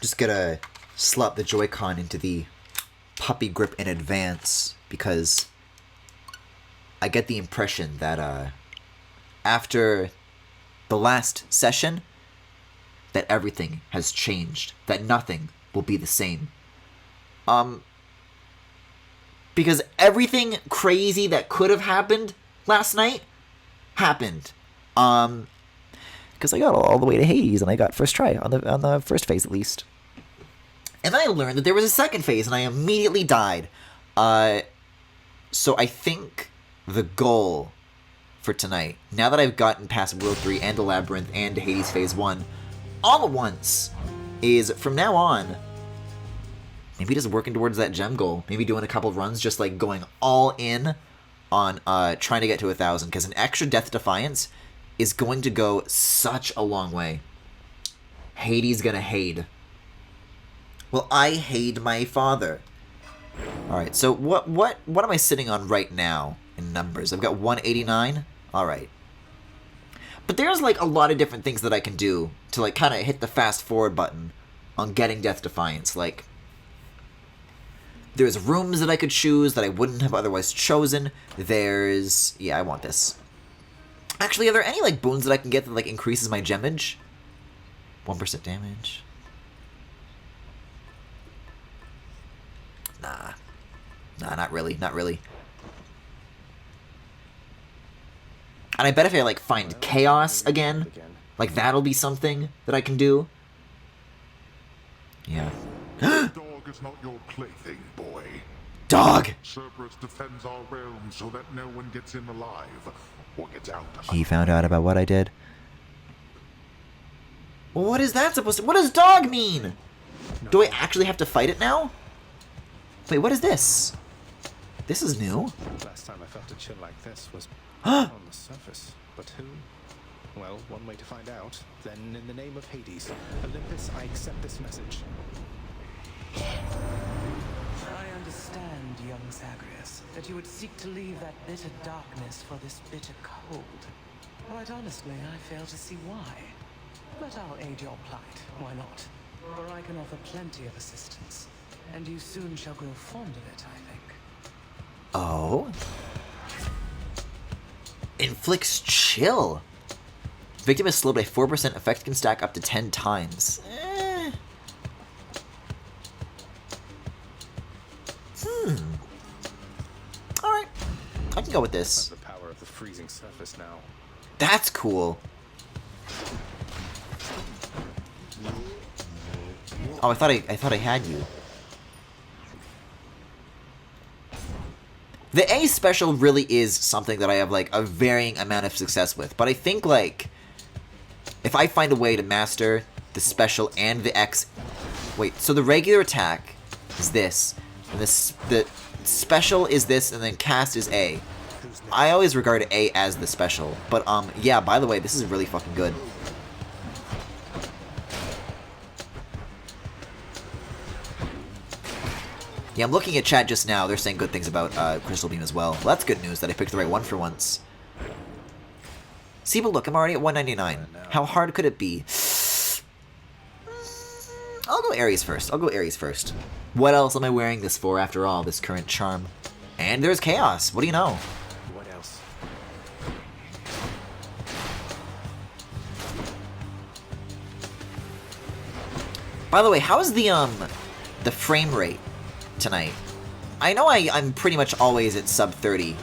Just gonna slap the Joy-Con into the puppy grip in advance, because I get the impression that after the last session, that everything has changed, that nothing will be the same. Because everything crazy that could have happened last night happened. Because I got all the way to Hades, and I got first try on the first phase at least. And then I learned that there was a second phase, and I immediately died. So I think the goal for tonight, now that I've gotten past World 3 and the Labyrinth and Hades Phase 1 all at once, is from now on, maybe just working towards that gem goal. Maybe doing a couple runs, just like going all in on trying to get to 1,000, because an extra Death Defiance is going to go such a long way. Hades gonna hate. Well, I hate my father. Alright, so what am I sitting on right now in numbers? I've got 189. Alright. But there's like a lot of different things that I can do to like kind of hit the fast forward button on getting Death Defiance. Like, there's rooms that I could choose that I wouldn't have otherwise chosen. There's... yeah, I want this. Actually, are there any like boons that I can get that like increases my gemage? 1% damage. Nah, not really, not really. And I bet if I like find chaos again, like that'll be something that I can do. Yeah. Dog is not your plaything, boy. Dog! Cerberus defends our realm so that no one gets in alive or gets out. He found out about what I did. Well, what is that supposed to... what does dog mean? Do I actually have to fight it now? Wait, what is this? This is new. Last time I felt a chill like this was on the surface. But who? Well, one way to find out. Then, in the name of Hades, Olympus, I accept this message. I understand, young Zagreus, that you would seek to leave that bitter darkness for this bitter cold. Quite honestly, I fail to see why. But I'll aid your plight, why not? For I can offer plenty of assistance, and you soon shall grow fond of it, I think. Oh? Inflicts chill. Victim is slowed by 4%, effect can stack up to 10 times. Alright. I can go with this. The power of the freezing surface now. That's cool. Oh, I thought I had you. The A special really is something that I have like a varying amount of success with, but I think like if I find a way to master the special and the X... wait, so the regular attack is this, and the special is this, and then cast is A. I always regard A as the special, but yeah, by the way, this is really fucking good. Yeah, I'm looking at chat just now. They're saying good things about Crystal Beam as well. Well, that's good news that I picked the right one for once. See, but look, I'm already at 199. How hard could it be? I'll go Ares first. I'll go Ares first. What else am I wearing this for after all, this current charm? And there's Chaos. What do you know? What else? By the way, how's the frame rate tonight? I know I'm pretty much always at sub 30.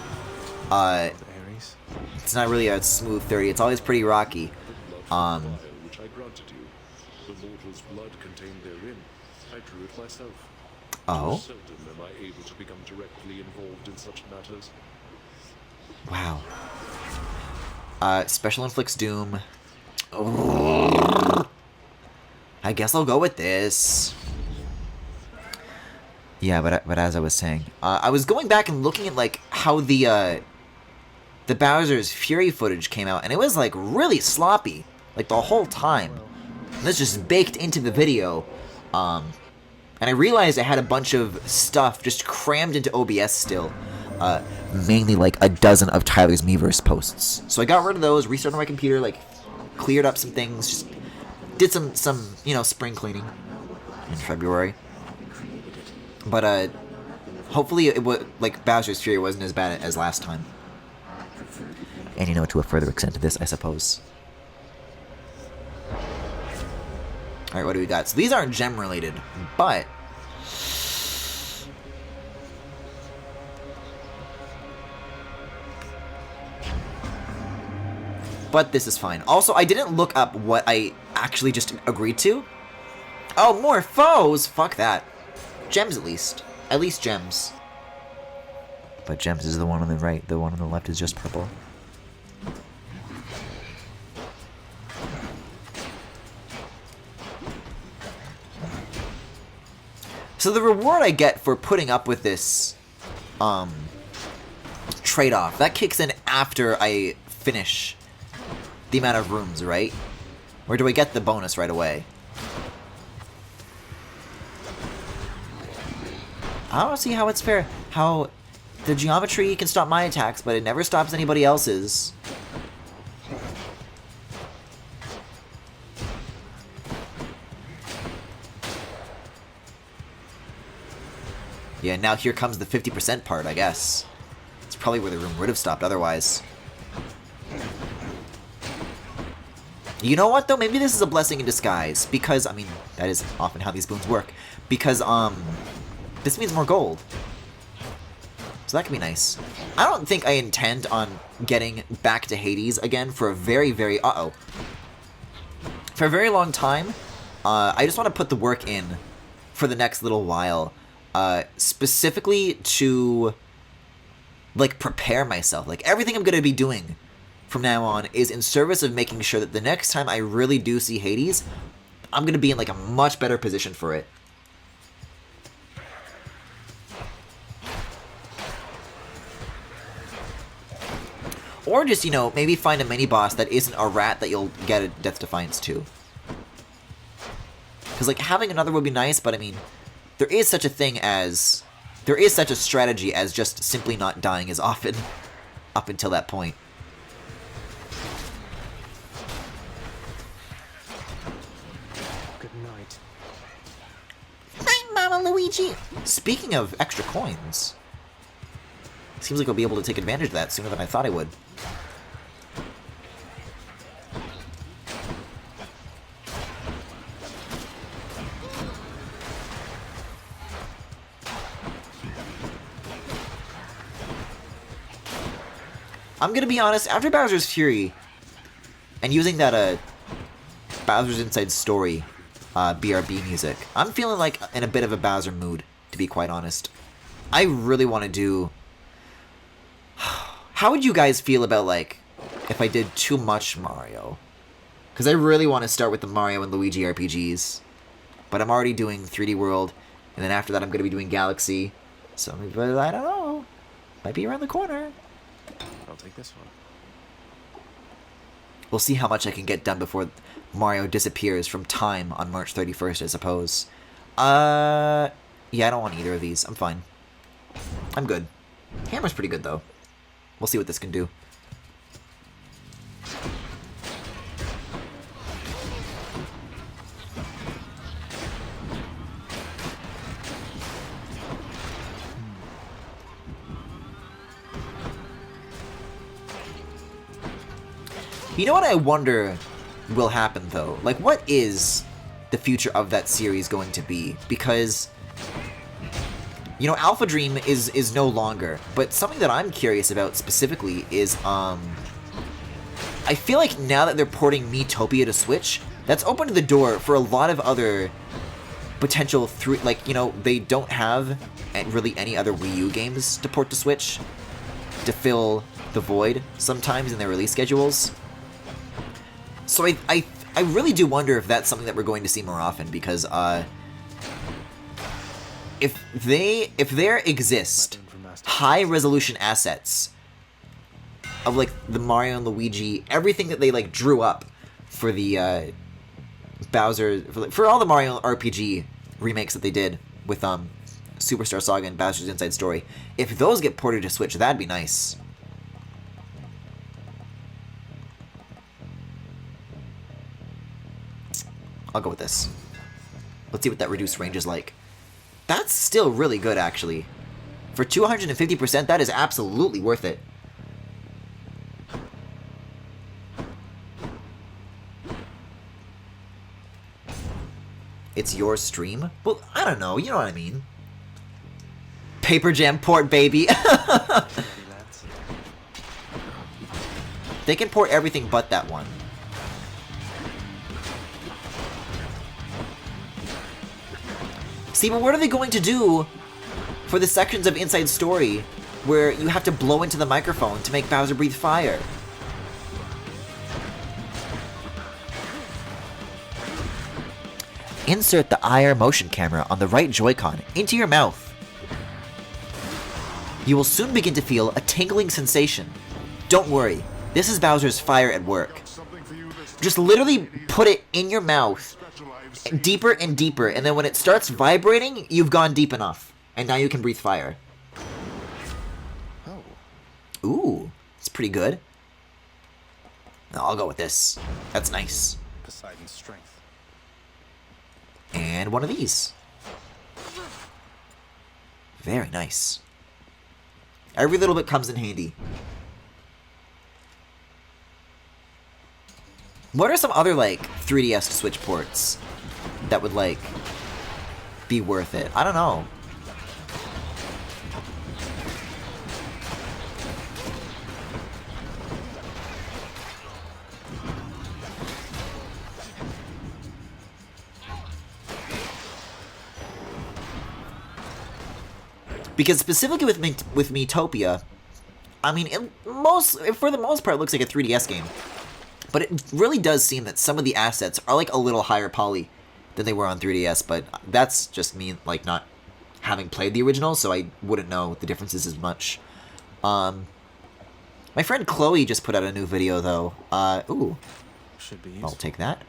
Ares? It's not really a smooth 30. It's always pretty rocky. Which I granted you. The mortal's blood contained therein. I drew it myself. Oh. Seldom am I able to become directly involved in such matters. Wow. Special inflicts doom. Oh. I guess I'll go with this. Yeah, but as I was saying, I was going back and looking at like how the Bowser's Fury footage came out, and it was like really sloppy, like the whole time. And this just baked into the video, and I realized I had a bunch of stuff just crammed into OBS still, mainly like a dozen of Tyler's Miiverse posts. So I got rid of those, restarted my computer, like cleared up some things, just did some you know, spring cleaning. in February. But hopefully it was like Bowser's Fury wasn't as bad as last time. And you know, to a further extent to this, I suppose. All right, what do we got? So these aren't gem related, but this is fine. Also, I didn't look up what I actually just agreed to. Oh, more foes! Fuck that. Gems, at least. At least gems. But gems is the one on the right. The one on the left is just purple. So the reward I get for putting up with this trade-off, that kicks in after I finish the amount of rooms, right? Or do I get the bonus right away? I don't see how it's fair. How the geometry can stop my attacks, but it never stops anybody else's. Yeah, now here comes the 50% part, I guess. It's probably where the room would have stopped otherwise. You know what, though? Maybe this is a blessing in disguise. Because, I mean, that is often how these boons work. Because, this means more gold. So that could be nice. I don't think I intend on getting back to Hades again for a very, very... For a very long time. I just want to put the work in for the next little while. Specifically to, like, prepare myself. Like, everything I'm going to be doing from now on is in service of making sure that the next time I really do see Hades, I'm going to be in, like, a much better position for it. Or just, you know, maybe find a mini-boss that isn't a rat that you'll get a Death Defiance to. Because, like, having another would be nice, but, I mean... There is such a thing as... There is such a strategy as just simply not dying as often up until that point. Good night. Night, Mama Luigi! Speaking of extra coins, seems like I'll be able to take advantage of that sooner than I thought I would. I'm gonna be honest, after Bowser's Fury, and using that, Bowser's Inside Story, BRB music, I'm feeling like in a bit of a Bowser mood, to be quite honest. I really want to do... How would you guys feel about, like, if I did too much Mario? Because I really want to start with the Mario and Luigi RPGs. But I'm already doing 3D World, and then after that I'm going to be doing Galaxy. So, but I don't know. Might be around the corner. I'll take this one. We'll see how much I can get done before Mario disappears from time on March 31st, I suppose. Yeah, I don't want either of these. I'm fine. I'm good. Hammer's pretty good, though. We'll see what this can do. You know what I wonder will happen, though? Like, what is the future of that series going to be? Because, you know, Alpha Dream is no longer. But something that I'm curious about specifically is, I feel like now that they're porting Miitopia to Switch, that's opened the door for a lot of other potential, like, you know, they don't have really any other Wii U games to port to Switch to fill the void sometimes in their release schedules. So I really do wonder if that's something that we're going to see more often, because if there exist high resolution assets of like the Mario and Luigi, everything that they like drew up for the Bowser, for all the Mario RPG remakes that they did with Superstar Saga and Bowser's Inside Story, if those get ported to Switch, that'd be nice. I'll go with this. Let's see what that reduced range is like. That's still really good, actually. For 250%, that is absolutely worth it. It's your stream? Well, I don't know. You know what I mean. Paper Jam port, baby. They can port everything but that one. See, but what are they going to do for the sections of Inside Story where you have to blow into the microphone to make Bowser breathe fire? Insert the IR motion camera on the right Joy-Con into your mouth. You will soon begin to feel a tingling sensation. Don't worry, this is Bowser's fire at work. Just literally put it in your mouth, deeper and deeper, and then when it starts vibrating, you've gone deep enough. And now you can breathe fire. Oh. Ooh, it's pretty good. No, I'll go with this. That's nice. Poseidon's strength. And one of these. Very nice. Every little bit comes in handy. What are some other, like, 3DS to Switch ports that would, like, be worth it? I don't know. Because specifically with Miitopia, I mean, for the most part, it looks like a 3DS game. But it really does seem that some of the assets are like a little higher poly than they were on 3DS. But that's just me, like, not having played the original, so I wouldn't know the differences as much. My friend Chloe just put out a new video, though. Ooh. Should be I'll take that.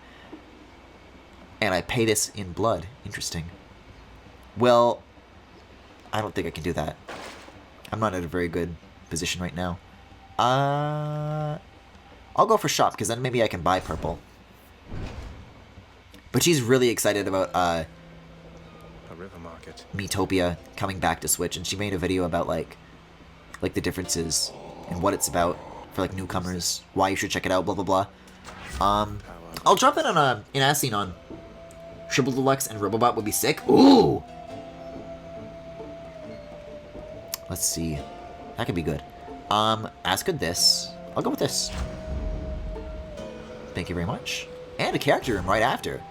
And I pay this in blood. Interesting. Well, I don't think I can do that. I'm not in a very good position right now. I'll go for shop, because then maybe I can buy purple. But she's really excited about a river market. Miitopia coming back to Switch, and she made a video about like the differences and what it's about for like newcomers, why you should check it out, blah blah blah. I'll drop that on an Ascene on Triple Deluxe and Robobot would be sick. Ooh. Let's see. That could be good. As could this. I'll go with this. Thank you very much. And a character room right after.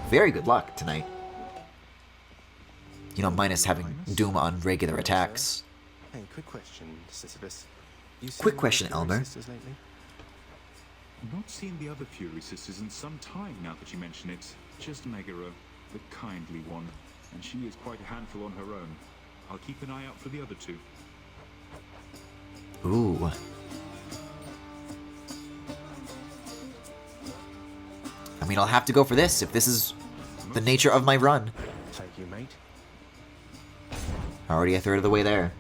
Very good luck tonight. You know, minus having Doom on regular attacks. Hey, quick question, Sisyphus. Quick question, Elmer. I've not seen the other Fury Sisters in some time now that you mention it. Just Megara, the kindly one. And she is quite a handful on her own. I'll keep an eye out for the other two. Ooh. I mean, I'll have to go for this if this is the nature of my run. Thank you, mate. Already a third of the way there.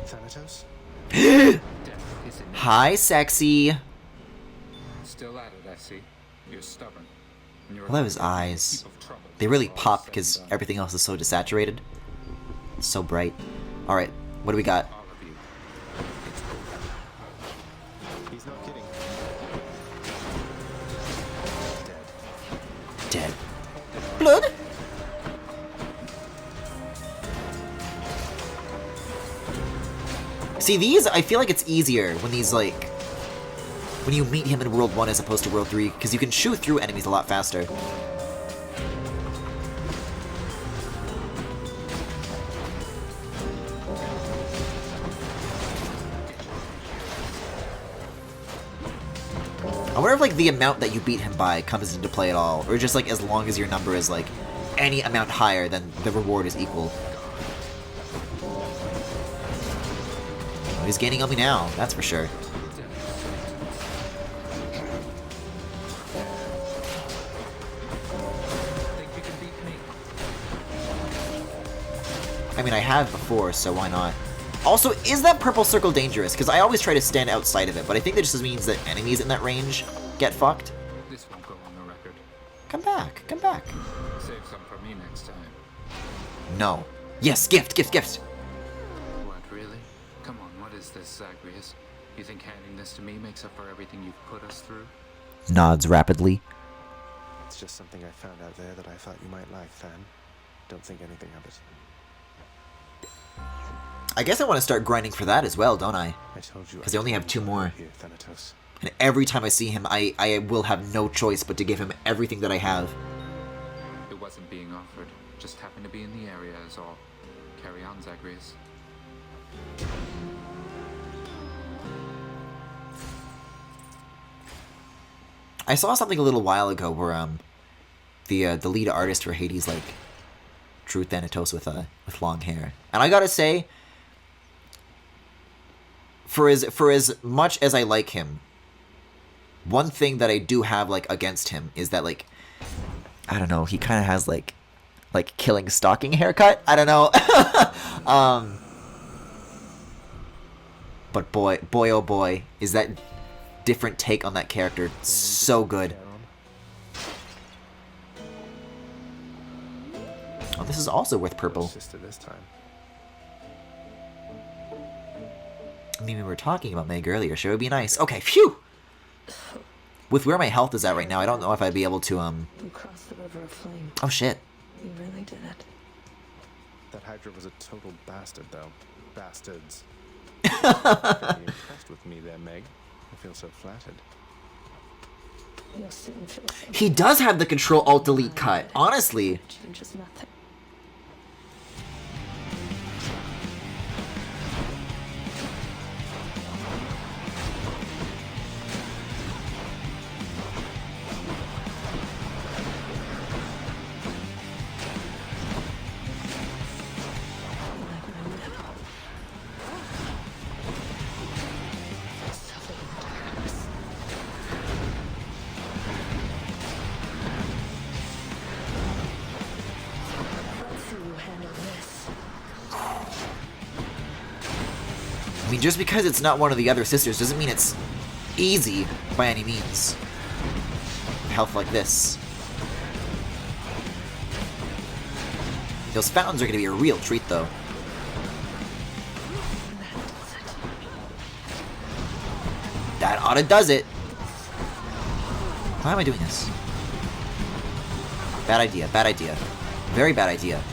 Thanatos? Hi, sexy. Still at it, I see. You're stubborn. I love his eyes. They really pop because everything else is so desaturated. It's so bright. Alright, what do we got? He's not kidding. Dead. Blood? See, these, I feel like it's easier when these, like, when you meet him in World 1 as opposed to World 3, because you can shoot through enemies a lot faster. I wonder if, like, the amount that you beat him by comes into play at all, or just, like, as long as your number is, like, any amount higher, then the reward is equal. Oh, he's gaining on me now, that's for sure. I mean, I have before, so why not? Also, is that purple circle dangerous? Because I always try to stand outside of it, but I think that just means that enemies in that range get fucked. This won't go on the record. back. Come back. Save some for me next time. No. Yes, gift, gift, gift. What, really? Come on, what is this, Zagreus? You think handing this to me makes up for everything you've put us through? Nods rapidly. It's just something I found out there that I thought you might like, Fan. Don't think anything of it. I guess I want to start grinding for that as well, don't I? I told you. Because I only have 2 more. Here, Thanatos. And every time I see him, I will have no choice but to give him everything that I have. It wasn't being offered. Just happened to be in the area is all. Carry on, Zagreus. I saw something a little while ago where the lead artist for Hades like drew Thanatos with long hair, and I gotta say, for as much as I like him, one thing that I do have like against him is that like I don't know, he kind of has like killing stalking haircut. I don't know. But boy oh boy, is that different take on that character so good. Oh, this is also worth purple. Sister this time. I mean, we were talking about Meg earlier. Sure, it would be nice. Okay, phew! With where my health is at right now, I don't know if I'd be able to, You crossed the river of flame. Oh, shit. You really did it. That Hydra was a total bastard, though. Bastards. You're impressed with me there, Meg. I feel so flattered. You'll soon feel something. He does have the Control-Alt-Delete cut, honestly. Changes nothing. Like my metal. Suffer in darkness. Let's see you handle this. I mean, just because it's not one of the other sisters doesn't mean it's easy by any means. Health like this. Those fountains are going to be a real treat, though. That oughta does it. Why am I doing this? Bad idea, bad idea. Very bad idea.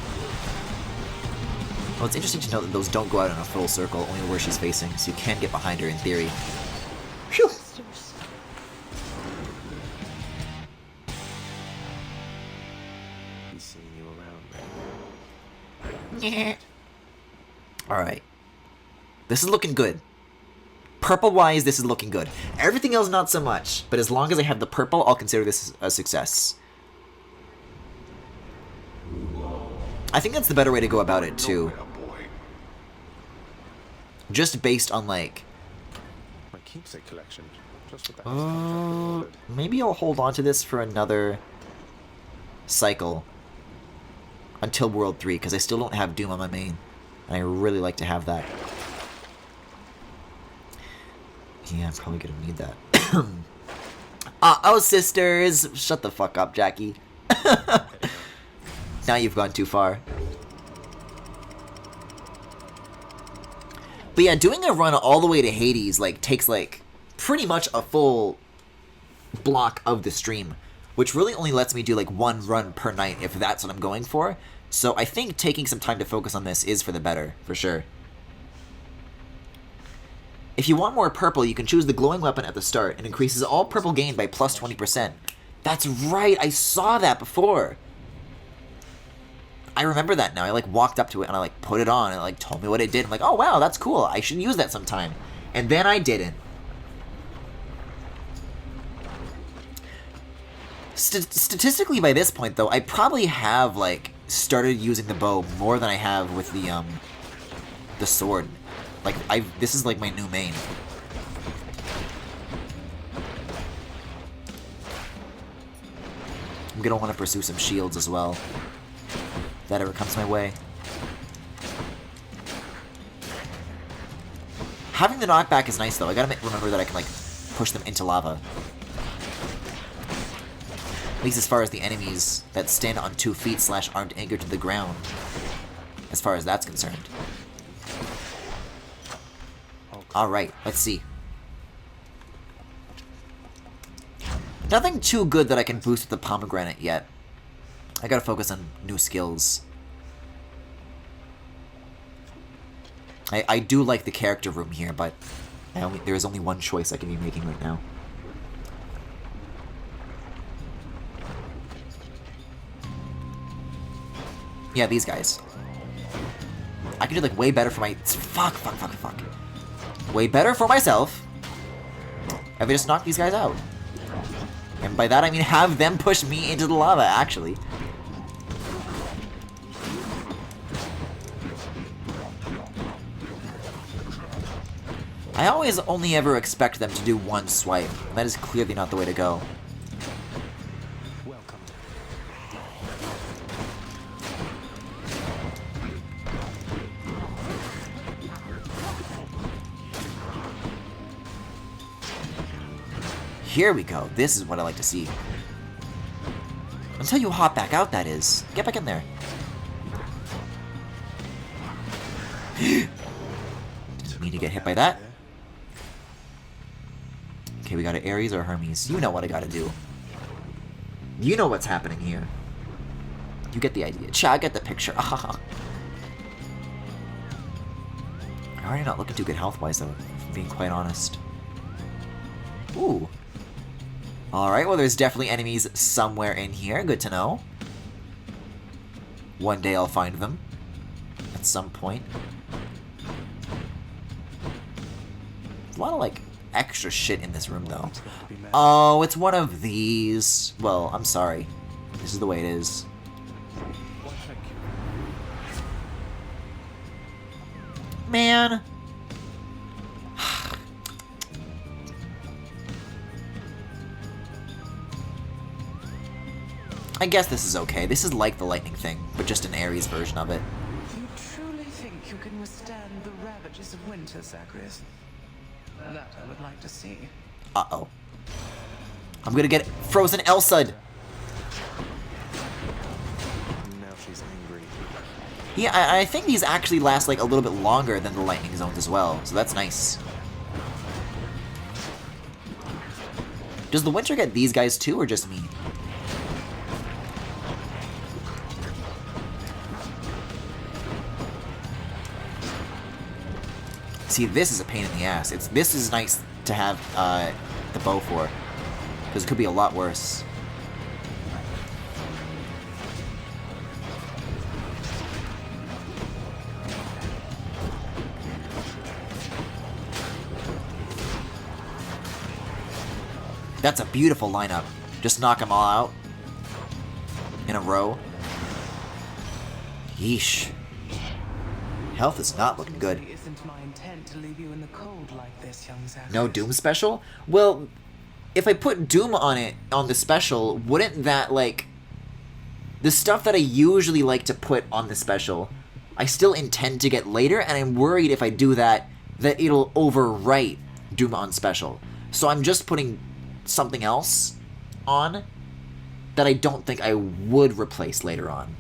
Well, it's interesting to note that those don't go out in a full circle, only where she's facing, so you can get behind her in theory. Phew! He's seeing you around, Meg. Alright. This is looking good. Purple-wise, this is looking good. Everything else, not so much. But as long as I have the purple, I'll consider this a success. I think that's the better way to go about it, too. Just based on, like... My keepsake collection. Just what the house contractor ordered. Maybe I'll hold on to this for another cycle. Until World 3, because I still don't have Doom on my main. And I really like to have that. Yeah, I'm probably gonna need that. Oh, sisters! Shut the fuck up, Jackie. Now you've gone too far. But yeah, doing a run all the way to Hades, like, takes, like, pretty much a full block of the stream. Which really only lets me do, like, 1 run per night, if that's what I'm going for. So I think taking some time to focus on this is for the better, for sure. If you want more purple, you can choose the glowing weapon at the start. It increases all purple gain by plus 20%. That's right, I saw that before. I remember that now. I like walked up to it and I like put it on and it like told me what it did. I'm like, oh wow, that's cool. I should use that sometime. And then I didn't. Statistically by this point though, I probably have like started using the bow more than I have with the sword. Like this is like my new main. I'm gonna want to pursue some shields as well. If that ever comes my way. Having the knockback is nice though. I gotta remember that I can like push them into lava. At least as far as the enemies that stand on 2 feet / aren't anchored to the ground. As far as that's concerned. Alright, let's see. Nothing too good that I can boost with the pomegranate yet. I gotta focus on new skills. I do like the character room here, but there is only one choice I can be making right now. Yeah, these guys. I can do like way better for my... Fuck. Way better for myself if I just knock these guys out. And by that I mean have them push me into the lava, actually. I always only ever expect them to do one swipe. And that is clearly not the way to go. Welcome. Here we go. This is what I like to see. Until you hop back out, that is. Get back in there. Didn't mean to get hit by that. Okay, we got an Ares or Hermes. You know what I gotta do. You know what's happening here. You get the idea. I get the picture. I'm already not looking too good health-wise, though, if I'm being quite honest. Ooh. Alright, well there's definitely enemies somewhere in here. Good to know. One day I'll find them. At some point. There's a lot of, like, extra shit in this room, though. Oh, it's one of these. Well, I'm sorry. This is the way it is. Man. I guess this is okay. This is like the lightning thing, but just an Ares version of it. You truly think you can withstand the ravages of winter, Zagreus? That I would like to see. Uh-oh. I'm gonna get frozen Elsa'd. Now she's angry. Yeah, I think these actually last like a little bit longer than the lightning zones as well, so that's nice. Does the winter get these guys too, or just me? See, this is a pain in the ass. This is nice to have the bow for, because it could be a lot worse. That's a beautiful lineup. Just knock them all out in a row. Yeesh. Health is not looking good. It isn't my intent to leave you in the cold like this, young Zagreus. No Doom special? Well, if I put Doom on it, on the special, wouldn't that, like... The stuff that I usually like to put on the special, I still intend to get later, and I'm worried if I do that, that it'll overwrite Doom on special. So I'm just putting something else on that I don't think I would replace later on.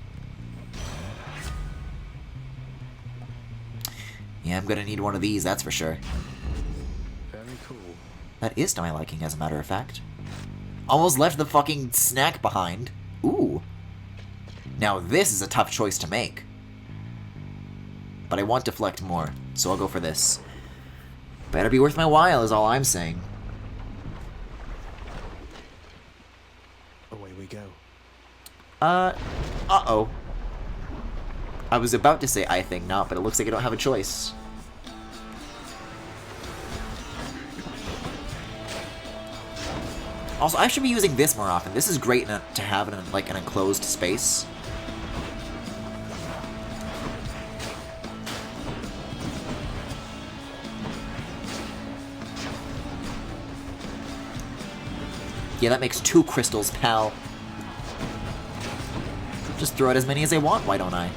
Yeah, I'm gonna need one of these, that's for sure. Very cool. That is to my liking, as a matter of fact. Almost left the fucking snack behind. Ooh. Now this is a tough choice to make. But I want deflect more, so I'll go for this. Better be worth my while, is all I'm saying. Away we go. Uh-oh. I was about to say I think not, but it looks like I don't have a choice. Also, I should be using this more often. This is great to have in like an enclosed space. Yeah, that makes 2 crystals, pal. Just throw out as many as I want, why don't I?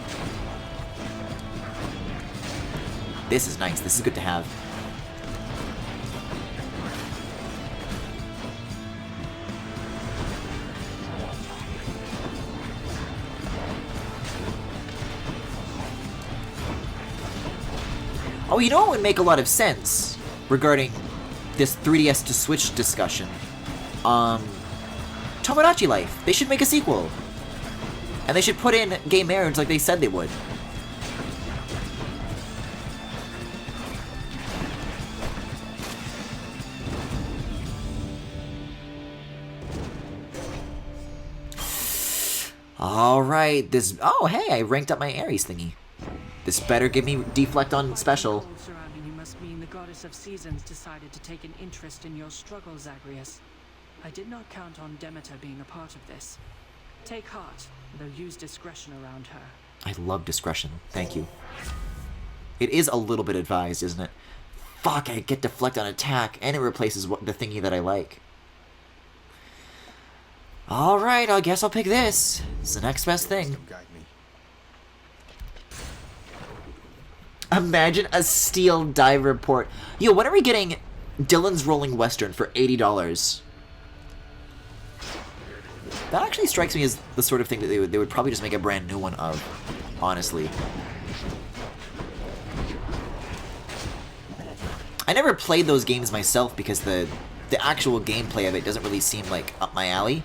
This is nice. This is good to have. Oh, you know what would make a lot of sense regarding this 3DS to Switch discussion? Tomodachi Life. They should make a sequel. And they should put in gay marriage like they said they would. Alright, this... Oh, hey, I ranked up my Ares thingy. This better give me deflect on special. The surrounding you must mean the goddess of seasons decided to take an interest in your struggle, Zagreus. I did not count on Demeter being a part of this. Take heart, though use discretion around her. I love discretion. Thank you. It is a little bit advised, isn't it? Fuck, I get deflect on attack, and it replaces the thingy that I like. Alright, I guess I'll pick this. It's the next best thing. Guide me. Imagine a steel diver port. Yo, when are we getting Dylan's Rolling Western for $80? That actually strikes me as the sort of thing that they would probably just make a brand new one of, honestly. I never played those games myself because the actual gameplay of it doesn't really seem like up my alley.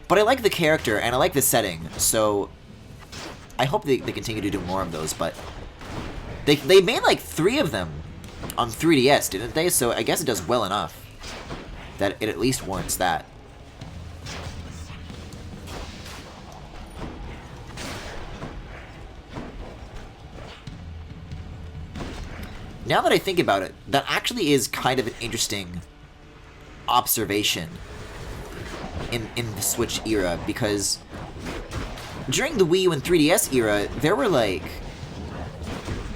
But I like the character, and I like the setting, so I hope they continue to do more of those, but they made like 3 of them on 3DS, didn't they? So I guess it does well enough that it at least warrants that. Now that I think about it, that actually is kind of an interesting observation in the Switch era, because during the Wii U and 3DS era, there were like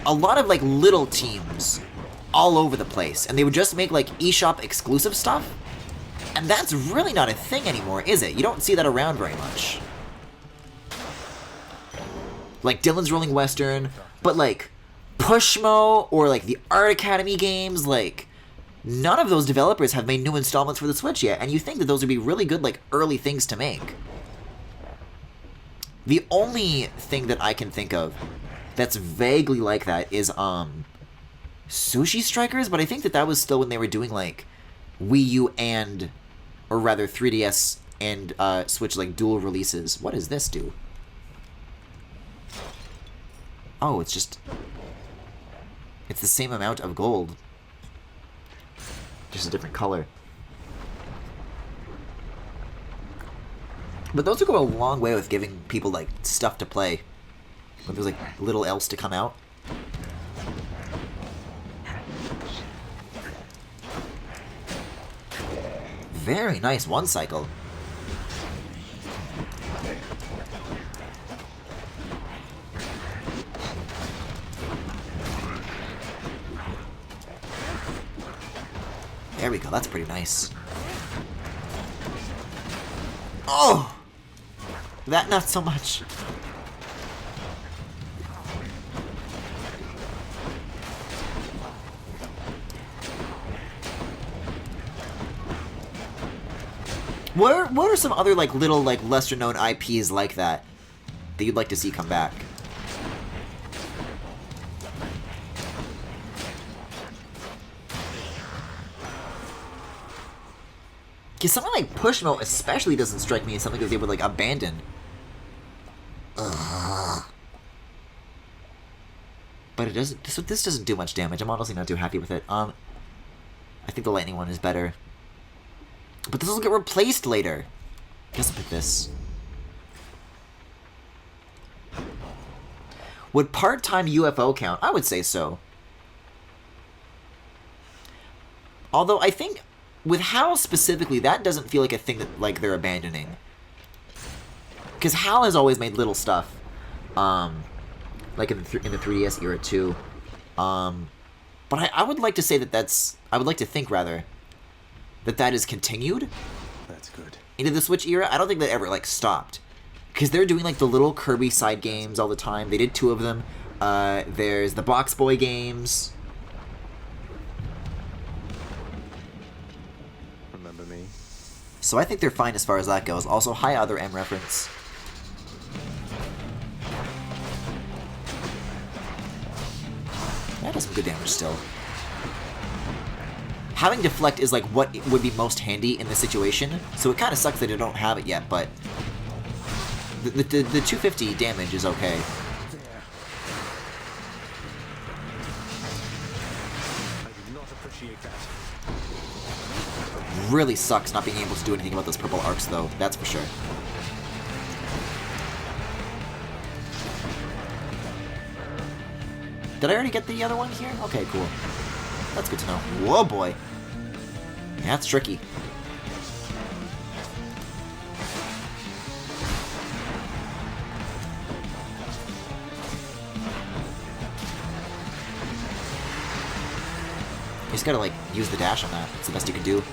a lot of like little teams all over the place, and they would just make like eShop exclusive stuff, and that's really not a thing anymore, is it? You don't see that around very much. Like Dylan's Rolling Western, but like Pushmo or like the Art Academy games, like none of those developers have made new installments for the Switch yet, and you think that those would be really good, like, early things to make. The only thing that I can think of that's vaguely like that is, Sushi Strikers, but I think that was still when they were doing, like, Wii U and, or rather 3DS and, Switch, like, dual releases. What does this do? Oh, it's just... It's the same amount of gold. Just a different color. But those would go a long way with giving people, like, stuff to play. When there's, like, little else to come out. Very nice one cycle. There we go, that's pretty nice. Oh! That not so much. What are some other like little like lesser known IPs like that you'd like to see come back? Because something like Pushmo especially doesn't strike me as something that they would, like, abandon. Ugh. But it doesn't... This doesn't do much damage. I'm honestly not too happy with it. I think the lightning one is better. But this will get replaced later. Guess I'll pick this. Would part-time UFO count? I would say so. Although I think... With HAL specifically, that doesn't feel like a thing that like they're abandoning. Because HAL has always made little stuff, like in the 3DS era too. But I would like to say that I would like to think rather that is continued. That's good. Into the Switch era. I don't think that ever like stopped, because they're doing like the little Kirby side games all the time. They did 2 of them. There's the Box Boy games. So I think they're fine as far as that goes. Also, hi Other M reference. That does some good damage still. Having deflect is like what would be most handy in this situation, so it kind of sucks that I don't have it yet, but the 250 damage is okay. I do not appreciate that. Really sucks not being able to do anything about those purple arcs, though. That's for sure. Did I already get the other one here? Okay, cool. That's good to know. Whoa, boy. Yeah, that's tricky. You just gotta, like, use the dash on that. It's the best you can do.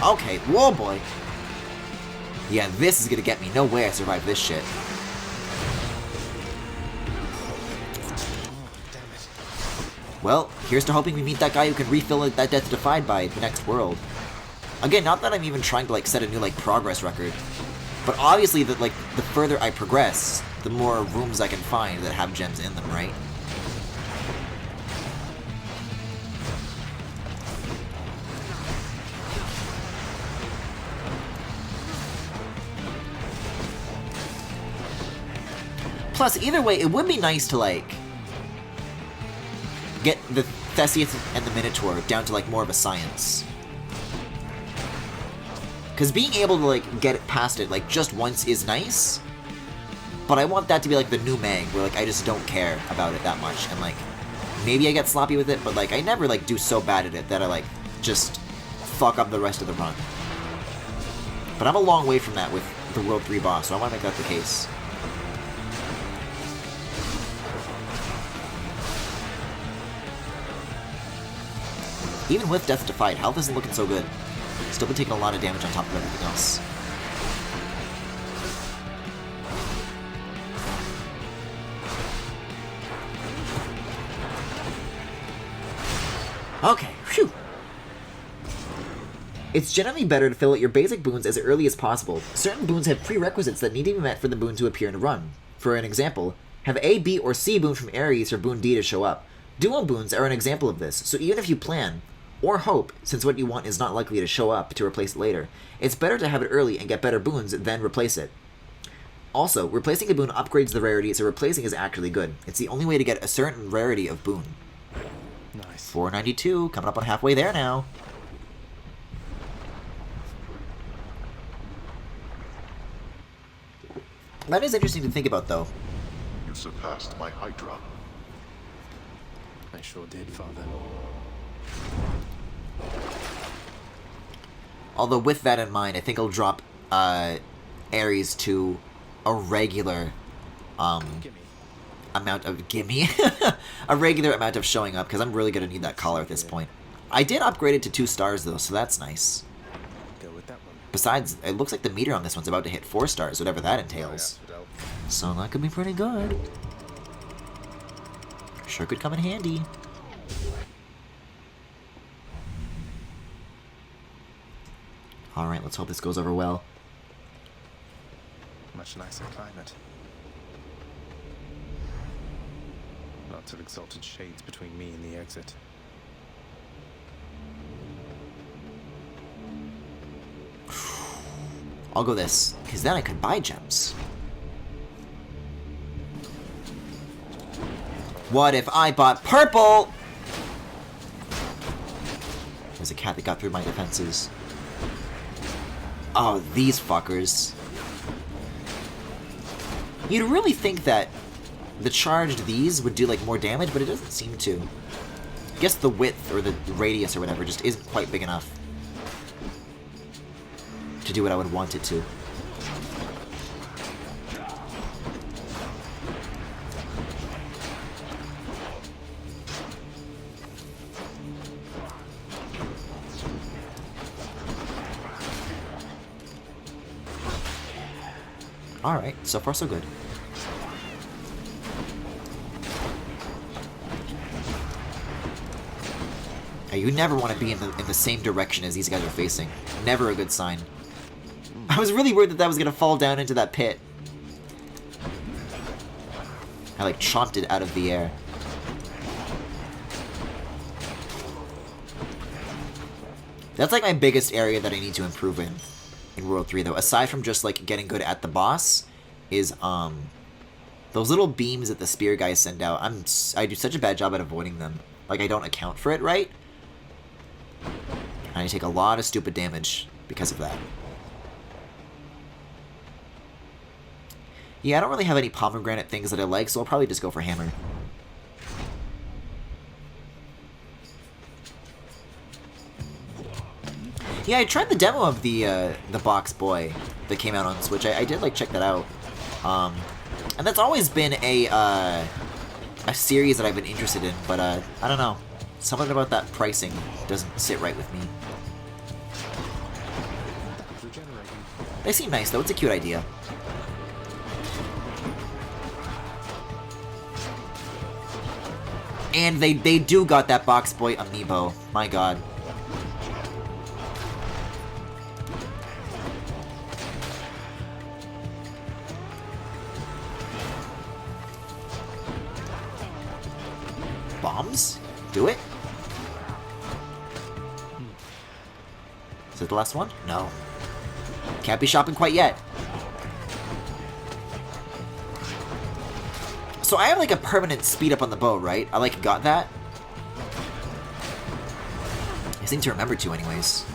Okay, whoa, boy. Yeah, this is gonna get me. No way I survived this shit. Well, here's to hoping we meet that guy who can refill that Death Defied by the next world. Again, not that I'm even trying to, like, set a new, like, progress record. But obviously, the further I progress, the more rooms I can find that have gems in them, right? Plus, either way, it would be nice to, like, get the Theseus and the Minotaur down to, like, more of a science. Because being able to, like, get it past it, like, just once is nice, but I want that to be, like, the new Mag, where, like, I just don't care about it that much, and, like, maybe I get sloppy with it, but, like, I never, like, do so bad at it that I, like, just fuck up the rest of the run. But I'm a long way from that with the World 3 boss, so I want to make that the case. Even with Death Defied, health isn't looking so good. Still been taking a lot of damage on top of everything else. Okay, phew! It's generally better to fill out your basic boons as early as possible. Certain boons have prerequisites that need to be met for the boon to appear in a run. For an example, have A, B, or C boon from Ares for boon D to show up. Dual boons are an example of this, so even if you plan, or hope, since what you want is not likely to show up to replace it later, it's better to have it early and get better boons than replace it. Also, replacing a boon upgrades the rarity, so replacing is actually good. It's the only way to get a certain rarity of boon. Nice. 492, coming up on halfway there now. That is interesting to think about, though. You surpassed my Hydra. I sure did, Father. Although with that in mind, I think I'll drop Ares to a regular amount of a regular amount of showing up, because I'm really gonna need that collar at this point. I did upgrade it to 2 stars though, so that's nice. Go with that one. Besides, it looks like the meter on this one's about to hit 4 stars, whatever that entails. So that could be pretty good. Sure could come in handy. Alright, let's hope this goes over well. Much nicer climate. Lots of exalted shades between me and the exit. I'll go this, because then I could buy gems. What if I bought purple? There's a cat that got through my defenses. Oh, these fuckers. You'd really think that the charged these would do, like, more damage, but it doesn't seem to. I guess the width or the radius or whatever just isn't quite big enough to do what I would want it to. Alright, so far so good. Yeah, you never want to be in the same direction as these guys are facing. Never a good sign. I was really worried that that was going to fall down into that pit. I like chomped it out of the air. That's like my biggest area that I need to improve in World 3 though. Aside from just like getting good at the boss, is those little beams that the spear guys send out. I do such a bad job at avoiding them. Like I don't account for it right. And I take a lot of stupid damage because of that. Yeah, I don't really have any pomegranate things that I like, so I'll probably just go for hammer. Yeah, I tried the demo of the Box Boy that came out on Switch. I did like check that out, and that's always been a series that I've been interested in. But I don't know, something about that pricing doesn't sit right with me. They seem nice though. It's a cute idea. And they do got that Box Boy amiibo. My god. Bombs? Do it? Is it the last one? No. Can't be shopping quite yet. So I have like a permanent speed up on the bow, right? I like got that. I seem to remember to anyways.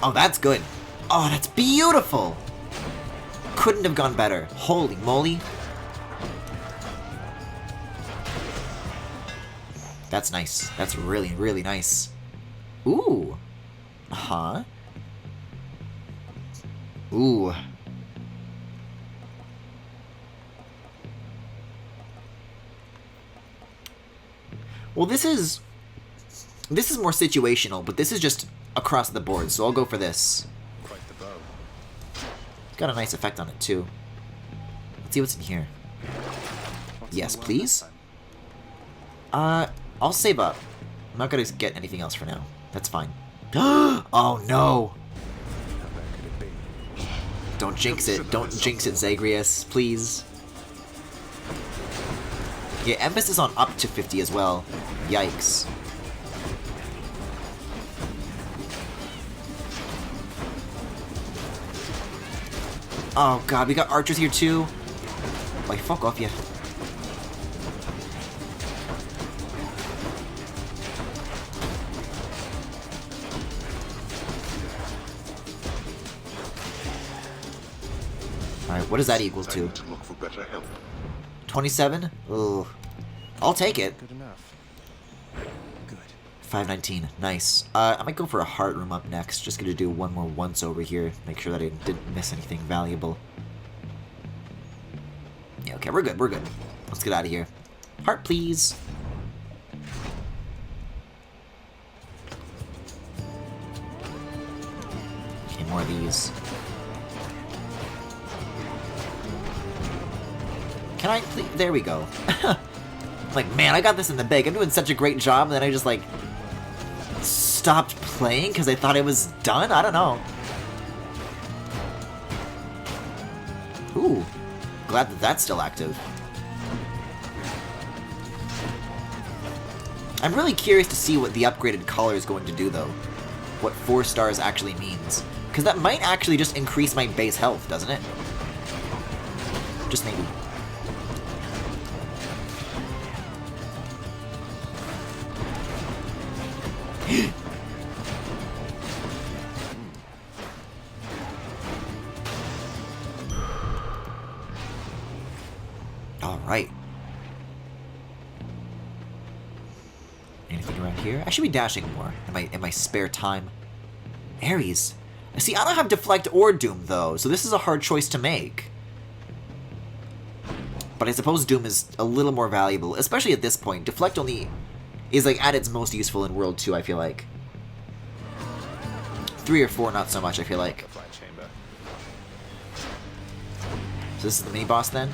Oh, that's good. Oh, that's beautiful. Couldn't have gone better. Holy moly. That's nice. That's really, really nice. Ooh. Uh-huh. Ooh. Well, this is more situational, but this is just across the board, so I'll go for this. Quite the bow. It's got a nice effect on it, too. Let's see what's in here. Yes, please. I'll save up. I'm not gonna get anything else for now. That's fine. Oh, no! Don't jinx it. Don't jinx it, Zagreus. Please. Yeah, emphasis on up to 50 as well. Yikes. Oh god, we got archers here too. Like, fuck off, you. Alright, what does that equal to? To look for better help. 27? Ugh. I'll take it. Good enough. Good. 519. Nice. I might go for a heart room up next. Just gonna do one more once over here. Make sure that I didn't miss anything valuable. Yeah, okay, we're good, we're good. Let's get out of here. Heart, please. Okay, more of these. Can I please? There we go. Like, man, I got this in the bag. I'm doing such a great job, and then I just, like, stopped playing because I thought it was done? I don't know. Ooh. Glad that that's still active. I'm really curious to see what the upgraded collar is going to do, though. What 4 stars actually means. Because that might actually just increase my base health, doesn't it? Just maybe. Alright. Anything around here? I should be dashing more in my spare time. Ares. See, I don't have Deflect or Doom, though, so this is a hard choice to make. But I suppose Doom is a little more valuable, especially at this point. Deflect only is, like, at its most useful in World 2, I feel like. 3 or 4, not so much, I feel like. So this is the mini boss then?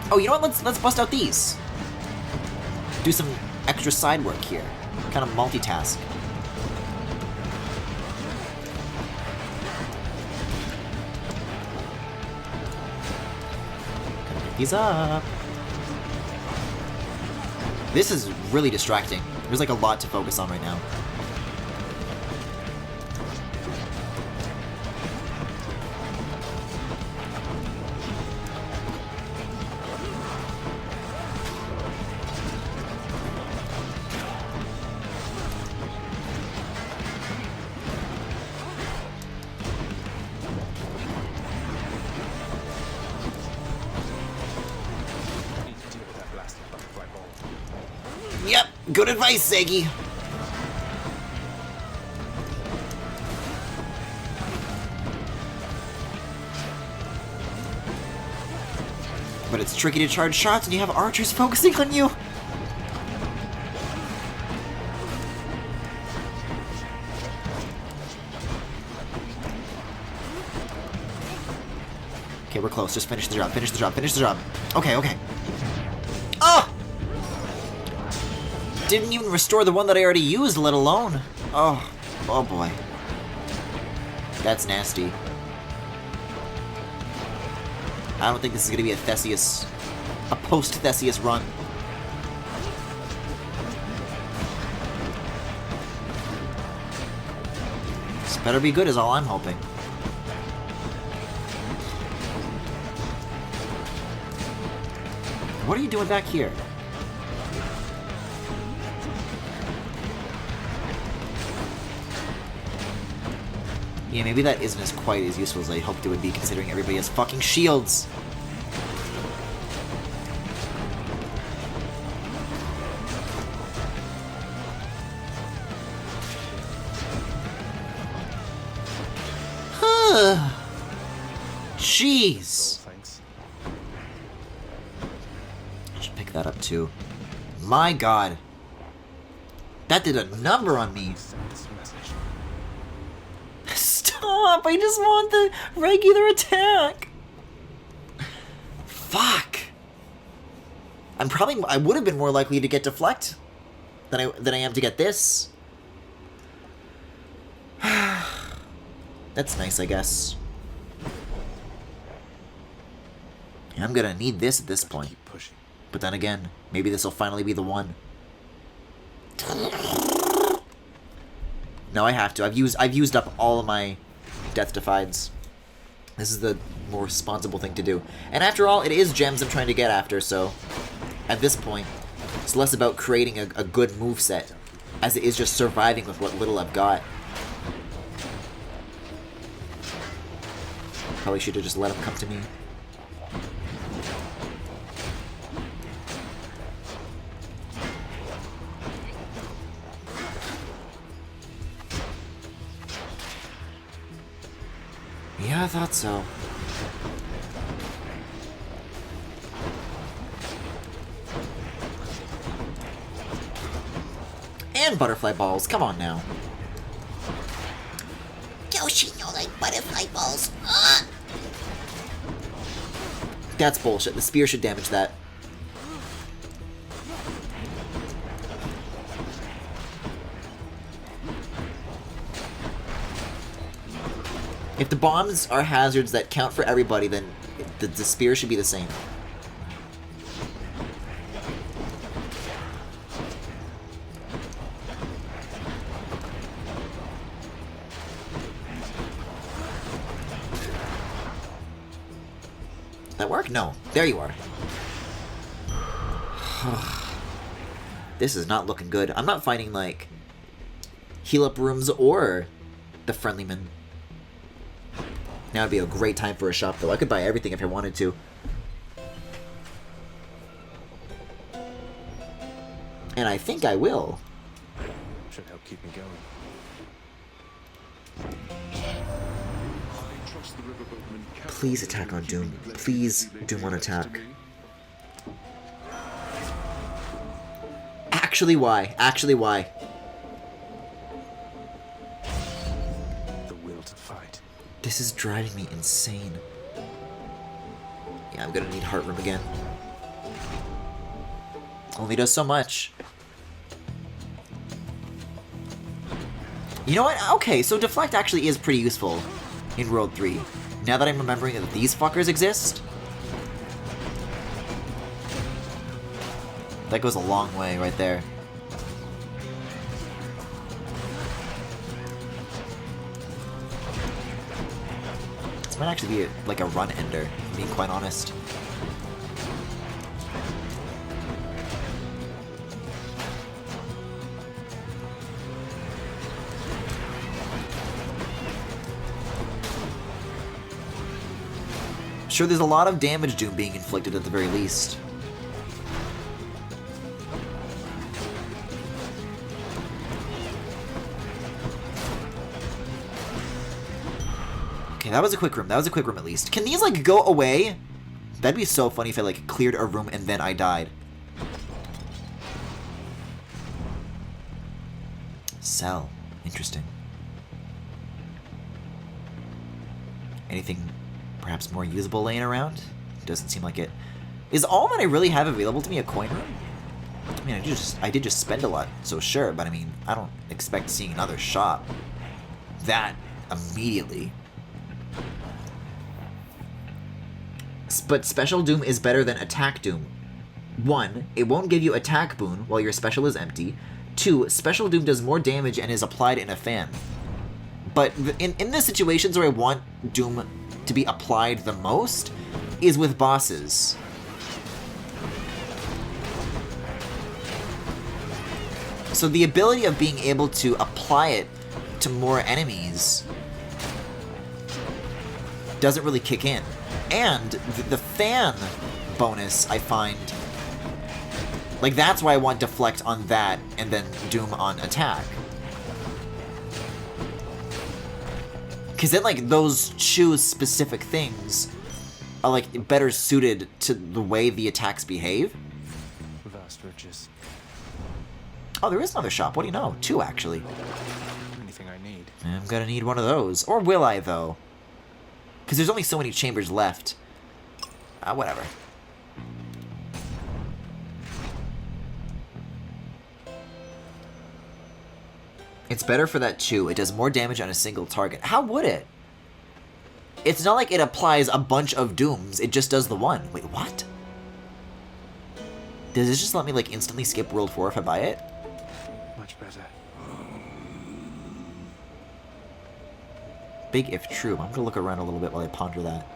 Oh, you know what? Let's bust out these. Do some extra side work here. Kind of multitask. He's up. This is really distracting. There's like a lot to focus on right now. Yep, good advice, Zaggy. But it's tricky to charge shots when you have archers focusing on you. Okay, we're close. Just finish the job, finish the job, finish the job. Okay, okay. Oh! Didn't even restore the one that I already used, let alone. Oh, oh boy. That's nasty. I don't think this is going to be a Theseus, a post-Theseus run. This better be good is all I'm hoping. What are you doing back here? Yeah, maybe that isn't as quite as useful as I hoped it would be, considering everybody has fucking shields. Jeez. Thanks. I should pick that up too. My god. That did a number on me. Send this message. Stop! I just want the regular attack. Fuck. I would have been more likely to get deflect than I am to get this. That's nice, I guess. Yeah, I'm gonna need this at this point. Keep pushing. But then again, maybe this will finally be the one. No, I have to. I've used up all of my Death Defieds. This is the more responsible thing to do. And after all, it is gems I'm trying to get after, so at this point, it's less about creating a good moveset as it is just surviving with what little I've got. Probably should have just let him come to me. Yeah, I thought so. And butterfly balls, come on now. Yoshi, no like butterfly balls. That's bullshit. The spear should damage that. If the bombs are hazards that count for everybody, then the spear should be the same. That work? No. There you are. This is not looking good. I'm not finding, like, heal-up rooms or the friendlyman. Now would be a great time for a shop, though. I could buy everything if I wanted to. And I think I will. Should help keep me going. Perhaps the riverboatman cannot Please attack on Doom. Please, Doom on attack. Actually, why? Actually, why? The will to fight. This is driving me insane. Yeah, I'm gonna need Heart Room again. Only does so much. You know what? Okay, so Deflect actually is pretty useful in World 3. Now that I'm remembering that these fuckers exist. That goes a long way right there. This might actually be like a run ender, being quite honest. Sure, there's a lot of damage Doom being inflicted at the very least. Okay, that was a quick room. That was a quick room at least. Can these, like, go away? That'd be so funny if I, like, cleared a room and then I died. Cell. Interesting. Anything perhaps more usable laying around? Doesn't seem like it. Is all that I really have available to me a coin room? I mean, I did just spend a lot, so sure, but I mean, I don't expect seeing another shop that immediately. But Special Doom is better than Attack Doom. 1, it won't give you Attack Boon while your special is empty. 2, Special Doom does more damage and is applied in a fan. But in the situations where I want Doom to be applied the most is with bosses. So the ability of being able to apply it to more enemies doesn't really kick in. And the fan bonus, I find, like, that's why I want Deflect on that and then Doom on Attack. Because then, like, those choose specific things are, like, better suited to the way the attacks behave. Vast riches. Oh, there is another shop. What do you know? 2, actually. Anything I need. I'm gonna need one of those. Or will I, though? Because there's only so many chambers left. Whatever. It's better for that too. It does more damage on a single target. How would it? It's not like it applies a bunch of dooms. It just does the one. Wait, what? Does this just let me, like, instantly skip World 4 if I buy it? Much better. Big if true. I'm gonna look around a little bit while I ponder that.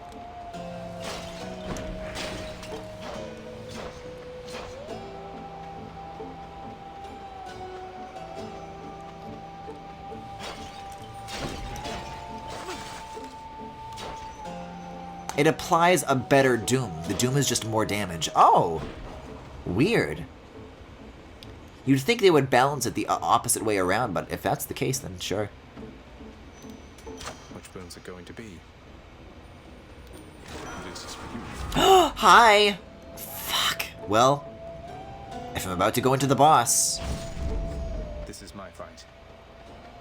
It applies a better Doom. The Doom is just more damage. Oh! Weird. You'd think they would balance it the opposite way around, but if that's the case, then sure. Which boons are going to be? This is for you. Hi! Fuck. Well, if I'm about to go into the boss, This is my fight.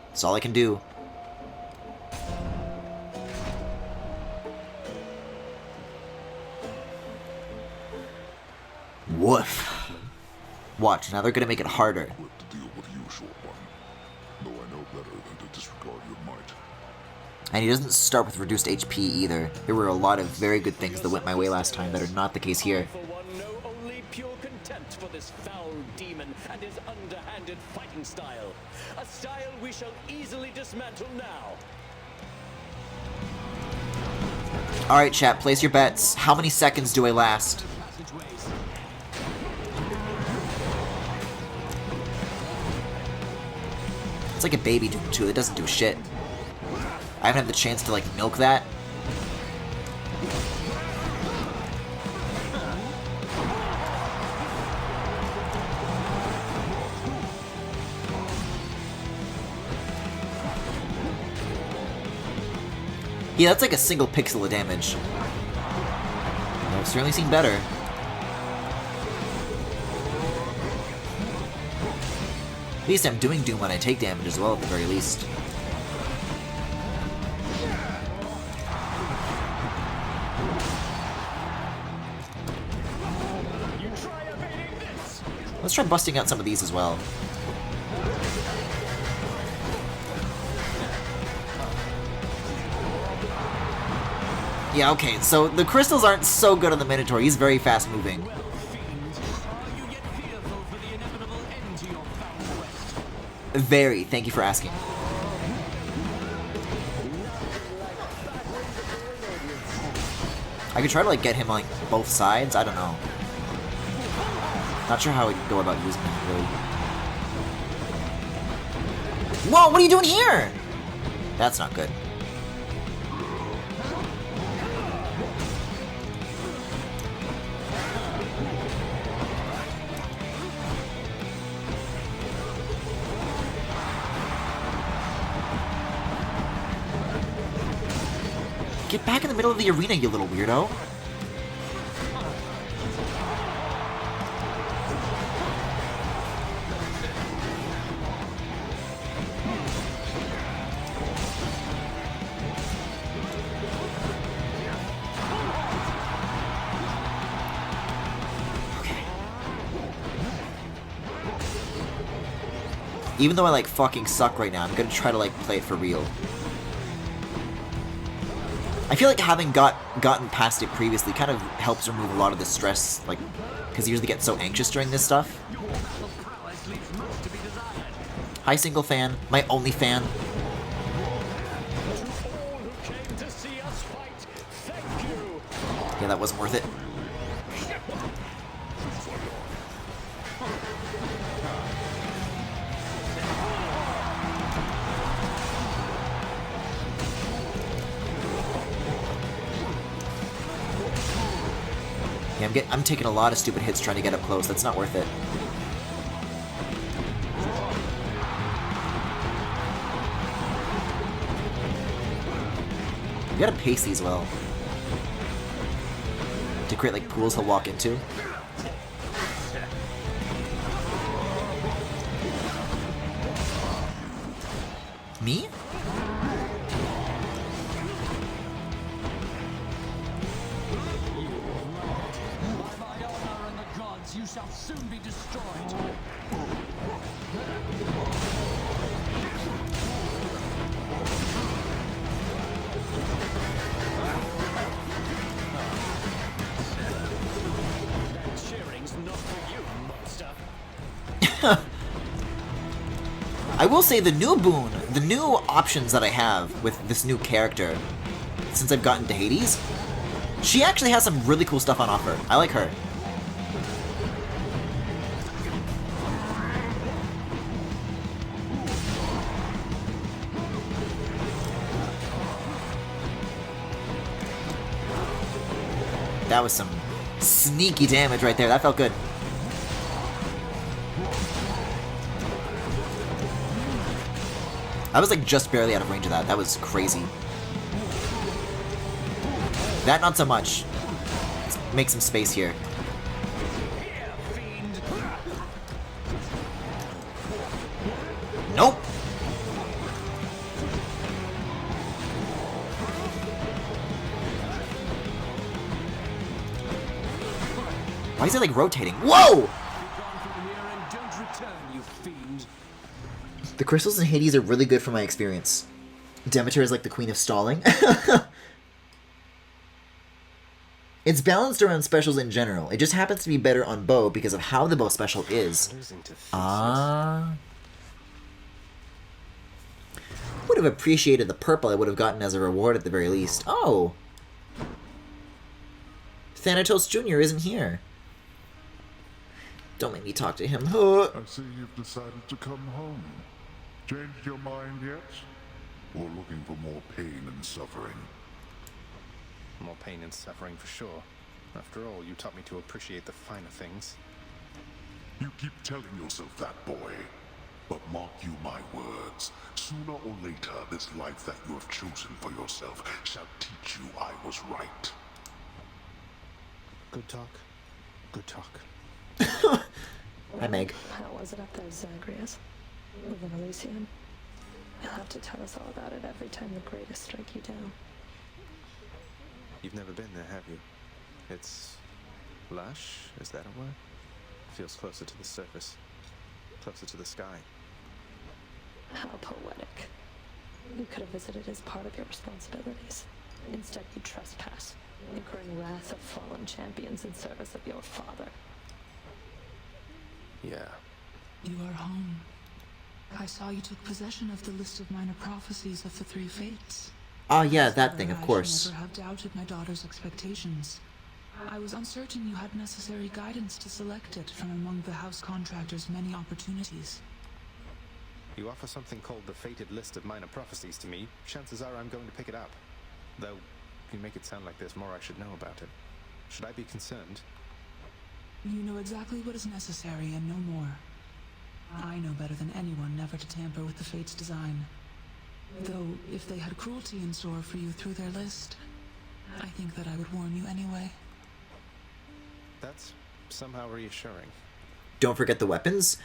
that's all I can do. Woof. Watch, now they're gonna make it harder. Equipped to deal with you, short one. Though I know better than to disregard your might. And he doesn't start with reduced HP either. There were a lot of very good things that went my way last time that are not the case here. For one, know only pure contempt for this foul demon and his underhanded fighting style. A style we shall easily dismantle now. Alright, chat, place your bets. How many seconds do I last? It's like a baby Doom too, it doesn't do shit. I haven't had the chance to, like, milk that. Yeah, that's like a single pixel of damage. I've certainly seen better. At least I'm doing Doom when I take damage as well, at the very least. Let's try busting out some of these as well. Yeah, okay, so the crystals aren't so good on the Minotaur. He's very fast moving. Very, thank you for asking. I could try to like get him like both sides, I don't know. Not sure how we can go about using it, really. Whoa, what are you doing here? That's not good. Get back in the middle of the arena, you little weirdo. Even though I like fucking suck right now, I'm gonna try to like play it for real. I feel like having gotten past it previously kind of helps remove a lot of the stress, like, because you usually get so anxious during this stuff. Hi, single fan. My only fan. Yeah, that wasn't worth it. Yeah, I'm taking a lot of stupid hits trying to get up close. That's not worth it. You gotta pace these well. To create like pools he'll walk into. Me? You shall soon be destroyed. That cheering's not for you, monster. I will say the new boon, the new options that I have with this new character, since I've gotten to Hades, she actually has some really cool stuff on offer. I like her. That was some sneaky damage right there. That felt good. I was like just barely out of range of that. That was crazy. That not so much. Let's make some space here. Nope. Why is it like rotating? Whoa! The crystals in Hades are really good from my experience. Demeter is like the queen of stalling. It's balanced around specials in general. It just happens to be better on bow because of how the bow special is. Ah. Would have appreciated the purple I would have gotten as a reward at the very least. Oh! Thanatos Jr. isn't here. Don't make me talk to him. I see you've decided to come home. Changed your mind yet? Or looking for more pain and suffering? More pain and suffering for sure. After all, you taught me to appreciate the finer things. You keep telling yourself that, boy. But mark you my words, sooner or later this life that you have chosen for yourself shall teach you I was right. Good talk. Good talk. Hi, Meg. How was it up there, Zagreus? Living Elysium? You'll have to tell us all about it every time the greatest strike you down. You've never been there, have you? It's lush, is that a word? Feels closer to the surface. Closer to the sky. How poetic. You could have visited as part of your responsibilities. Instead, you trespass, incurring wrath of fallen champions in service of your father. Yeah. You are home. I saw you took possession of the list of minor prophecies of the three fates. Oh yeah, that thing, of course. I should never have doubted my daughter's expectations. I was uncertain you had necessary guidance to select it from among the house contractor's many opportunities. You offer something called the fated list of minor prophecies to me, chances are I'm going to pick it up. Though, you make it sound like there's more I should know about it. Should I be concerned? You know exactly what is necessary and no more. I know better than anyone never to tamper with the fate's design. Though, if they had cruelty in store for you through their list, I think that I would warn you anyway. That's somehow reassuring. Don't forget the weapons.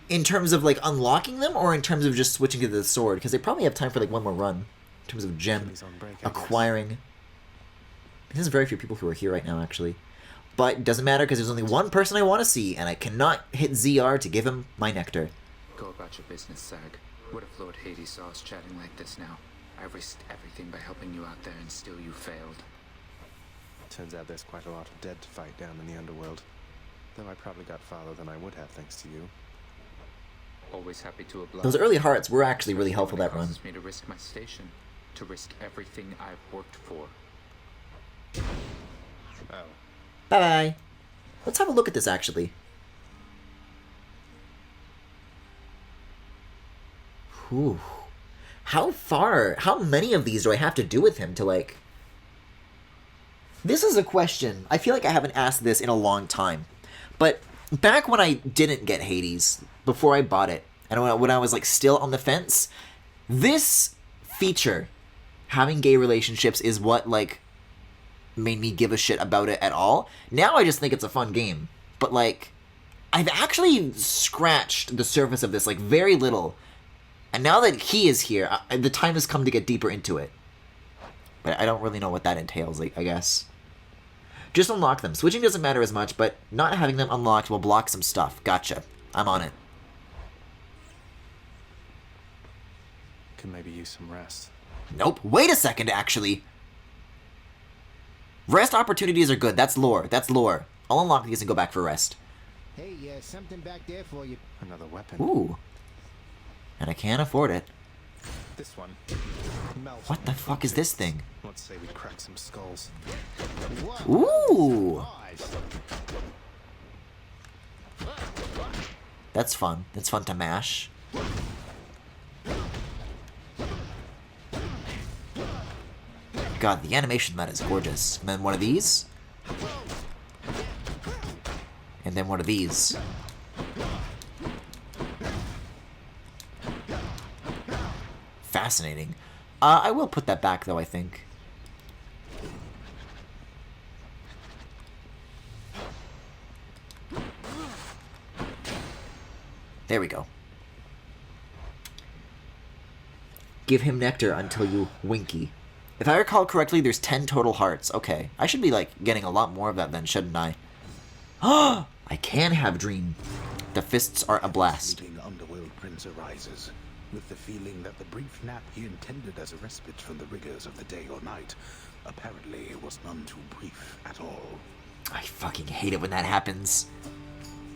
In terms of, like, unlocking them, or in terms of just switching to the sword? Because they probably have time for, like, one more run. In terms of gem acquiring. There's very few people who are here right now, actually. But it doesn't matter, because there's only one person I want to see, and I cannot hit ZR to give him my nectar. Go about your business, Zag. What if Lord Hades saw us chatting like this now? I risked everything by helping you out there, and still you failed. Turns out there's quite a lot of dead to fight down in the underworld. Though I probably got farther than I would have thanks to you. Always happy to oblige. Those early hearts were actually really helpful that run. Causes me to risk my station, to risk everything I've worked for. Oh. Bye-bye. Let's have a look at this, actually. Whew. How many of these do I have to do with him to, like... This is a question. I feel like I haven't asked this in a long time. But back when I didn't get Hades, before I bought it, and when I was, like, still on the fence, this feature, having gay relationships, is what, like, made me give a shit about it at all. Now I just think it's a fun game. But, like, I've actually scratched the surface of this, like, very little. And now that he is here, the time has come to get deeper into it. But I don't really know what that entails, like, I guess. Just unlock them. Switching doesn't matter as much, but not having them unlocked will block some stuff. Gotcha. I'm on it. Could maybe use some rest. Nope. Wait a second, actually. Rest opportunities are good. That's lore. That's lore. I'll unlock these and go back for rest. Hey, something back there for you. Another weapon. Ooh. And I can't afford it. This one. What the fuck is this thing? Let's say we crack some skulls. Ooh. That's fun. It's fun to mash. God, the animation of that is gorgeous. And then one of these. And then one of these. Fascinating. I will put that back, though, I think. There we go. Give him nectar until you winky. If I recall correctly, there's 10 total hearts. Okay. I should be, like, getting a lot more of that then, shouldn't I? I can have dream. The fists are a blast. Underworld Prince arises, with the feeling that the brief nap he intended as a respite from the rigors of the day or night apparently was none too brief at all. I fucking hate it when that happens.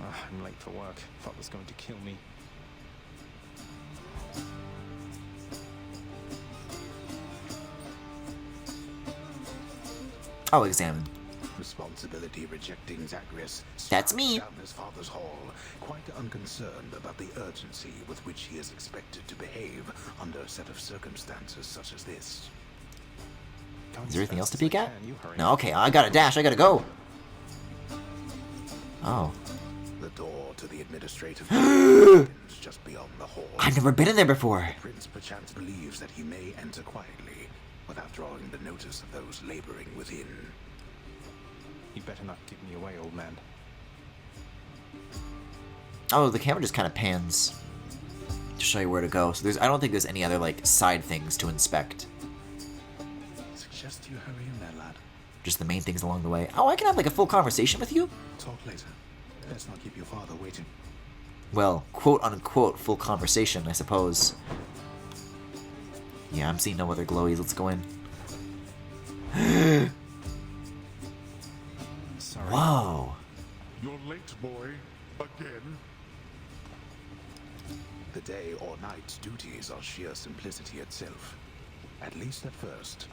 I'm late for work. Thought was going to kill me. I'll examine. Responsibility rejecting Zagreus. That's me. Down his father's hall, quite unconcerned about the urgency with which he is expected to behave under a set of circumstances such as this. Is there anything else to peek at? No, okay, I gotta dash, I gotta go. Oh. The door to the administrative opens just beyond the hall. I've never been in there before. The prince perchance believes that he may enter quietly without drawing the notice of those laboring within. You better not give me away, old man. Oh, the camera just kind of pans to show you where to go. So I don't think there's any other like side things to inspect. Suggest you hurry in there, lad. Just the main things along the way. Oh, I can have like a full conversation with you? Talk later. Let's not keep your father waiting. Well, quote unquote full conversation, I suppose. Yeah, I'm seeing no other glowies. Let's go in. Sorry. Whoa. You're late, boy. Again. The day or night's duties are sheer simplicity itself. At least at first.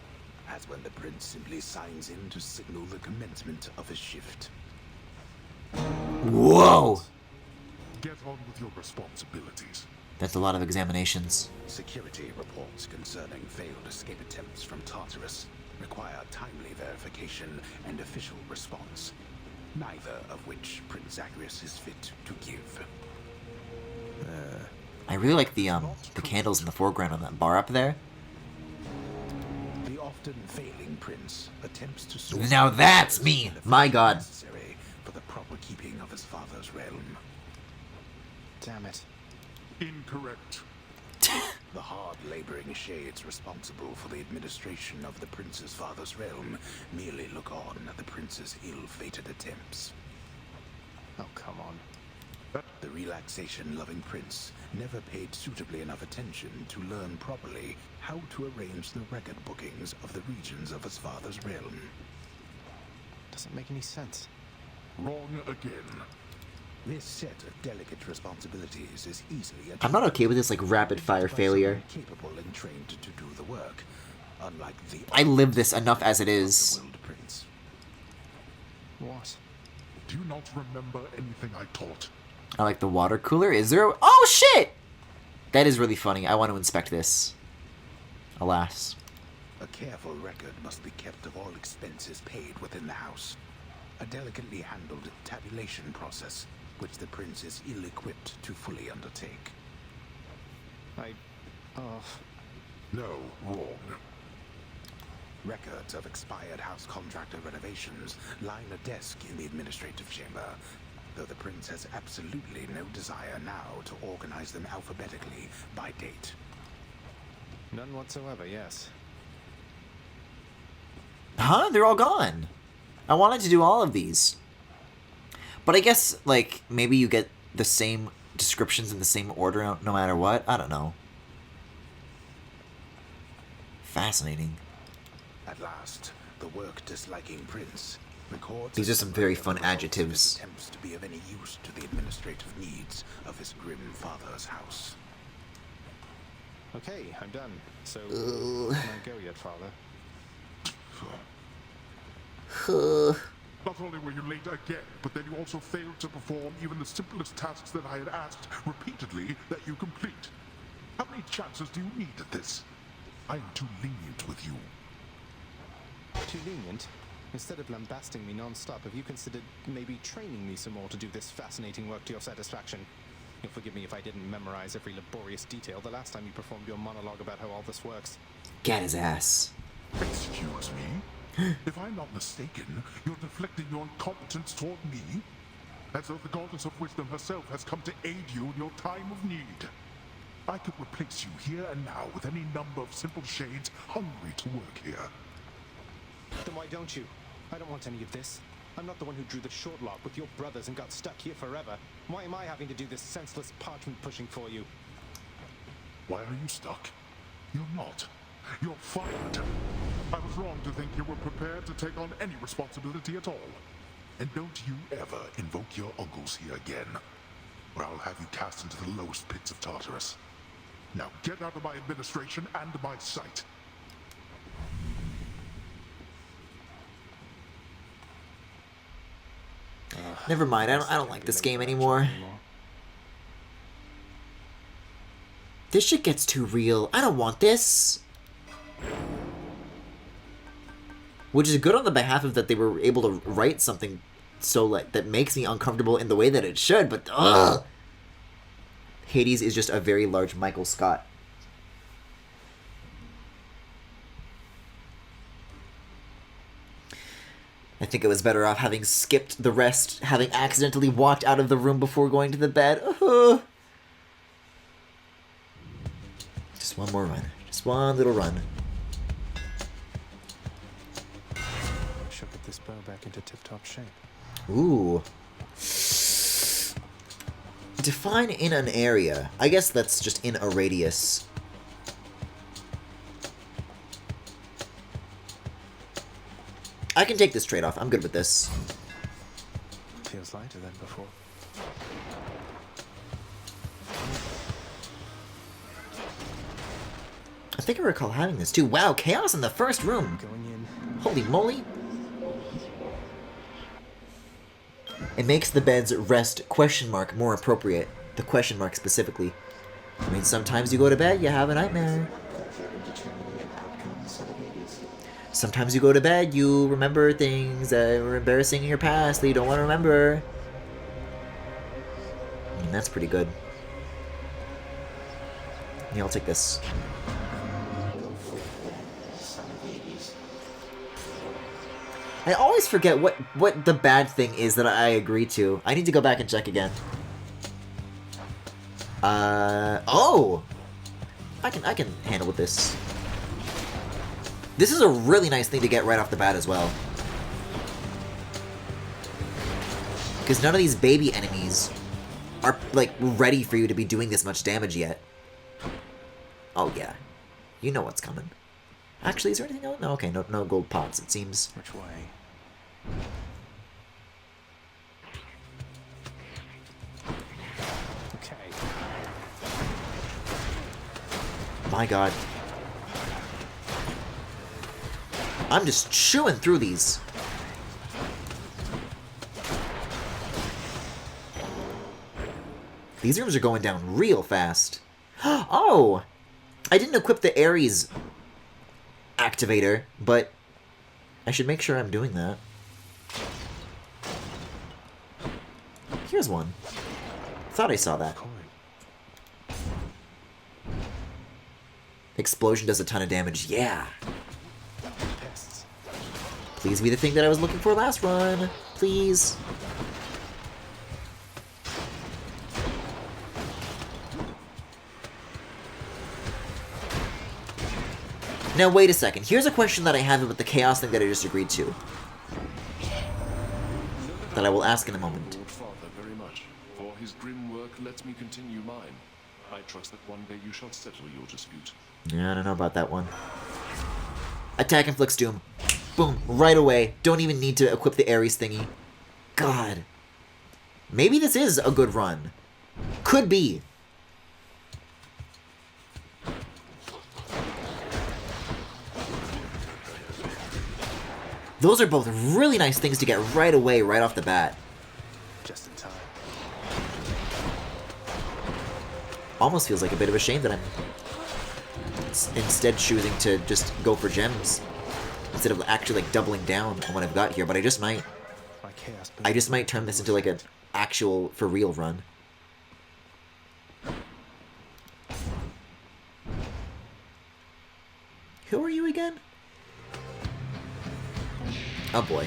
As when the prince simply signs in to signal the commencement of his shift. Whoa! Get on with your responsibilities. That's a lot of examinations. Security reports concerning failed escape attempts from Tartarus require timely verification and official response, neither of which Prince Zagreus is fit to give. I really like the candles in the foreground on that bar up there. The often failing prince attempts to source Now that's me! My god. necessary for the proper keeping of his father's realm. Damn it. Incorrect. The hard-laboring shades responsible for the administration of the prince's father's realm merely look on at the prince's ill-fated attempts. Oh, come on. The relaxation-loving prince never paid suitably enough attention to learn properly how to arrange the record bookings of the regions of his father's realm. Doesn't make any sense. Wrong again. This set of delicate responsibilities is easily I'm not okay with this like rapid fire failure. capable and trained to do the work, unlike the I live this enough as it is. prince. What? Do you not remember anything I taught? I like the water cooler. Is there? Oh shit! That is really funny. I want to inspect this. Alas. A careful record must be kept of all expenses paid within the house. A delicately handled tabulation process, which the prince is ill-equipped to fully undertake. No, wrong. Records of expired house contractor renovations line a desk in the administrative chamber, though the prince has absolutely no desire now to organize them alphabetically by date. None whatsoever, yes. Huh? They're all gone. I wanted to do all of these. But I guess, like, maybe you get the same descriptions in the same order no matter what? I don't know. Fascinating. At last, the work-disliking prince records... These are some very fun the results of his adjectives. attempts to be of any use to the administrative needs of his grim father's house. Okay, I'm done. So, can I go yet, father? Not only were you late again, but then you also failed to perform even the simplest tasks that I had asked repeatedly that you complete. How many chances do you need at this? I am too lenient with you. Too lenient? Instead of lambasting me non-stop, have you considered maybe training me some more to do this fascinating work to your satisfaction? You'll forgive me if I didn't memorize every laborious detail the last time you performed your monologue about how all this works. Get his ass. Excuse me? If I'm not mistaken, you're deflecting your incompetence toward me? As though the goddess of wisdom herself has come to aid you in your time of need. I could replace you here and now with any number of simple shades hungry to work here. Then why don't you? I don't want any of this. I'm not the one who drew the short lock with your brothers and got stuck here forever. Why am I having to do this senseless parchment pushing for you? Why are you stuck? You're not. You're fired. I was wrong to think you were prepared to take on any responsibility at all. And don't you ever invoke your uncles here again, or I'll have you cast into the lowest pits of Tartarus. Now get out of my administration and my sight. Never mind. I don't like this game anymore. This shit gets too real. I don't want this. Which is good on the behalf of that they were able to write something so like that makes me uncomfortable in the way that it should, but ugh. Hades is just a very large Michael Scott. I think it was better off having skipped the rest, having accidentally walked out of the room before going to the bed. Just one more run. Just one little run. Should get this bow back into tip-top shape. Ooh. Define in an area. I guess that's just in a radius. I can take this trade-off. I'm good with this. Feels lighter than before. I think I recall having this too. Wow, chaos in the first room. Going in. Holy moly. It makes the bed's rest question mark more appropriate. The question mark specifically. I mean, sometimes you go to bed, you have a nightmare. Sometimes you go to bed, you remember things that were embarrassing in your past that you don't want to remember. And that's pretty good. Yeah, I'll take this. I always forget what the bad thing is that I agree to. I need to go back and check again. Oh! I can handle with this. This is a really nice thing to get right off the bat as well. Because none of these baby enemies are, like, ready for you to be doing this much damage yet. Oh, yeah. You know what's coming. Actually, is there anything else? No, okay, no gold pots, it seems. Which way? Okay. My god. I'm just chewing through these. These rooms are going down real fast. Oh! I didn't equip the Ares activator, but I should make sure I'm doing that. Here's one. Thought I saw that. Explosion does a ton of damage. Yeah! Please be the thing that I was looking for last run. Please. Now wait a second. Here's a question that I have about the chaos thing that I just agreed to. That I will ask in a moment. Lord Father very much. For his grim work lets me continue mine. I trust that one day you shall settle your dispute. Yeah, I don't know about that one. Attack inflicts doom. Boom, right away. Don't even need to equip the Ares thingy. God. Maybe this is a good run. Could be. Those are both really nice things to get right away, right off the bat. Just in time. Almost feels like a bit of a shame that I'm instead choosing to just go for gems instead of actually like doubling down on what I've got here, but I just might. I just might turn this into like an actual for real run. Who are you again? Oh boy.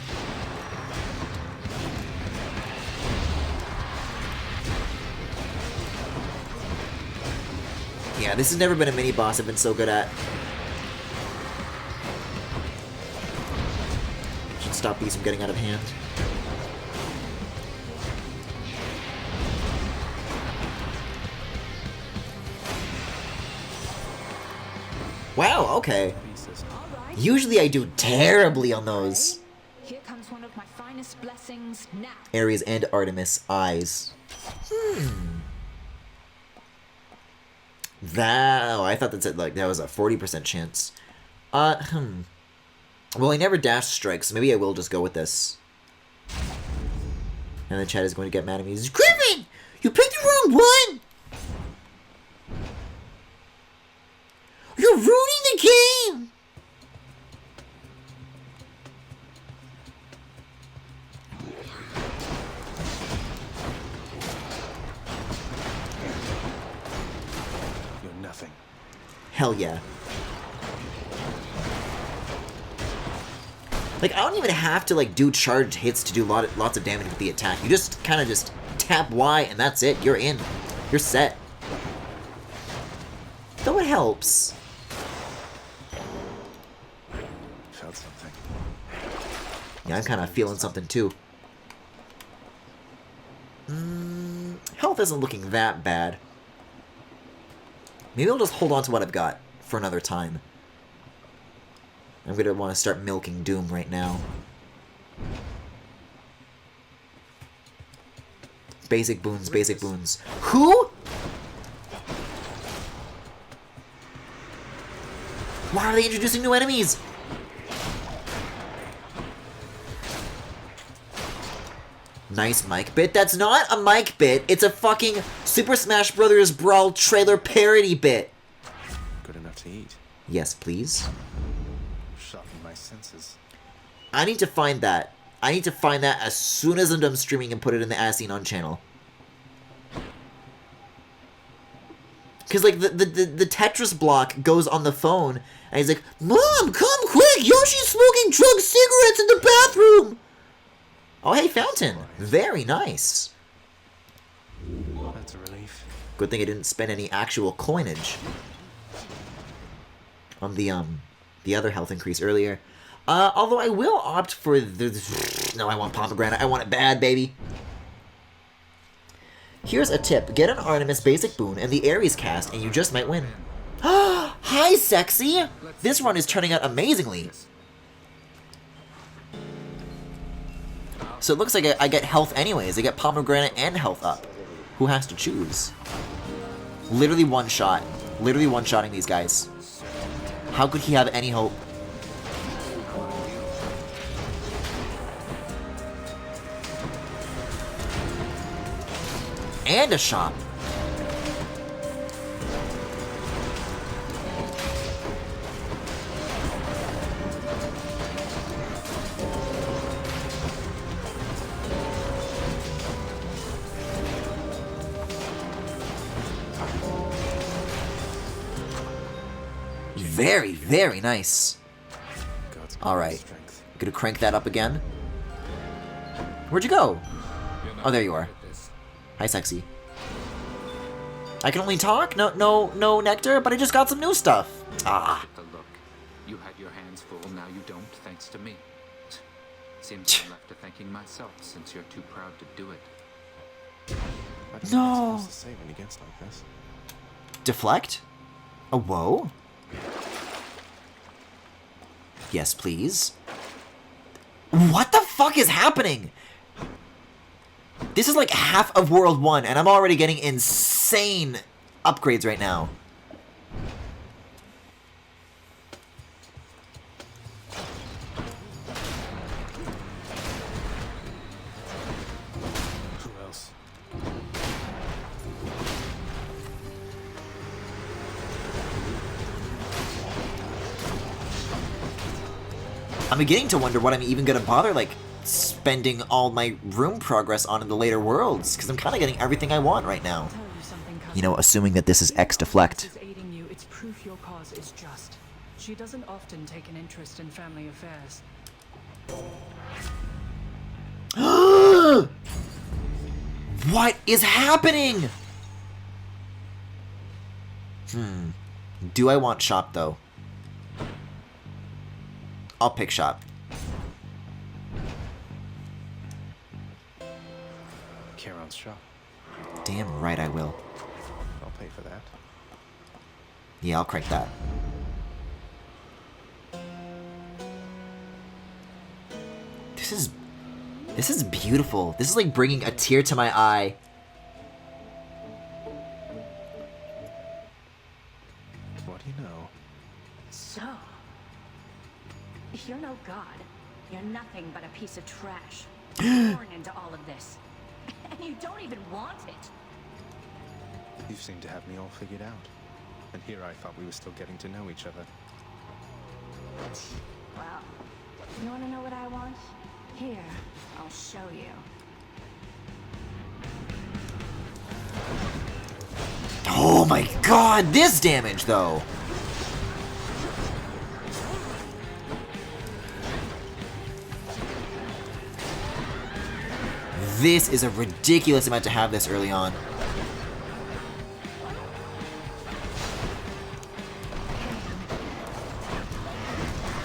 Yeah, this has never been a mini boss I've been so good at. Should stop these from getting out of hand. Wow, okay. Usually I do terribly on those. Here comes one of my finest blessings now. Ares and Artemis eyes. Oh, I thought that said like that was a 40% chance. Well, I never dash strike, so maybe I will just go with this. And the chat is going to get mad at me. He's, Griffin! You picked the wrong one! You're ruining the game! nothing. Hell yeah. Like, I don't even have to, like, do charged hits to do lots of damage with the attack. You just kind of just tap Y and that's it. You're in. You're set. Though it helps. Felt something. Yeah, I'm kind of feeling something too. Health isn't looking that bad. Maybe I'll just hold on to what I've got for another time. I'm gonna want to start milking Doom right now. Basic boons, basic boons. Who? Why are they introducing new enemies? Nice mic bit. That's not a mic bit. It's a fucking Super Smash Bros. Brawl trailer parody bit. Good enough to eat. Yes, please. Shocking my senses. I need to find that. I need to find that as soon as I'm done streaming and put it in the As Seen On channel. Because, like, the Tetris block goes on the phone, and he's like, Mom, come quick! Yoshi's smoking drug cigarettes in the bathroom! Oh, hey, Fountain. Very nice. That's a relief. Good thing I didn't spend any actual coinage on the other health increase earlier. Although I will opt for the... No, I want pomegranate. I want it bad, baby. Here's a tip. Get an Artemis basic boon and the Ares cast, and you just might win. Hi, sexy! This run is turning out amazingly. So it looks like I get health anyways. I get pomegranate and health up. Who has to choose? Literally one shot. Literally one-shotting these guys. How could he have any hope? And a shot. Very, very nice. Alright. Gonna crank that up again. Where'd you go? Oh, there you are. Hi, sexy. I can only talk? No nectar, but I just got some new stuff. Ah. The look. You had your hands full, now you don't, thanks to me. Seems I'm left to thanking myself, since you're too proud to do it. No. Supposed to say when he gets like this. Deflect? A whoa? Yes, please. What the fuck is happening? This is like half of World 1, and I'm already getting insane upgrades right now. Who else? I'm beginning to wonder what I'm even gonna bother, like, spending all my room progress on in the later worlds, because I'm kind of getting everything I want right now. You know, assuming that this is X deflect. Aiding you, it's proof your cause is just. She doesn't often take an interest in family affairs. What is happening? Do I want shop, though? I'll pick shop. Charon's shop. Damn right I will. I'll pay for that. Yeah, I'll crank that. This is beautiful. This is like bringing a tear to my eye. What do you know? So, if you're no god, you're nothing but a piece of trash. Born into all of this. And you don't even want it. You seem to have me all figured out. And here I thought we were still getting to know each other. Well, you want to know what I want? Here, I'll show you. Oh my god, this damage though! This is a ridiculous amount to have this early on.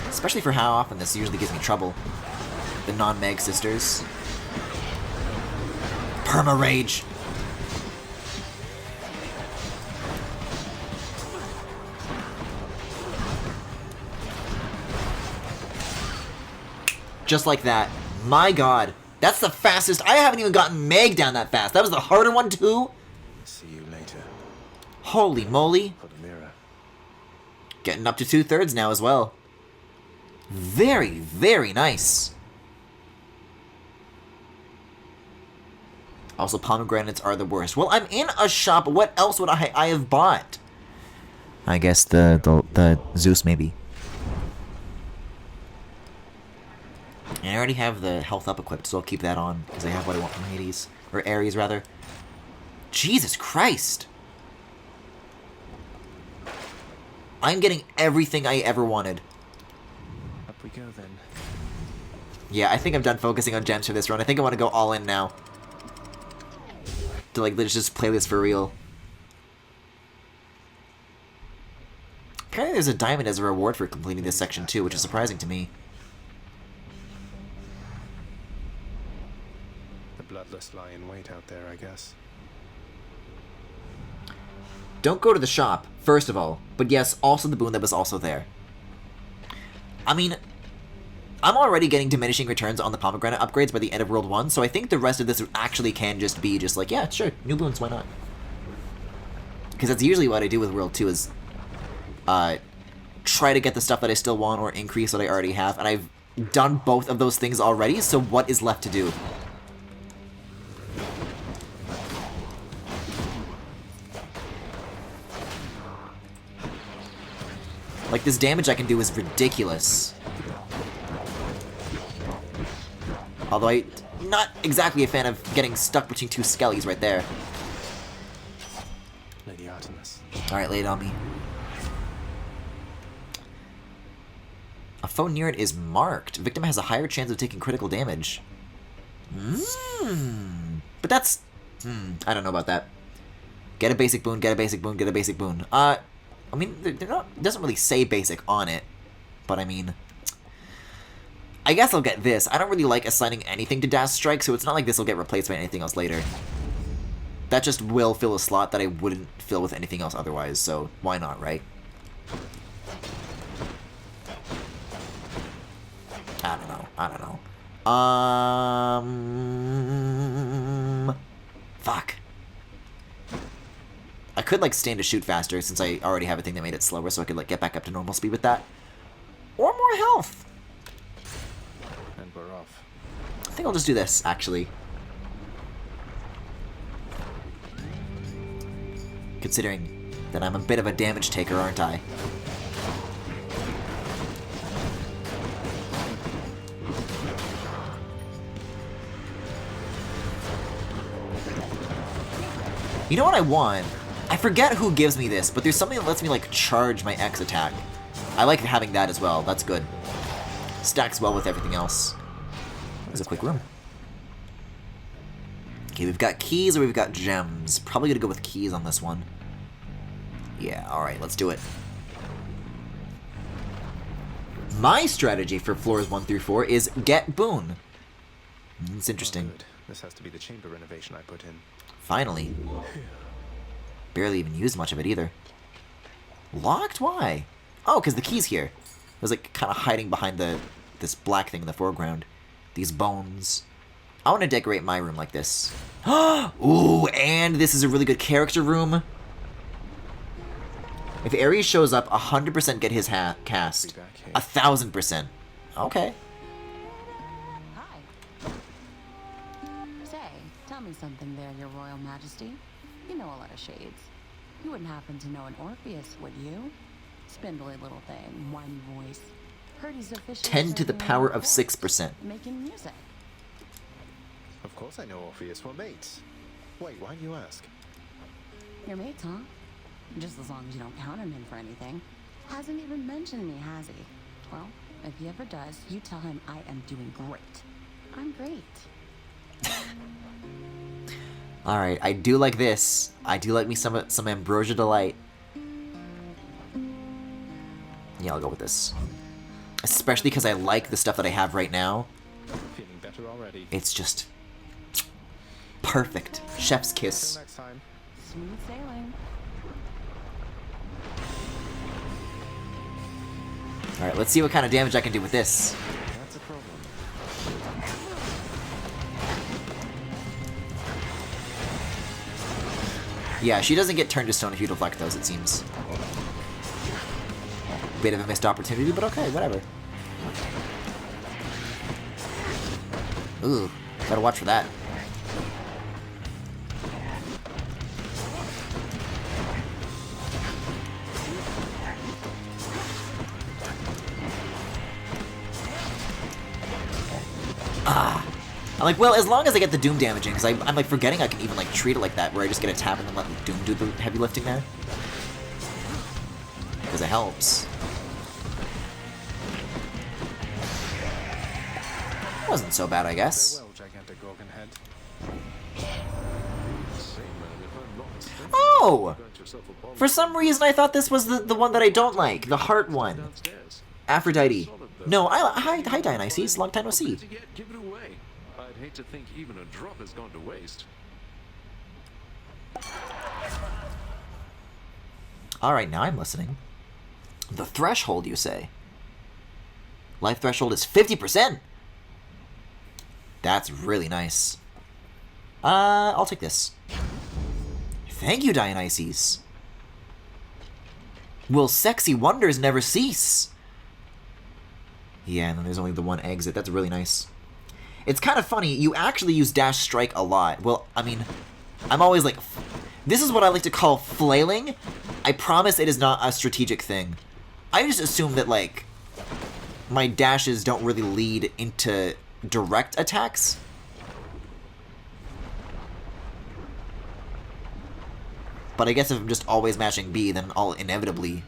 Especially for how often this usually gives me trouble. The non-Meg sisters. Perma-rage! Just like that. My god. That's the fastest. I haven't even gotten Meg down that fast. That was the harder one too? See you later. Holy moly. For the mirror. Getting up to 2/3 now as well. Very, very nice. Also, pomegranates are the worst. Well, I'm in a shop. What else would I have bought? I guess the Zeus maybe. And I already have the health up equipped, so I'll keep that on because I have what I want from Hades or Ares rather. Jesus Christ! I'm getting everything I ever wanted. Up we go then. Yeah, I think I'm done focusing on gems for this run. I think I want to go all in now. To like, let's just play this for real. Apparently there's a diamond as a reward for completing this section too, which is surprising to me. The bloodless lie in wait out there, I guess. Don't go to the shop, first of all. But yes, also the boon that was also there. I mean, I'm already getting diminishing returns on the pomegranate upgrades by the end of World 1, so I think the rest of this actually can just be just like, yeah, sure, new boons, why not? Because that's usually what I do with World 2 is try to get the stuff that I still want or increase what I already have, and I've done both of those things already, so what is left to do? Like, this damage I can do is ridiculous. Although I'm not exactly a fan of getting stuck between two skellies right there. Lady Artemis. Alright, lay it on me. A foe near it is marked. Victim has a higher chance of taking critical damage. But that's... I don't know about that. Get a basic boon, get a basic boon, get a basic boon. I mean, they're not, it doesn't really say basic on it. But I mean... I guess I'll get this. I don't really like assigning anything to Dash Strike, so it's not like this will get replaced by anything else later. That just will fill a slot that I wouldn't fill with anything else otherwise, so why not, right? I don't know. Fuck. I could, like, stand to shoot faster, since I already have a thing that made it slower, so I could, like, get back up to normal speed with that. Or more health! And we're off. I think I'll just do this, actually. Considering that I'm a bit of a damage taker, aren't I? You know what I want? I forget who gives me this, but there's something that lets me, like, charge my X attack. I like having that as well. That's good. Stacks well with everything else. There's a quick room. Okay, we've got keys or we've got gems. Probably gonna go with keys on this one. Yeah, alright, let's do it. My strategy for floors 1 through 4 is get boon. It's interesting. Oh, this has to be the chamber renovation I put in. Finally. Barely even used much of it either. Locked? Why? Oh, because the key's here. It was like kind of hiding behind this black thing in the foreground. These bones. I want to decorate my room like this. Ooh, and this is a really good character room. If Ares shows up, 100% get his cast. 1000%. Okay. Hi. Say, tell me something there, Your Royal Majesty. You know a lot of shades. You wouldn't happen to know an Orpheus, would you? Spindly little thing, whiny voice. Heard he's officially 10 to the serving power on of the 6%. making music. Of course I know Orpheus. We're mates. Wait, why do you ask? Your mates, huh? Just as long as you don't count on him for anything. Hasn't even mentioned me, has he? Well, if he ever does, you tell him I am doing great. I'm great. Alright, I do like this. I do like me some Ambrosia Delight. Yeah, I'll go with this. Especially because I like the stuff that I have right now. Feeling better already. It's just perfect. Chef's kiss. Until next time. Smooth sailing. Alright, let's see what kind of damage I can do with this. That's a problem. Yeah, she doesn't get turned to stone if you deflect those, it seems. Bit of a missed opportunity, but okay, whatever. Ooh, gotta watch for that. I'm like, well, as long as I get the Doom damaging, because I'm like forgetting I can even like treat it like that, where I just get a tap and then let the Doom do the heavy lifting there. Because it helps. Wasn't so bad, I guess. Farewell, gigantic Gorgon head. Oh! For some reason, I thought this was the one that I don't like, the heart one. Aphrodite. No, hi Dionysus, long time no see. Give it away. I'd hate to think even a drop has gone to waste. Alright, now I'm listening. The threshold, you say? Life threshold is 50%! That's really nice. I'll take this. Thank you, Dionysus. Will sexy wonders never cease? Yeah, and then there's only the one exit. That's really nice. It's kind of funny. You actually use dash strike a lot. Well, I mean, I'm always like... This is what I like to call flailing. I promise it is not a strategic thing. I just assume that, like, my dashes don't really lead into direct attacks. But I guess if I'm just always mashing B, then I'll inevitably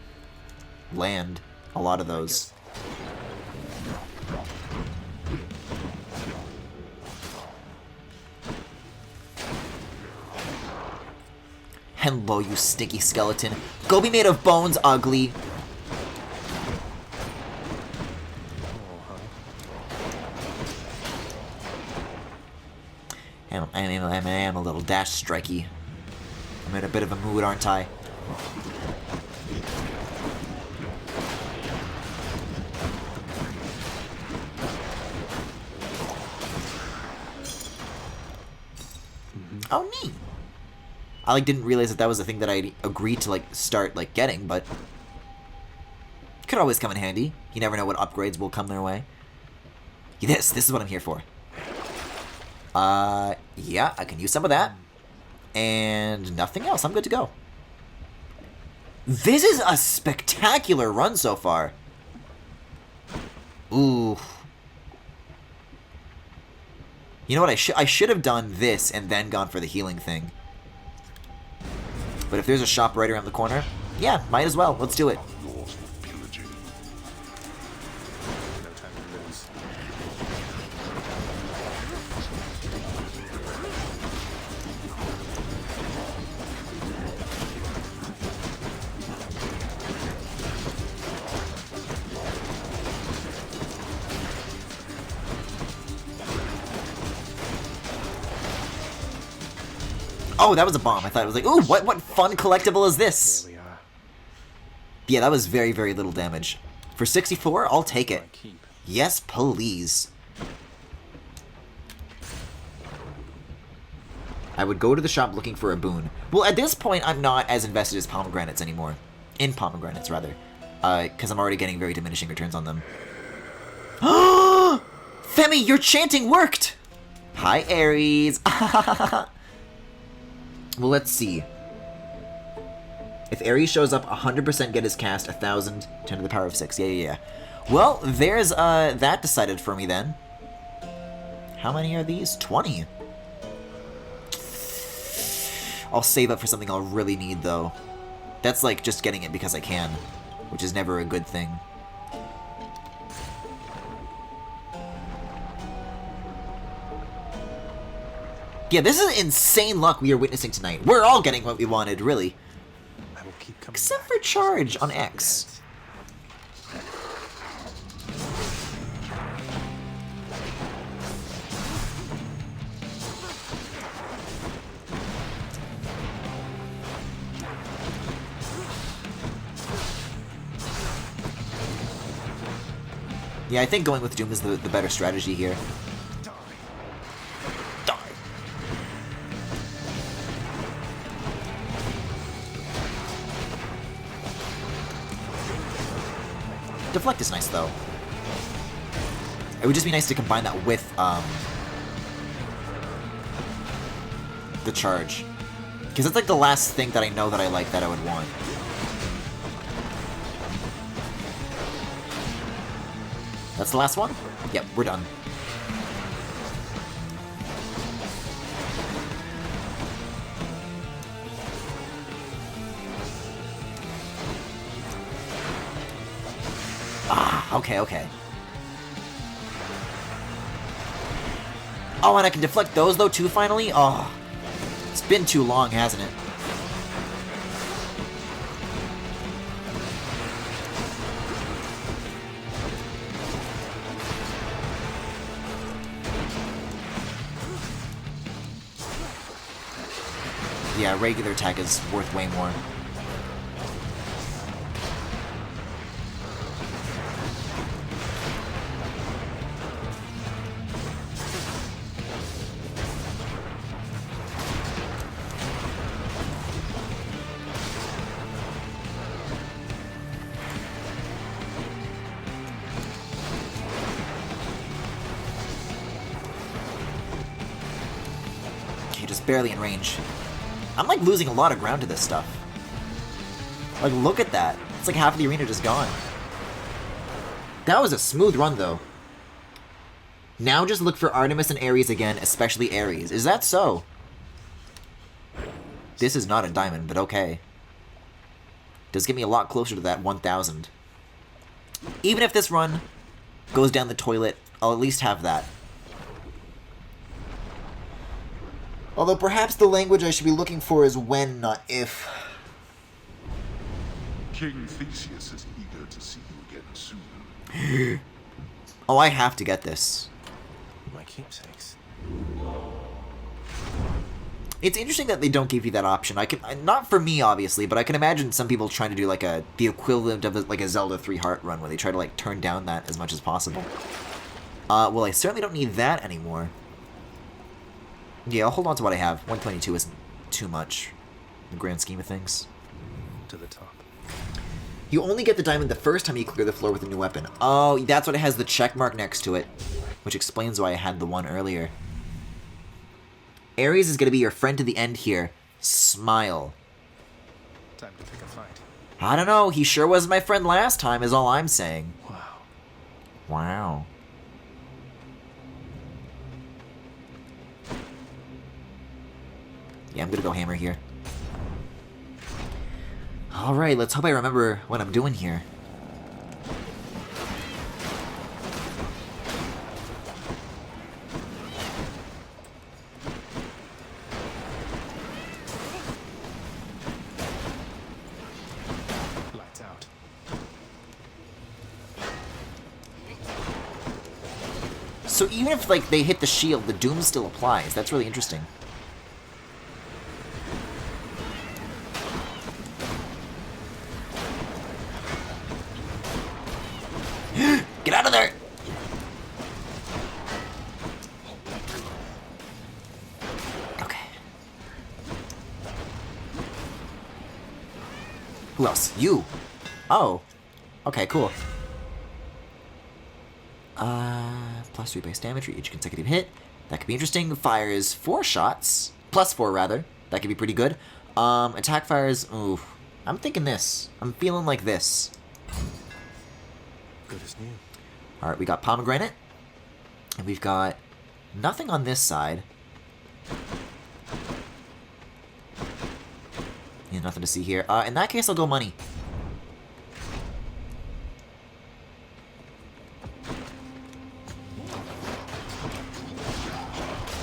land a lot of those. Hello, you stinky skeleton. Go be made of bones, ugly. I am a little dash strikey. I'm in a bit of a mood, aren't I? Oh, neat. I like didn't realize that was the thing that I agreed to like start like getting, but could always come in handy. You never know what upgrades will come their way. This is what I'm here for. Yeah, I can use some of that. And nothing else. I'm good to go. This is a spectacular run so far. Ooh. You know what? I should have done this and then gone for the healing thing. But if there's a shop right around the corner, yeah, might as well. Let's do it. Oh, that was a bomb. I thought it was like, ooh, what fun collectible is this? There we are. Yeah, that was very, very little damage. For 64, I'll take it. Yes, please. I would go to the shop looking for a boon. Well, at this point, I'm not as invested as pomegranates anymore. In pomegranates, rather. Because I'm already getting very diminishing returns on them. Femi, your chanting worked! Hi, Ares. Well, let's see. If Ares shows up, 100% get his cast, 1,000, 10 to the power of 6. Yeah. Well, there's, that decided for me then. How many are these? 20. I'll save up for something I'll really need, though. That's like just getting it because I can, which is never a good thing. Yeah, this is insane luck we are witnessing tonight. We're all getting what we wanted, really. I will keep coming Except back for charge on X. Yeah, I think going with Doom is the better strategy here. Die. Deflect is nice, though. It would just be nice to combine that with the charge. Because that's like the last thing that I know that I like that I would want. That's the last one? Yep, we're done. Ah, okay, okay. Oh, and I can deflect those, though, too, finally? Oh, it's been too long, hasn't it? Yeah, regular attack is worth way more. Okay, just barely in range. I'm like losing a lot of ground to this stuff. Like, look at that. It's like half of the arena just gone. That was a smooth run, though. Now just look for Artemis and Ares again, especially Ares. Is that so? This is not a diamond, but okay. Does get me a lot closer to that 1,000. Even if this run goes down the toilet, I'll at least have that. Although perhaps the language I should be looking for is when, not if. King Theseus is eager to see you again soon. Oh, I have to get this. My keepsakes. It's interesting that they don't give you that option. I can, not for me obviously, but I can imagine some people trying to do like the equivalent of like a Zelda 3 Heart run where they try to like turn down that as much as possible. Well, I certainly don't need that anymore. Yeah, I'll hold on to what I have. 122 isn't too much in the grand scheme of things. To the top. You only get the diamond the first time you clear the floor with a new weapon. Oh, that's what it has the check mark next to it, which explains why I had the one earlier. Ares is going to be your friend to the end here. Smile. Time to pick a fight. I don't know. He sure was my friend last time, is all I'm saying. Wow. Wow. Yeah, I'm gonna go hammer here. Alright, let's hope I remember what I'm doing here. Lights out. So even if like they hit the shield, the doom still applies. That's really interesting. Get out of there! Okay. Who else? You! Oh. Okay, cool. Plus 3 base damage for each consecutive hit. That could be interesting. Fires 4 shots. Plus 4, rather. That could be pretty good. Attack fires... Ooh. I'm thinking this. I'm feeling like this. Good as new. Alright, we got pomegranate. And we've got nothing on this side. Yeah, nothing to see here. In that case, I'll go money.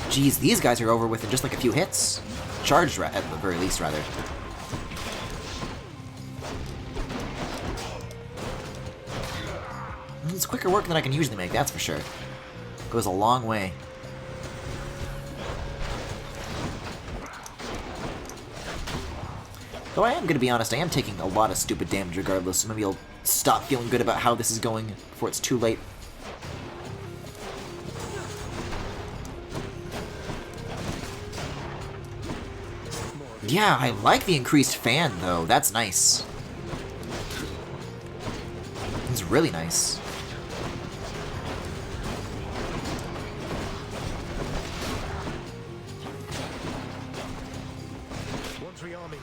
Jeez, these guys are over within just like a few hits. Charged, at the very least, rather. It's quicker work than I can usually make, that's for sure. Goes a long way. Though I am gonna be honest, I am taking a lot of stupid damage regardless, so maybe I'll stop feeling good about how this is going before it's too late. Yeah, I like the increased fan, though. That's nice. It's really nice. One's rearming.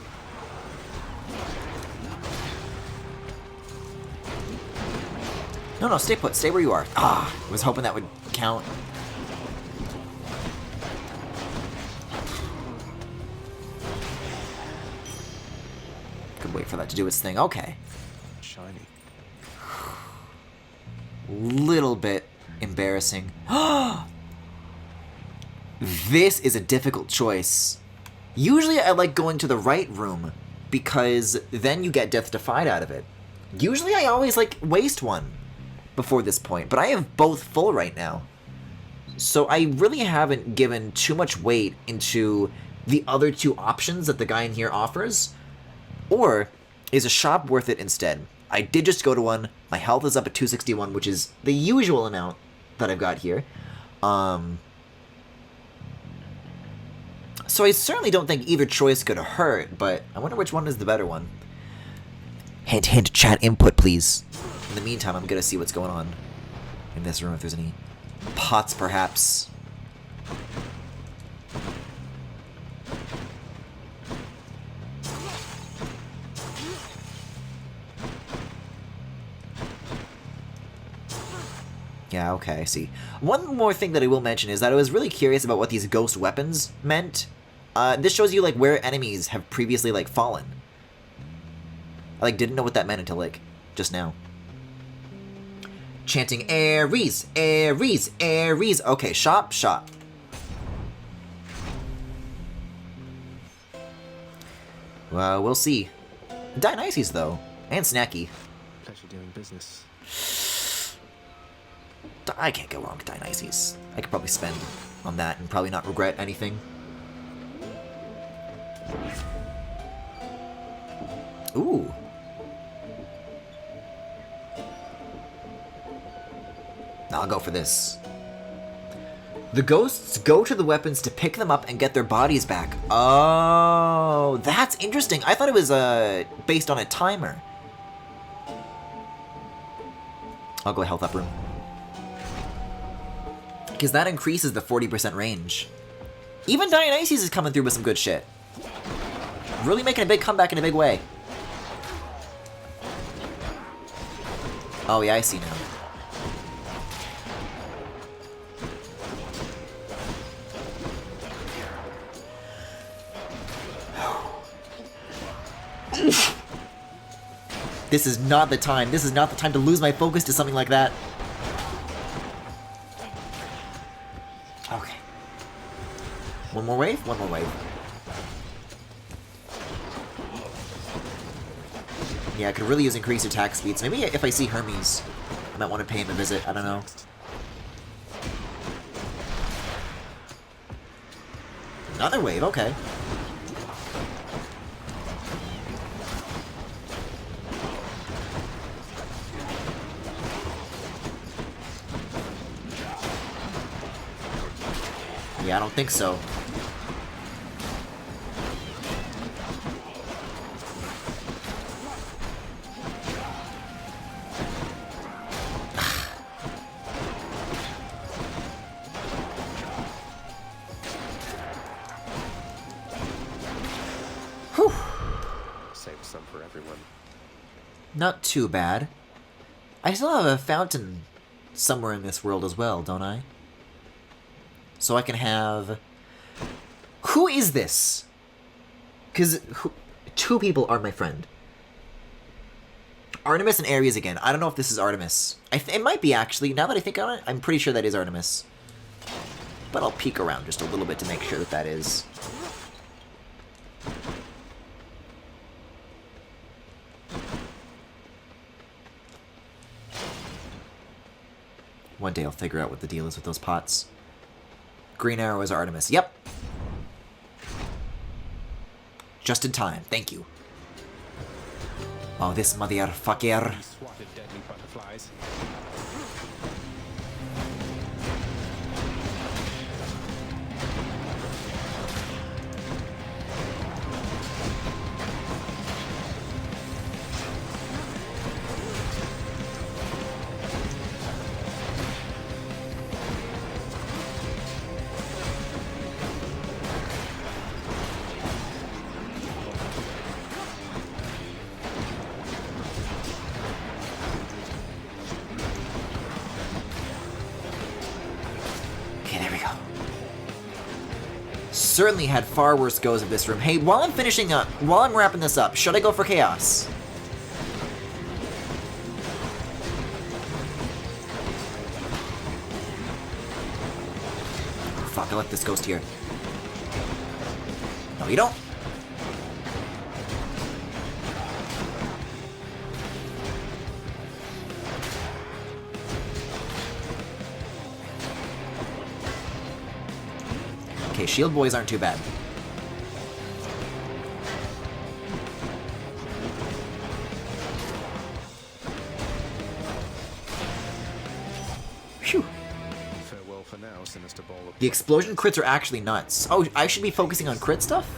No, stay put. Stay where you are. Ah, I was hoping that would count. Could wait for that to do its thing. Okay. Shiny. Little bit embarrassing. This is a difficult choice. Usually I like going to the right room because then you get Death Defied out of it. Usually I always like waste one before this point, but I have both full right now. So I really haven't given too much weight into the other two options that the guy in here offers. Or is a shop worth it instead? I did just go to one. My health is up at 261, which is the usual amount that I've got here. So I certainly don't think either choice could hurt, but I wonder which one is the better one. Hint, hint, chat input, please. In the meantime, I'm gonna see what's going on in this room, if there's any pots, perhaps. Yeah, okay, I see. One more thing that I will mention is that I was really curious about what these ghost weapons meant. This shows you, like, where enemies have previously, like, fallen. I, like, didn't know what that meant until, like, just now. Chanting, Ares, Ares, Ares. Okay, shop. Well, we'll see. Dionysus, though. And Snacky. Pleasure doing business. I can't go wrong with Dionysus. I could probably spend on that and probably not regret anything. Ooh. I'll go for this. The ghosts go to the weapons to pick them up and get their bodies back. Oh, that's interesting. I thought it was based on a timer. I'll go health up room. Because that increases the 40% range. Even Dionysus is coming through with some good shit. Really making a big comeback in a big way. Oh yeah, I see now. This is not the time. This is not the time to lose my focus to something like that. Okay. One more wave? One more wave. Yeah, I could really use increased attack speeds. Maybe if I see Hermes, I might want to pay him a visit. I don't know. Another wave, okay. Yeah, I don't think so. Whew. Save some for everyone. Not too bad. I still have a fountain somewhere in this world as well, don't I? So I can have... Who is this? Because 2 people are my friend. Artemis and Ares again. I don't know if this is Artemis. It might be, actually. Now that I think on it, I'm pretty sure that is Artemis. But I'll peek around just a little bit to make sure that that is. One day I'll figure out what the deal is with those pots. Green Arrow is Artemis. Yep. Just in time. Thank you. Oh, this motherfucker. Swatted deadly butterflies. Certainly had far worse goes of this room. Hey, while I'm wrapping this up, should I go for Chaos? Fuck, I let this ghost here. No, you don't. Okay, shield boys aren't too bad. Phew. Farewell for now, sinister ball of... The explosion crits are actually nuts. Oh, I should be focusing on crit stuff?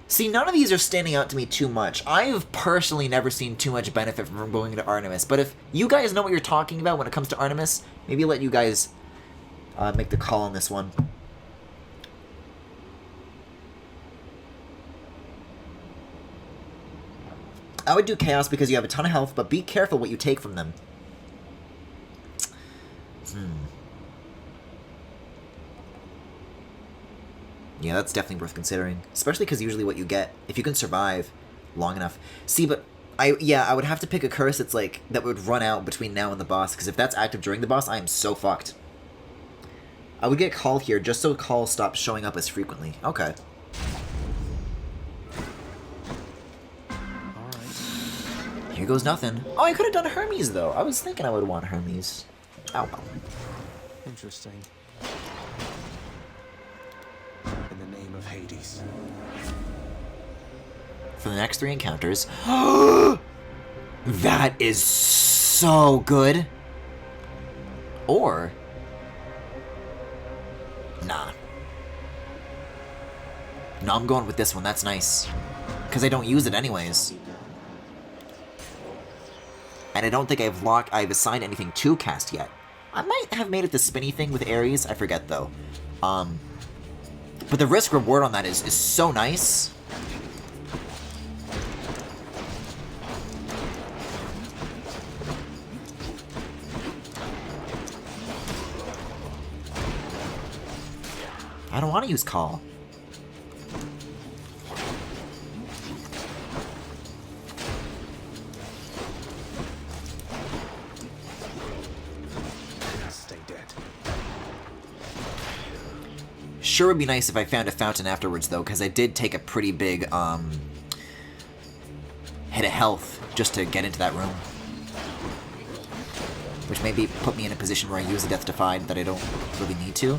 See, none of these are standing out to me too much. I've personally never seen too much benefit from going to Artemis, but if you guys know what you're talking about when it comes to Artemis, maybe let you guys make the call on this one. I would do Chaos because you have a ton of health, but be careful what you take from them. Yeah, that's definitely worth considering. Especially because usually what you get, if you can survive long enough. See, but I would have to pick a curse that's like, that would run out between now and the boss, because if that's active during the boss, I am so fucked. I would get Call here, just so Call stops showing up as frequently. Okay. Here goes nothing. Oh, I could have done Hermes, though. I was thinking I would want Hermes. Oh, well. Interesting. In the name of Hades. For the next 3 encounters. That is so good. Or... nah. No, I'm going with this one. That's nice. Because I don't use it anyways. And I don't think I've assigned anything to cast yet. I might have made it the spinny thing with Ares. I forget, though. But the risk-reward on that is so nice. I don't want to use Call. Stay dead. Sure would be nice if I found a fountain afterwards, though, because I did take a pretty big hit of health just to get into that room. Which maybe put me in a position where I use a Death Defied that I don't really need to.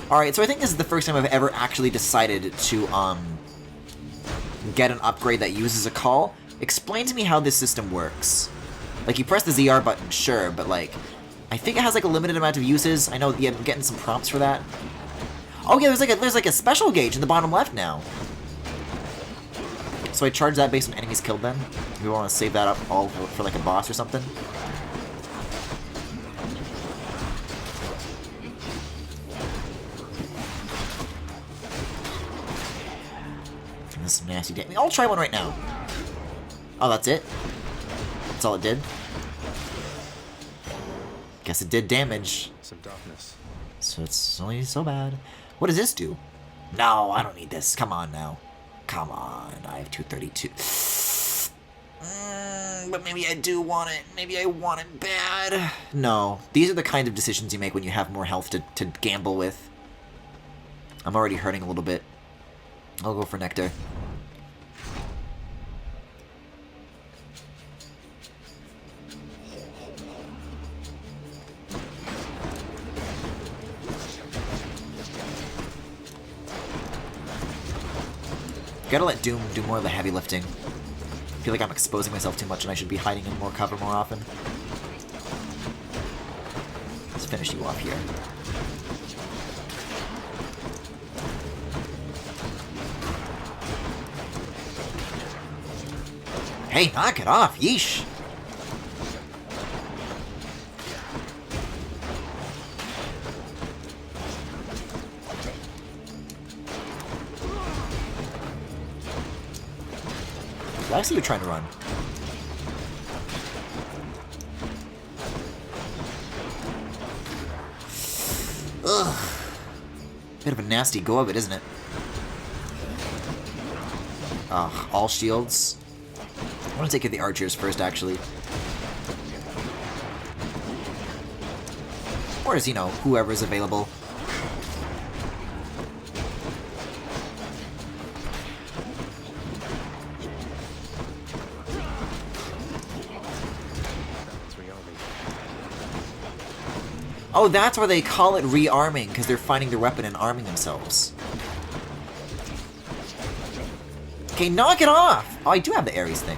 Alright, so I think this is the first time I've ever actually decided to get an upgrade that uses a Call. Explain to me how this system works. Like, you press the ZR button, sure, but like, I think it has like a limited amount of uses. I know, yeah, I'm getting some prompts for that. Oh yeah, there's like a special gauge in the bottom left now. So I charge that based on enemies killed then? If we want to save that up all for like a boss or something. This is nasty damage. I'll try one right now. Oh, that's it? That's all it did? Guess it did damage. Some darkness. So it's only so bad. What does this do? No, I don't need this. Come on now. Come on. I have 232. But maybe I do want it. Maybe I want it bad. No. These are the kind of decisions you make when you have more health to gamble with. I'm already hurting a little bit. I'll go for Nectar. Gotta let Doom do more of the heavy lifting. I feel like I'm exposing myself too much and I should be hiding in more cover more often. Let's finish you off here. Hey, knock it off, yeesh! I see you trying to run. Ugh. Bit of a nasty go of it, isn't it? Ugh, all shields. I want to take care of the archers first, actually. Or as, you know, whoever's available. Oh, that's why they call it rearming, because they're finding their weapon and arming themselves. Okay, knock it off! Oh, I do have the Ares thing.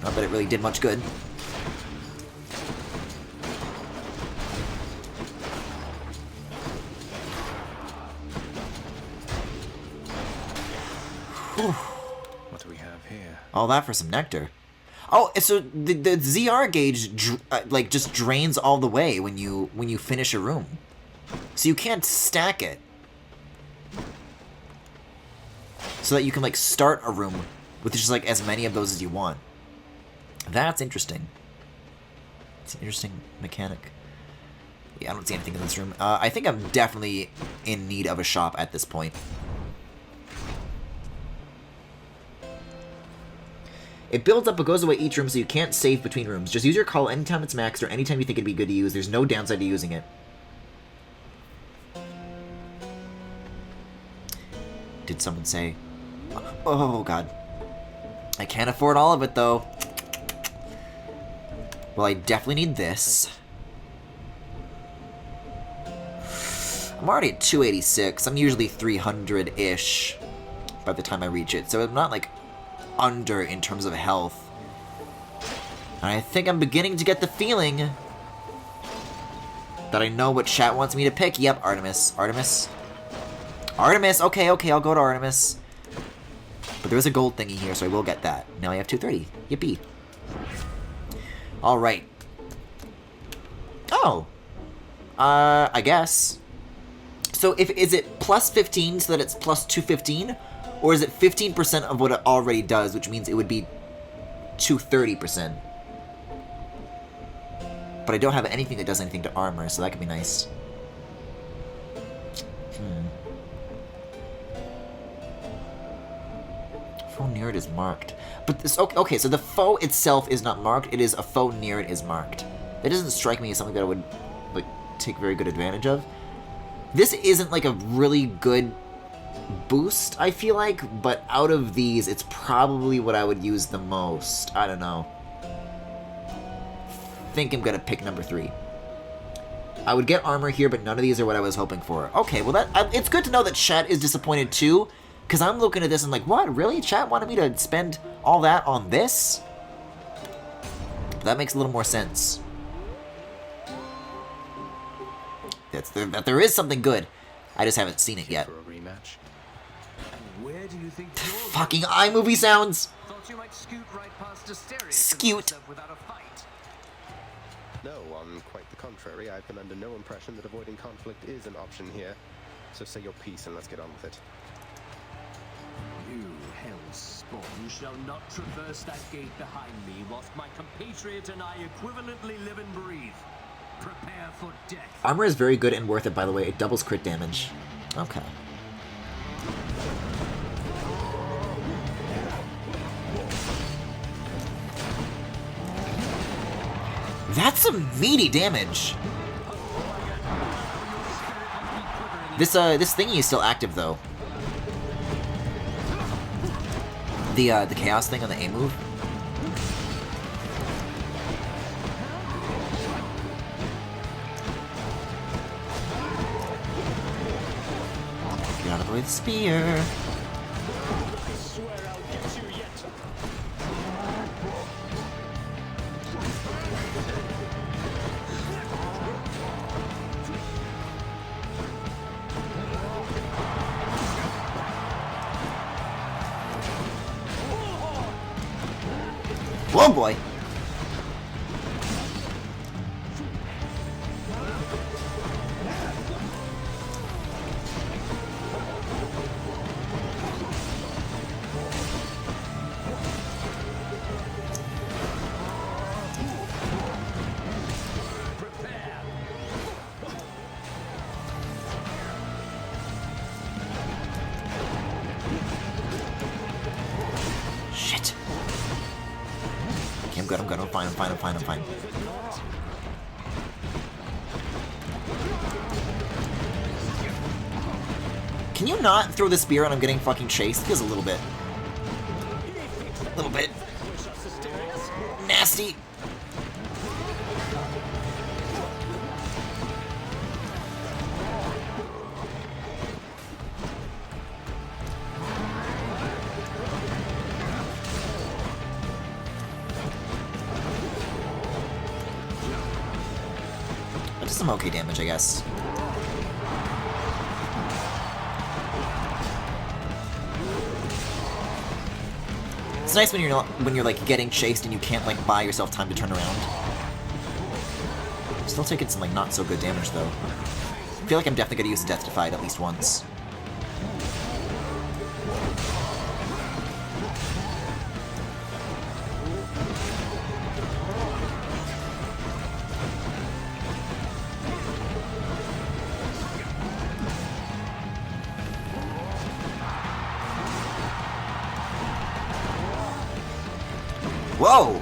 Not that it really did much good. Whew. What do we have here? All that for some nectar. Oh, so the ZR gauge like just drains all the way when you finish a room, so you can't stack it. So that you can like start a room with just like as many of those as you want. That's interesting. It's an interesting mechanic. Yeah, I don't see anything in this room. I think I'm definitely in need of a shop at this point. It builds up but goes away each room, so you can't save between rooms. Just use your call anytime it's maxed or anytime you think it'd be good to use. There's no downside to using it. Did someone say... Oh, God. I can't afford all of it, though. Well, I definitely need this. I'm already at 286. I'm usually 300-ish by the time I reach it, so I'm not, like... under in terms of health. And I think I'm beginning to get the feeling that I know what chat wants me to pick. Yep, Artemis. Artemis? Artemis! Okay, I'll go to Artemis. But there is a gold thingy here, so I will get that. Now I have 230. Yippee. Alright. Oh. I guess. So is it plus 15 so that it's plus 215? Or is it 15% of what it already does, which means it would be 230%? But I don't have anything that does anything to armor, so that could be nice. Foe near it is marked. But this, okay, so the foe itself is not marked, it is a foe near it is marked. That doesn't strike me as something that I would like take very good advantage of. This isn't like a really good boost, I feel like, but out of these, it's probably what I would use the most. I don't know. I think I'm gonna pick number 3. I would get armor here, but none of these are what I was hoping for. Okay, well it's good to know that chat is disappointed too, because I'm looking at this and like, what? Really? Chat wanted me to spend all that on this? But that makes a little more sense. That there is something good. I just haven't seen it yet. For a rematch. Where do you think Fucking iMovie sounds! thought you might scoot right past Asteria Scoot! without a fight? No, on quite the contrary. I've been under no impression that avoiding conflict is an option here. So say your piece and let's get on with it. You held Spawn shall not traverse that gate behind me whilst my compatriot and I equivalently live and breathe. Prepare for death. Armor is very good and worth it, by the way. It doubles crit damage. Okay. That's some meaty damage. This thingy is still active though. The chaos thing on the A move. Get out of the way of the spear. I swear I'll get you yet. Whoa, boy. Shit. Okay, I'm good, I'm fine. Can you not throw the spear and I'm getting fucking chased? Feels a little bit. Nasty. Just some okay damage, I guess. It's nice when you're like getting chased and you can't like buy yourself time to turn around. Still taking some like not so good damage though. I feel like I'm definitely gonna use the Death Defied at least once. Whoa!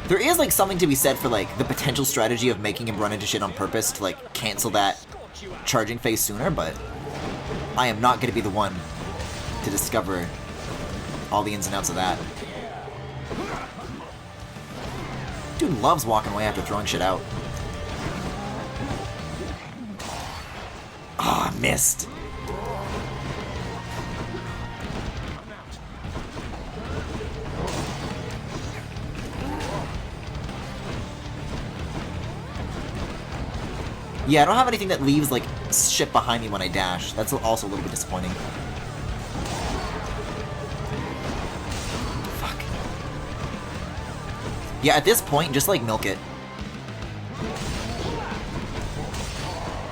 There is like something to be said for like the potential strategy of making him run into shit on purpose to like cancel that charging phase sooner, but I am not going to be the one to discover all the ins and outs of that. Dude loves walking away after throwing shit out. Ah, oh, missed. Yeah, I don't have anything that leaves, like, shit behind me when I dash. That's also a little bit disappointing. Fuck. Yeah, at this point, just, like, milk it.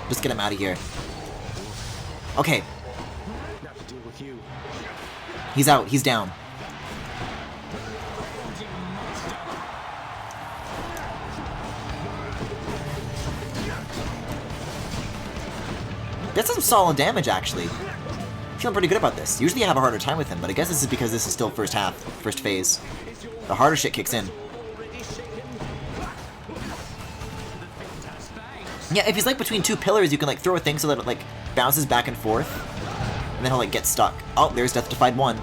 Just get him out of here. Okay. He's out. He's down. That's some solid damage, actually. Feeling pretty good about this. Usually I have a harder time with him, but I guess this is because this is still first phase. The harder shit kicks in. Yeah, if he's like between two pillars, you can like throw a thing so that it like bounces back and forth, and then he'll like get stuck. Oh, there's Death Defied 1.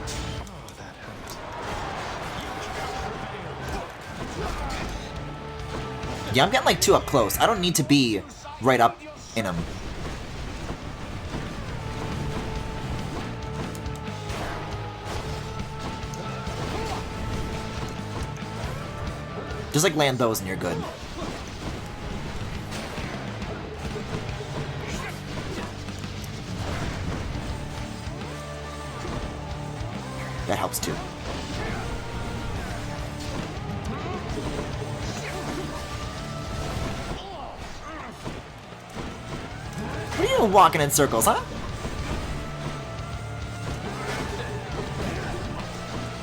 Yeah, I'm getting like too up close. I don't need to be right up in him. Just like land those and you're good. That helps too. What are you walking in circles, huh?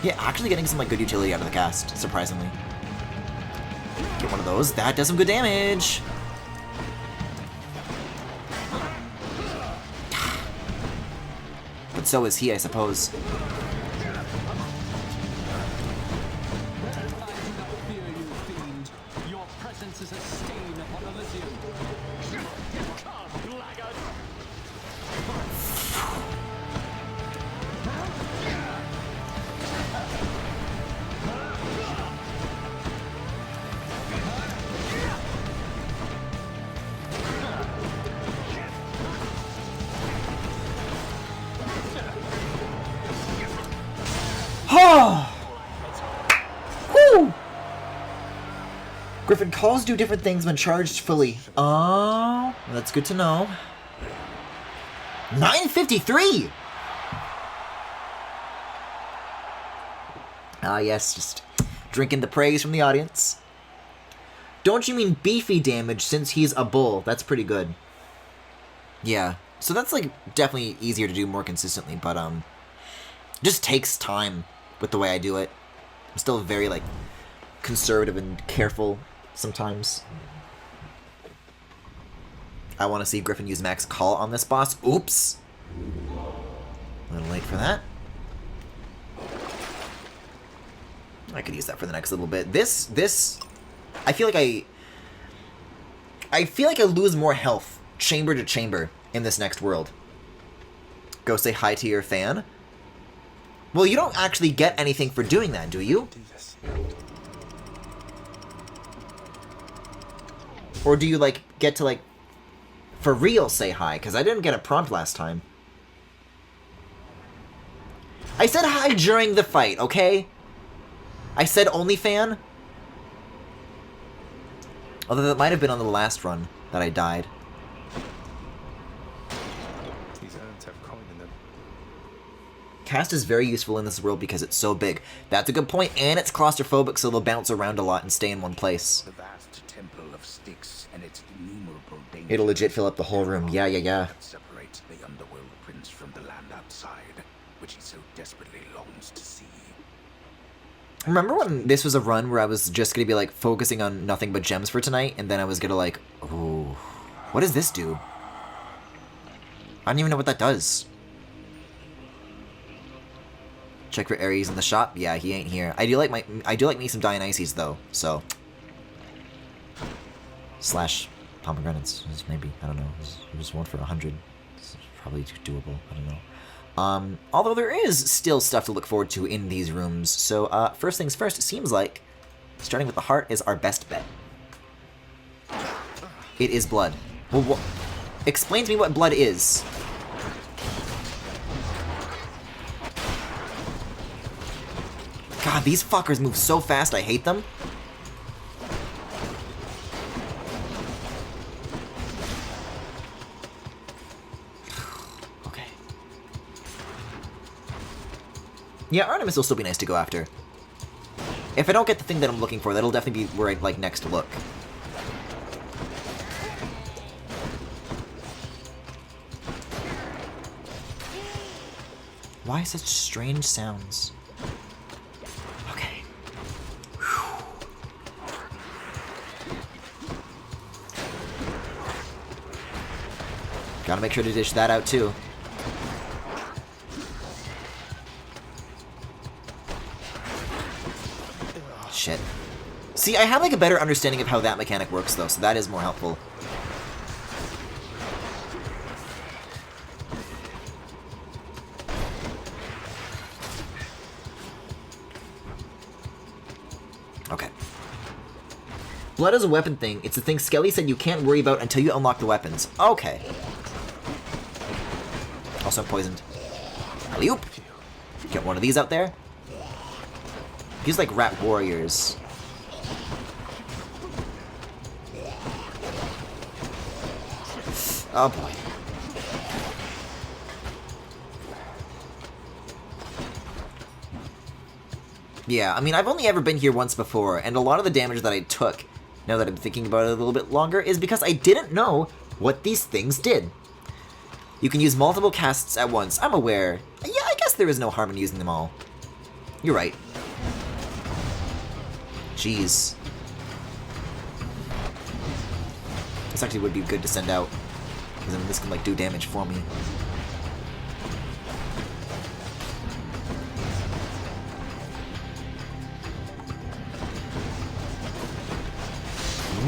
Yeah, actually getting some like good utility out of the cast, surprisingly. Get one of those. That does some good damage. But so is he, I suppose. Woo! Griffin calls do different things when charged fully. Oh, that's good to know. 953! Ah, yes, just drinking the praise from the audience. Don't you mean beefy damage since he's a bull? That's pretty good. Yeah, so that's like definitely easier to do more consistently, but just takes time with the way I do it. I'm still very like conservative and careful sometimes. I want to see Griffin use max call on this boss. Oops. A little late for that. I could use that for the next little bit. This, I feel like I lose more health chamber to chamber in this next world. Go say hi to your fan. Well, you don't actually get anything for doing that, do you? Or do you, like, get to, like, for real say hi? Because I didn't get a prompt last time. I said hi during the fight, okay? I said only fan. Although that might have been on the last run that I died. Cast is very useful in this world because it's so big. That's a good point, and it's claustrophobic, so they'll bounce around a lot and stay in one place. The vast temple of Styx and its innumerable dangers. It'll legit fill up the whole room. Yeah. That separates the underworld prince from the land outside, which he so desperately longs to see. Remember when this was a run where I was just gonna be like focusing on nothing but gems for tonight, and then I was gonna like, oh, what does this do? I don't even know what that does. Check for Ares in the shop. Yeah, he ain't here. I do like me some Dionysus though. So slash pomegranates maybe, I don't know. It was 1 for 100. It's probably doable. I don't know. Although there is still stuff to look forward to in these rooms. So first things first. It seems like starting with the heart is our best bet. It is blood. Well, explain to me what blood is. God, these fuckers move so fast, I hate them. Okay. Yeah, Artemis will still be nice to go after. If I don't get the thing that I'm looking for, that'll definitely be where I'd like next to look. Why such strange sounds? Gotta make sure to dish that out, too. Shit. See, I have, like, a better understanding of how that mechanic works, though, so that is more helpful. Okay. Blood is a weapon thing. It's the thing Skelly said you can't worry about until you unlock the weapons. Okay. Also poisoned. Alley-oop! Get one of these out there. These like rat warriors. Oh boy. Yeah, I mean, I've only ever been here once before, and a lot of the damage that I took, now that I'm thinking about it a little bit longer, is because I didn't know what these things did. You can use multiple casts at once. I'm aware. Yeah, I guess there is no harm in using them all. You're right. Jeez. This actually would be good to send out. Because then this can, like, do damage for me.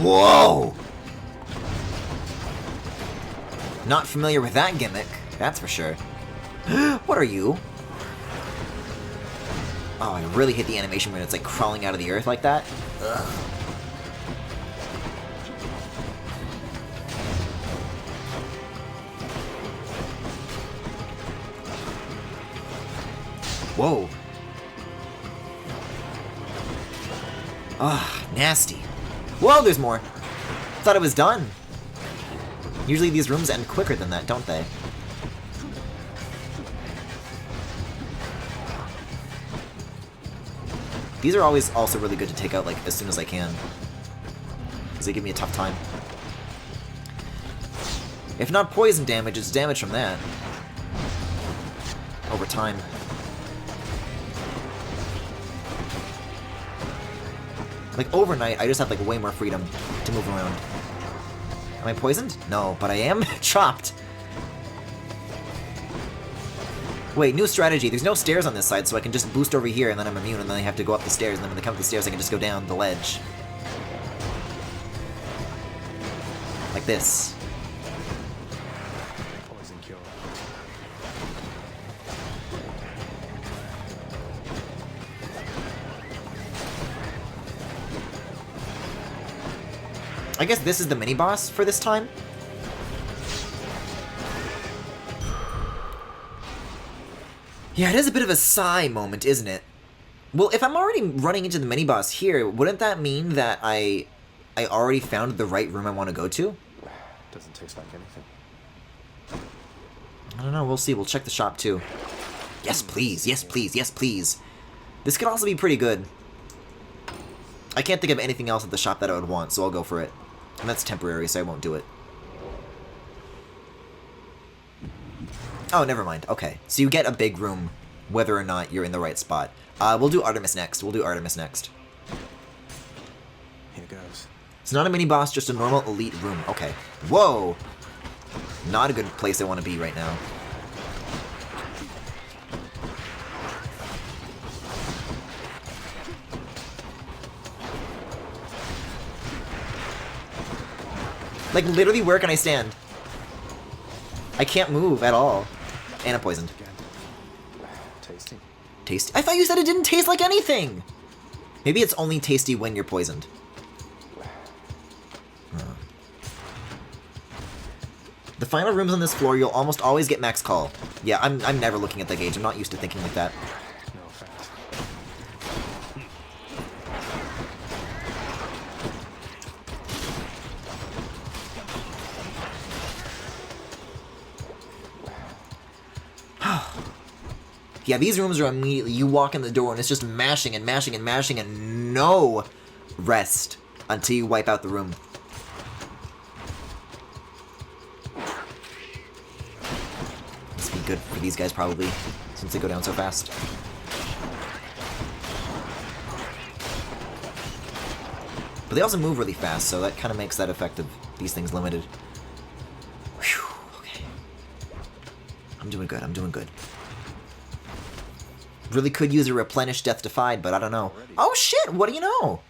Whoa! Not familiar with that gimmick, that's for sure. What are you? Oh, I really hate the animation when it's like crawling out of the earth like that. Ugh. Whoa. Ah, nasty. Whoa, there's more. Thought it was done. Usually these rooms end quicker than that, don't they? These are always also really good to take out, like, as soon as I can. Because they give me a tough time. If not poison damage, it's damage from that. Over time. Like, overnight, I just have, like, way more freedom to move around. Am I poisoned? No, but I am chopped. Wait, new strategy. There's no stairs on this side, so I can just boost over here, and then I'm immune, and then I have to go up the stairs, and then when they come up the stairs, I can just go down the ledge. Like this. Poison cure. I guess this is the mini-boss for this time? Yeah, it is a bit of a sigh moment, isn't it? Well, if I'm already running into the mini-boss here, wouldn't that mean that I already found the right room I want to go to? Doesn't taste like anything. I don't know, we'll see. We'll check the shop, too. Yes, please. Yes, please. Yes, please. This could also be pretty good. I can't think of anything else at the shop that I would want, so I'll go for it. And that's temporary, so I won't do it. Oh, never mind. Okay. So you get a big room, whether or not you're in the right spot. We'll do Artemis next. We'll do Artemis next. Here goes. It's not a mini-boss, just a normal elite room. Okay. Whoa! Not a good place I want to be right now. Like, literally, where can I stand? I can't move at all. And I'm poisoned. Tasty. Tasty? I thought you said it didn't taste like anything! Maybe it's only tasty when you're poisoned. The final rooms on this floor, you'll almost always get max call. Yeah, I'm never looking at the gauge. I'm not used to thinking like that. No effect. Yeah, these rooms are immediately, you walk in the door and it's just mashing and mashing and mashing and no rest until you wipe out the room. Must be good for these guys probably, since they go down so fast. But they also move really fast, so that kind of makes that effect of these things limited. Whew, okay. I'm doing good, I'm doing good. Really could use a replenish Death Defied, but I don't know. Oh shit, what do you know?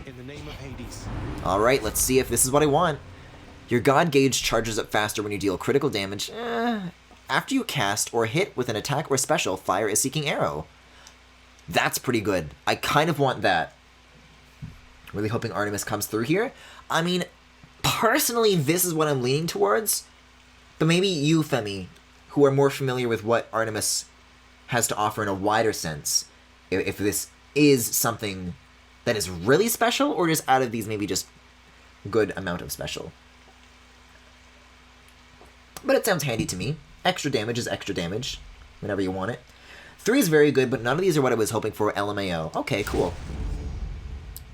In the name of Hades. Alright, let's see if this is what I want. Your God gauge charges up faster when you deal critical damage. After you cast or hit with an attack or special, fire a seeking arrow. That's pretty good. I kind of want that. Really hoping Artemis comes through here. I mean, personally, this is what I'm leaning towards. But maybe you, Femi, who are more familiar with what Artemis has to offer in a wider sense, if this is something that is really special, or just out of these maybe just good amount of special. But it sounds handy to me. Extra damage is extra damage, whenever you want it. 3 is very good, but none of these are what I was hoping for LMAO. Okay, cool.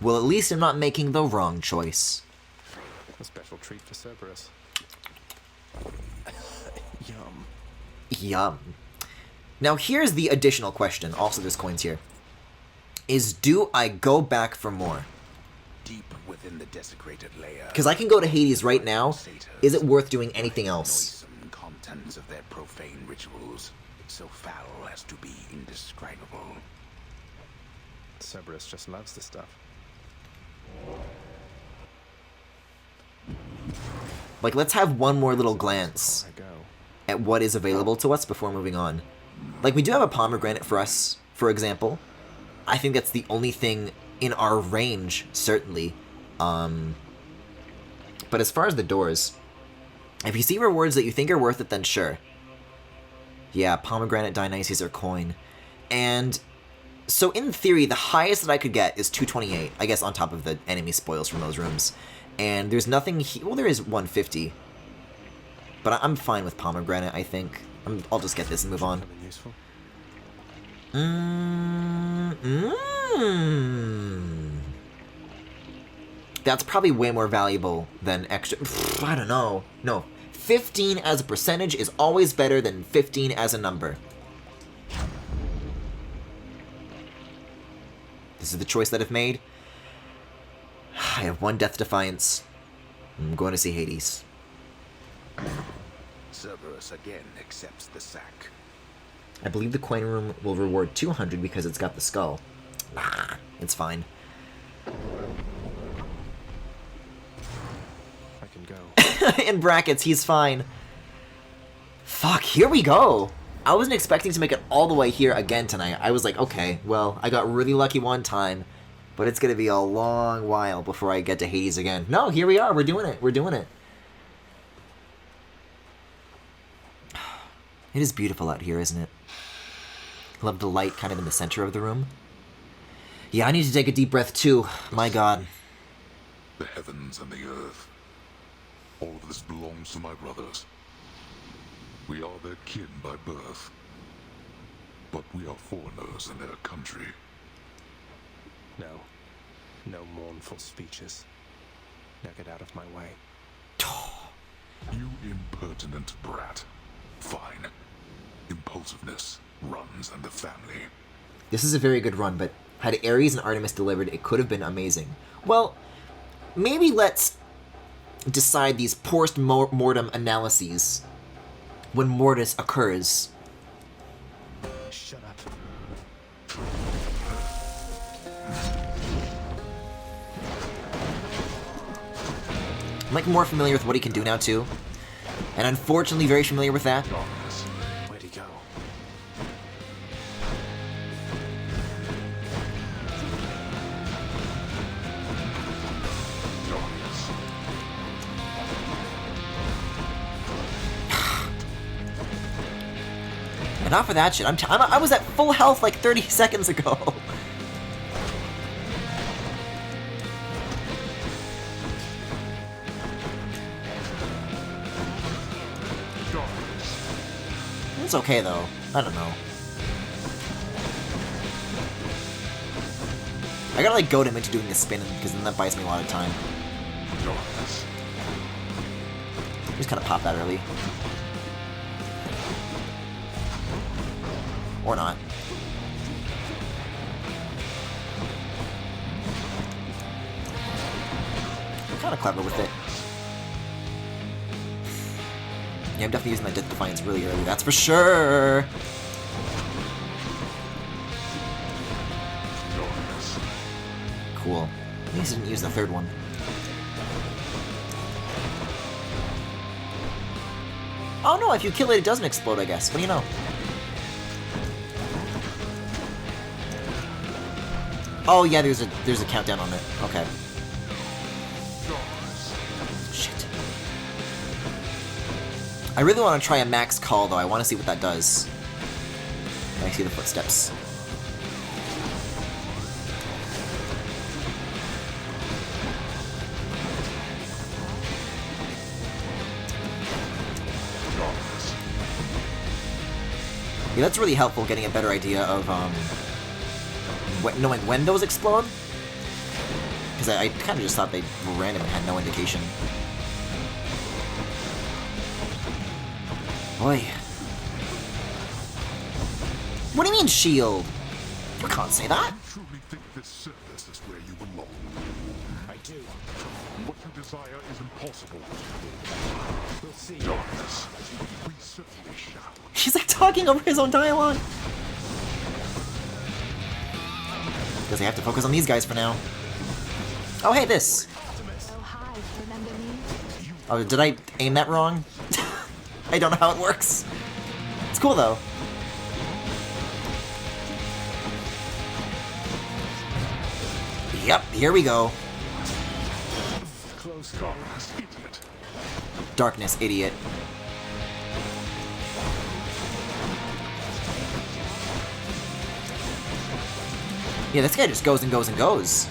Well, at least I'm not making the wrong choice. A special treat for Cerberus. Yum. Yum. Now here's the additional question. Also, there's coins here. Is do I go back for more? Deep within the desecrated layer. Because I can go to Hades right now. Is it worth doing anything else? Noisome contents of their profane rituals, so foul as to be indescribable. Cerberus just loves this stuff. Like, let's have one more little glance at what is available to us before moving on. Like, we do have a pomegranate for us, for example. I think that's the only thing in our range, certainly. But as far as the doors, if you see rewards that you think are worth it, then sure. Yeah, pomegranate, Dionysus, or coin. And so in theory, the highest that I could get is 228, I guess on top of the enemy spoils from those rooms. And there's nothing well, there is 150. But I'm fine with pomegranate, I think. I'll just get this and move on. That's probably way more valuable than extra... I don't know. No. 15 as a percentage is always better than 15 as a number. This is the choice that I've made. I have one Death Defiance. I'm going to see Hades. Cerberus again accepts the sack. I believe the coin room will reward 200 because it's got the skull. Nah, it's fine. I can go. In brackets, he's fine. Fuck, here we go. I wasn't expecting to make it all the way here again tonight. I was like, okay, well, I got really lucky one time, but it's going to be a long while before I get to Hades again. No, here we are. We're doing it. We're doing it. It is beautiful out here, isn't it? Love the light kind of in the center of the room. Yeah, I need to take a deep breath too. My God. The heavens and the earth. All of this belongs to my brothers. We are their kin by birth. But we are foreigners in their country. No. No mournful speeches. Now get out of my way. You impertinent brat. Fine. Impulsiveness runs in the family. This is a very good run, but had Ares and Artemis delivered, it could have been amazing. Well, maybe let's decide these post-mortem analyses when Mortis occurs. Shut up. I'm like more familiar with what he can do now too. And unfortunately very familiar with that. Where'd he go? Enough of that shit. I was at full health like 30 seconds ago. It's okay though. I don't know. I gotta like goad him into doing the spin because then that buys me a lot of time. Just kind of pop that early. Or not. Kind of clever with it. Yeah, I'm definitely using my Death Defiance really early, that's for sure! Cool. At least I didn't use the third one. Oh no, if you kill it, it doesn't explode, I guess. What do you know? Oh yeah, there's a countdown on it. Okay. Shit. I really want to try a max call though. I want to see what that does. I see the footsteps. Yeah, that's really helpful getting a better idea of knowing when those explode. Because I kind of just thought they were random and had no indication. Boy. What do you mean shield? You can't say that. You truly think this surface is where you belong? I do. What you desire is impossible. We'll see. Darkness. We certainly shall. He's like talking over his own dialogue. Because I have to focus on these guys for now. Oh, hey, this. Oh, hi. Remember me? Oh, did I aim that wrong? I don't know how it works. It's cool, though. Yep, here we go. Close Darkness, idiot. Darkness, idiot. Yeah, this guy just goes and goes and goes.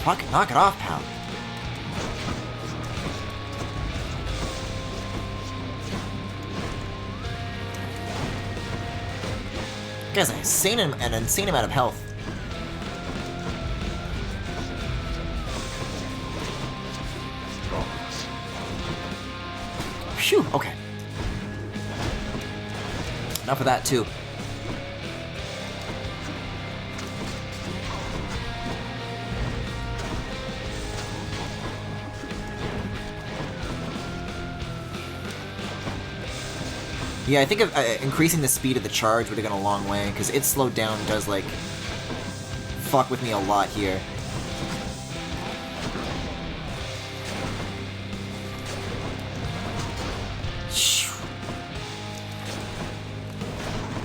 Fucking knock it off, pal. Guys, an insane amount of health. Phew, okay. Enough of that, too. Yeah, I think increasing the speed of the charge would have gone a long way, because it slowed down does, like, fuck with me a lot here.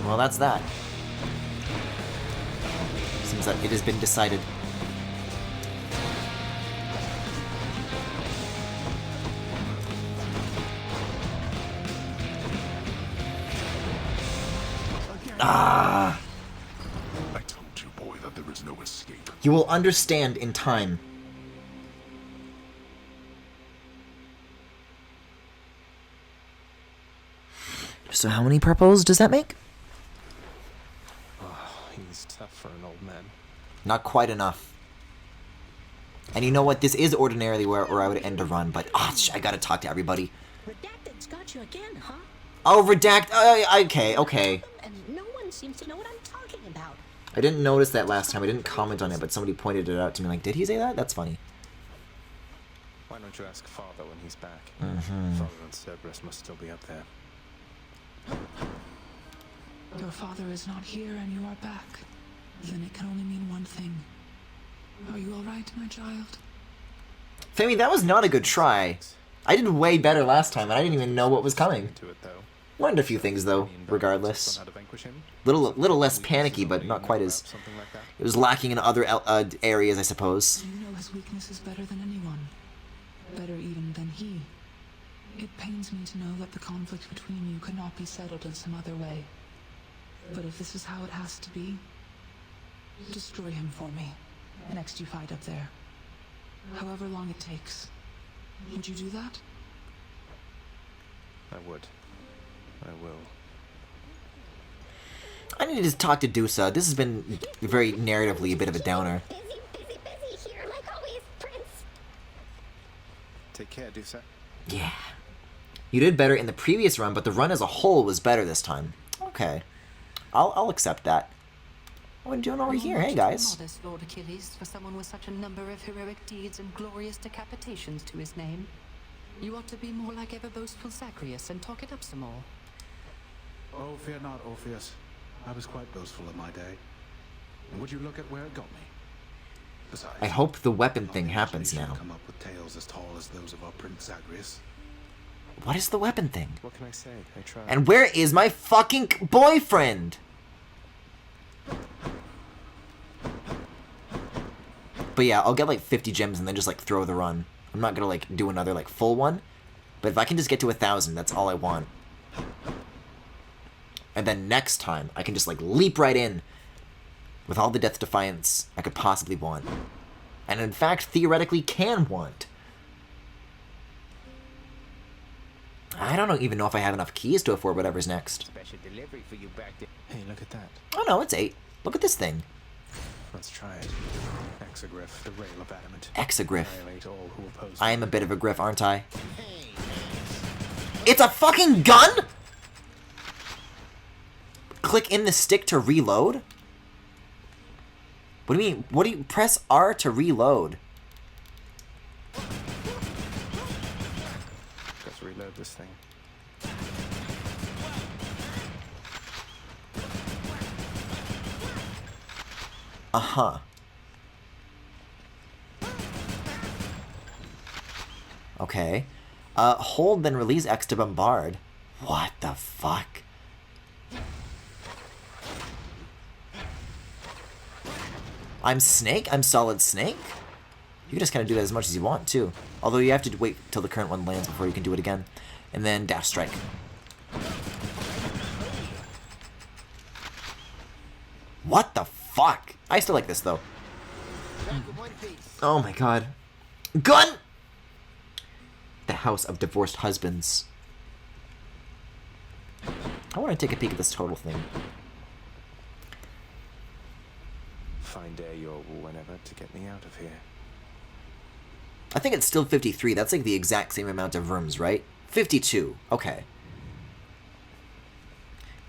Well, that's that. Seems that it has been decided. Ah! I told you, boy, that there is no escape. You will understand in time. So how many purples does that make? Oh, he's tough for an old man. Not quite enough. And you know what? This is ordinarily where I would end a run, but I gotta talk to everybody. Redacted's got you again, huh? Oh, Redact. Okay. And no one seems to know what I'm talking about. I didn't notice that last time. I didn't comment on it, but somebody pointed it out to me. Like, did he say that? That's funny. Why don't you ask Father when he's back? Mm-hmm. Father and Cerberus must still be up there. Your father is not here and you are back. Then it can only mean one thing. Are you alright, my child? Femi, that was not a good try. I did way better last time, and I didn't even know what was coming. Learned a few things, though, regardless. Little less panicky, but not quite as... It was lacking in other areas, I suppose. You know his weaknesses better than anyone. Better even than he. It pains me to know that the conflict between you could not be settled in some other way. But if this is how it has to be, destroy him for me. Next you fight up there. However long it takes. Would you do that? I would. I will. I need to talk to Dusa. This has been very narratively a bit of a downer. Busy here, like always, Prince. Take care, Dusa. Yeah. You did better in the previous run, but the run as a whole was better this time. Okay. I'll accept that. What are you doing over here? Hey, guys. Modest, Lord Achilles, for someone with such a number of heroic deeds and glorious decapitations to his name. You ought to be more like ever boastful Zagreus and talk it up some more. Oh, fear not, Orpheus. I was quite boastful in my day. And would you look at where it got me? Besides, I hope the weapon thing happens now. Come up with tales as tall as those of our Prince Zagreus. What is the weapon thing? What can I say? I tried. And where is my fucking boyfriend? But yeah, I'll get like 50 gems and then just like throw the run. I'm not gonna like do another like full one. But if I can just get to 1,000, that's all I want. And then next time, I can just like leap right in with all the Death Defiance I could possibly want. And in fact, theoretically can want. I don't even know if I have enough keys to afford whatever's next. Special delivery for you back there. Hey, look at that. Oh no, it's 8. Look at this thing. Let's try it. Exagriff, the rail of adamant. Exagriff. Annihilate all who oppose I am a bit of a griff, aren't I? It's a fucking gun?! Click in the stick to reload? What do you mean? What do you press R to reload? Let's reload this thing. Uh-huh. Okay. Hold, then release X to bombard. What the fuck? I'm Snake? I'm Solid Snake? You can just kind of do that as much as you want, too. Although you have to wait till the current one lands before you can do it again. And then Dash Strike. What the fuck? I still like this, though. Oh my god. Gun! The House of Divorced Husbands. I want to take a peek at this total thing. Find your whenever to get me out of here. I think it's still 53. That's like the exact same amount of rooms, right? 52. Okay.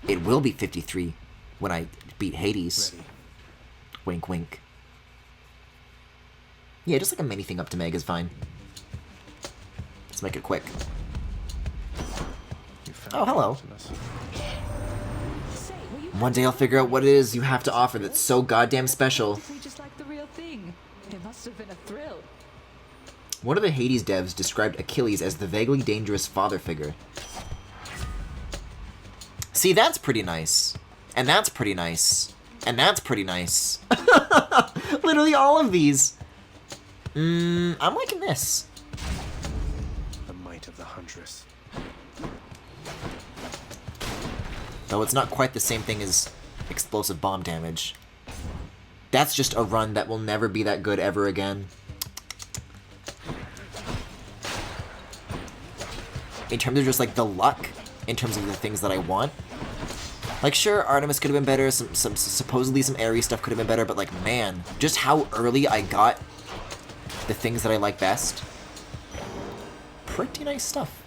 It will be 53 when I beat Hades. Ready. Wink, wink. Yeah, just like a mini thing up to Meg is fine. Let's make it quick. Oh, hello. One day I'll figure out what it is you have to offer that's so goddamn special. Just like the real thing. It must have been a thrill. One of the Hades devs described Achilles as the vaguely dangerous father figure. See, that's pretty nice. And that's pretty nice. And that's pretty nice. Literally all of these. I'm liking this. The might of the Huntress. Though it's not quite the same thing as explosive bomb damage. That's just a run that will never be that good ever again. In terms of just like the luck, in terms of the things that I want. Like sure, Artemis could have been better, supposedly some Ares stuff could have been better, but like man, just how early I got the things that I like best. Pretty nice stuff.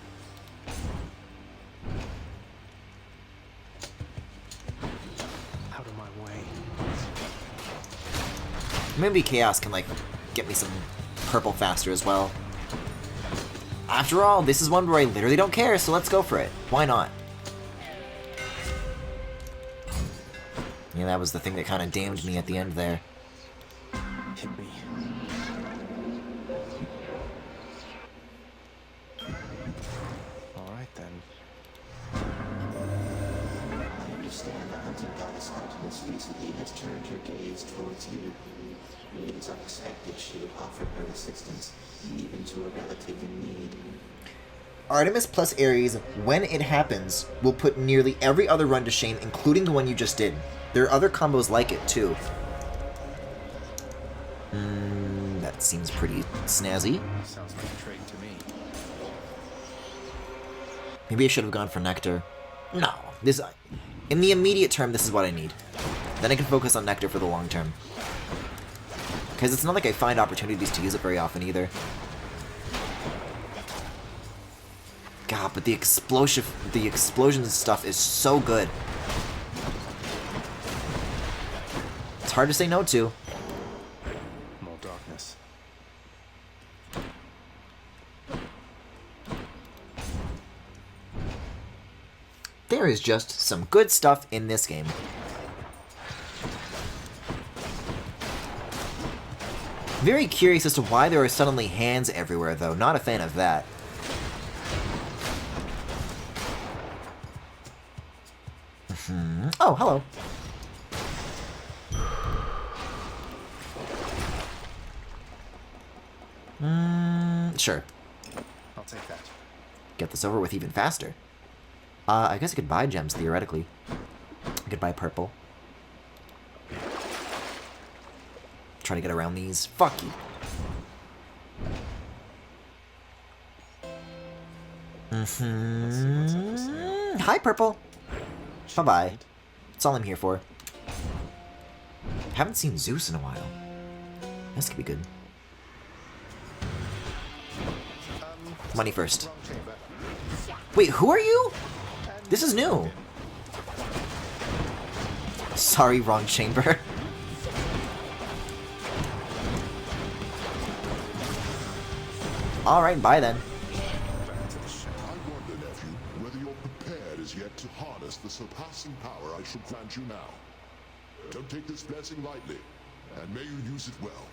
Out of my way. Maybe Chaos can like get me some purple faster as well. After all, this is one where I literally don't care, so let's go for it. Why not? Yeah, that was the thing that kind of damned me at the end there. Hit me. Alright then. I understand the hunting goddess Artemis recently has turned her gaze towards you. It is unexpected she would offer her assistance, even to a relative in need. Artemis plus Ares, when it happens, will put nearly every other run to shame, including the one you just did. There are other combos like it, too. That seems pretty snazzy. Sounds like a trade to me. Maybe I should have gone for Nectar. No. This, in the immediate term, this is what I need. Then I can focus on Nectar for the long term. Because it's not like I find opportunities to use it very often either. God, but the explosion stuff is so good. It's hard to say no to. More darkness. There is just some good stuff in this game. Very curious as to why there are suddenly hands everywhere, though. Not a fan of that. Oh, hello. Sure. I'll take that. Get this over with even faster. I guess I could buy gems, theoretically. I could buy purple. Try to get around these. Fuck you. Hi, purple. Bye-bye. That's all I'm here for. Haven't seen Zeus in a while. This could be good. Money first. Wait, who are you? This is new. Sorry, wrong chamber. Alright, bye then. I wonder, nephew, whether you're prepared as yet to harness the surpassing power I shall grant you now. Don't take this blessing lightly, and may you use it well.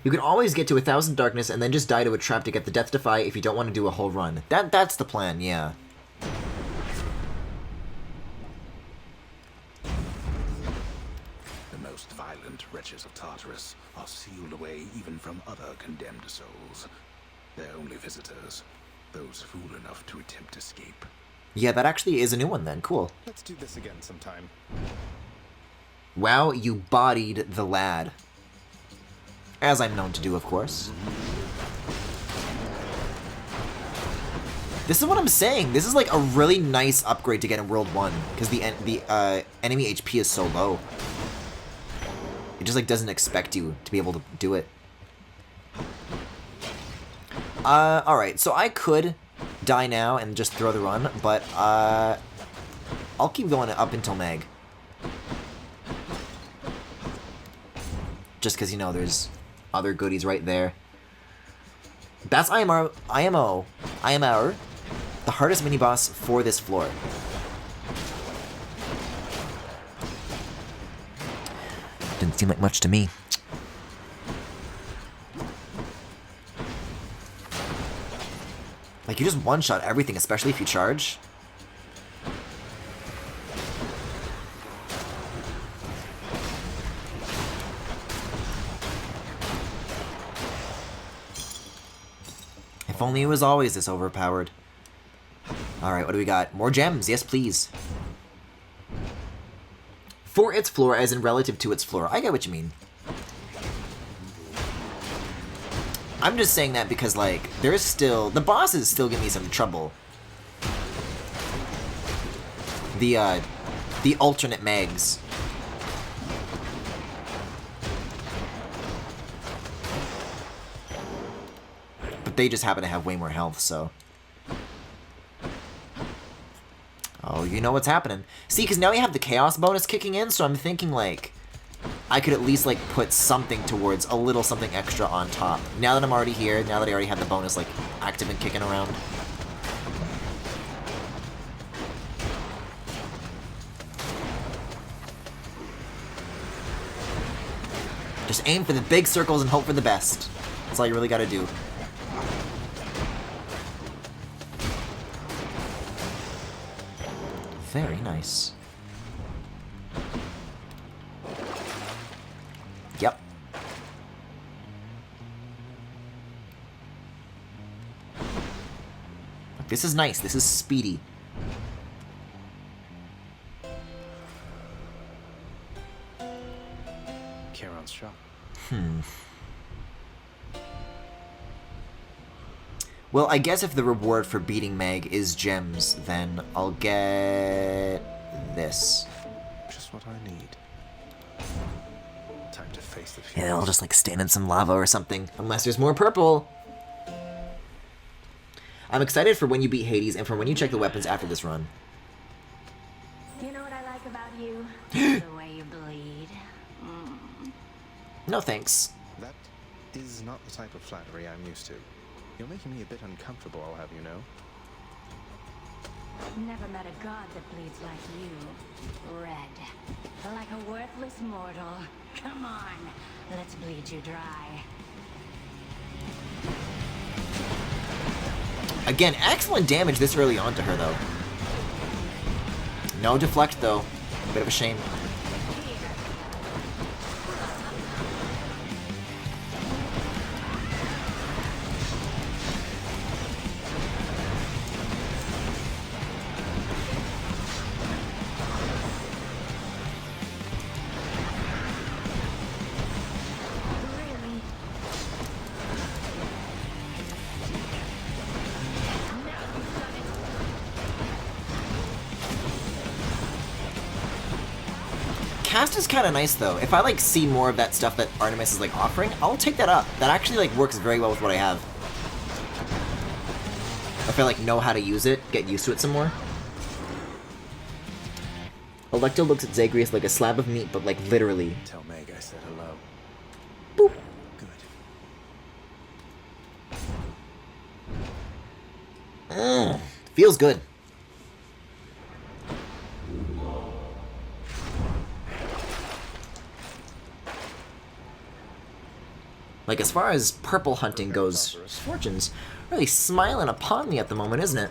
You can always get to 1,000 darkness and then just die to a trap to get the Death Defy if you don't want to do a whole run. That's the plan, yeah. The most violent wretches of Tartarus are sealed away even from other condemned souls. They're only visitors, those fool enough to attempt escape. Yeah, that actually is a new one then. Cool. Let's do this again sometime. Wow, you bodied the lad. As I'm known to do, of course. This is what I'm saying. This is like a really nice upgrade to get in World 1, because the enemy HP is so low. It just like doesn't expect you to be able to do it. Alright, so I could die now and just throw the run, but I'll keep going up until Meg. Just because, you know, there's other goodies right there. That's IMO, the hardest mini-boss for this floor. Didn't seem like much to me. Like, you just one-shot everything, especially if you charge. If only it was always this overpowered. Alright, what do we got? More gems, yes please. For its floor, as in relative to its floor. I get what you mean. I'm just saying that because, like, there's still... The bosses still give me some trouble. The alternate Megs. But they just happen to have way more health, so... Oh, you know what's happening. See, because now we have the Chaos bonus kicking in, so I'm thinking, like... I could at least, like, put something towards a little something extra on top. Now that I'm already here, now that I already have the bonus, like, active and kicking around. Just aim for the big circles and hope for the best. That's all you really gotta do. Very nice. Yep. This is nice. This is speedy. Charon's shop. Well, I guess if the reward for beating Meg is gems, then I'll get this. Just what I need. Time to face the future. Yeah, I'll just like stand in some lava or something, unless there's more purple. I'm excited for when you beat Hades and for when you check the weapons after this run. You know what I like about you? The way you bleed. No thanks. That is not the type of flattery I'm used to. You're making me a bit uncomfortable, I'll have you know. Never met a god that bleeds like you. Red. Like a worthless mortal. Come on, let's bleed you dry. Again, excellent damage this early on to her, though. No deflect, though. Bit of a shame. cast is kind of nice, though. If I, like, see more of that stuff that Artemis is, like, offering, I'll take that up. That actually, like, works very well with what I have. If I, like, know how to use it, get used to it some more. Electo looks at Zagreus like a slab of meat, but, like, literally. Tell Meg I said hello. Boop. Good. Feels good. Like, as far as purple hunting goes, Fortune's really smiling upon me at the moment, isn't it?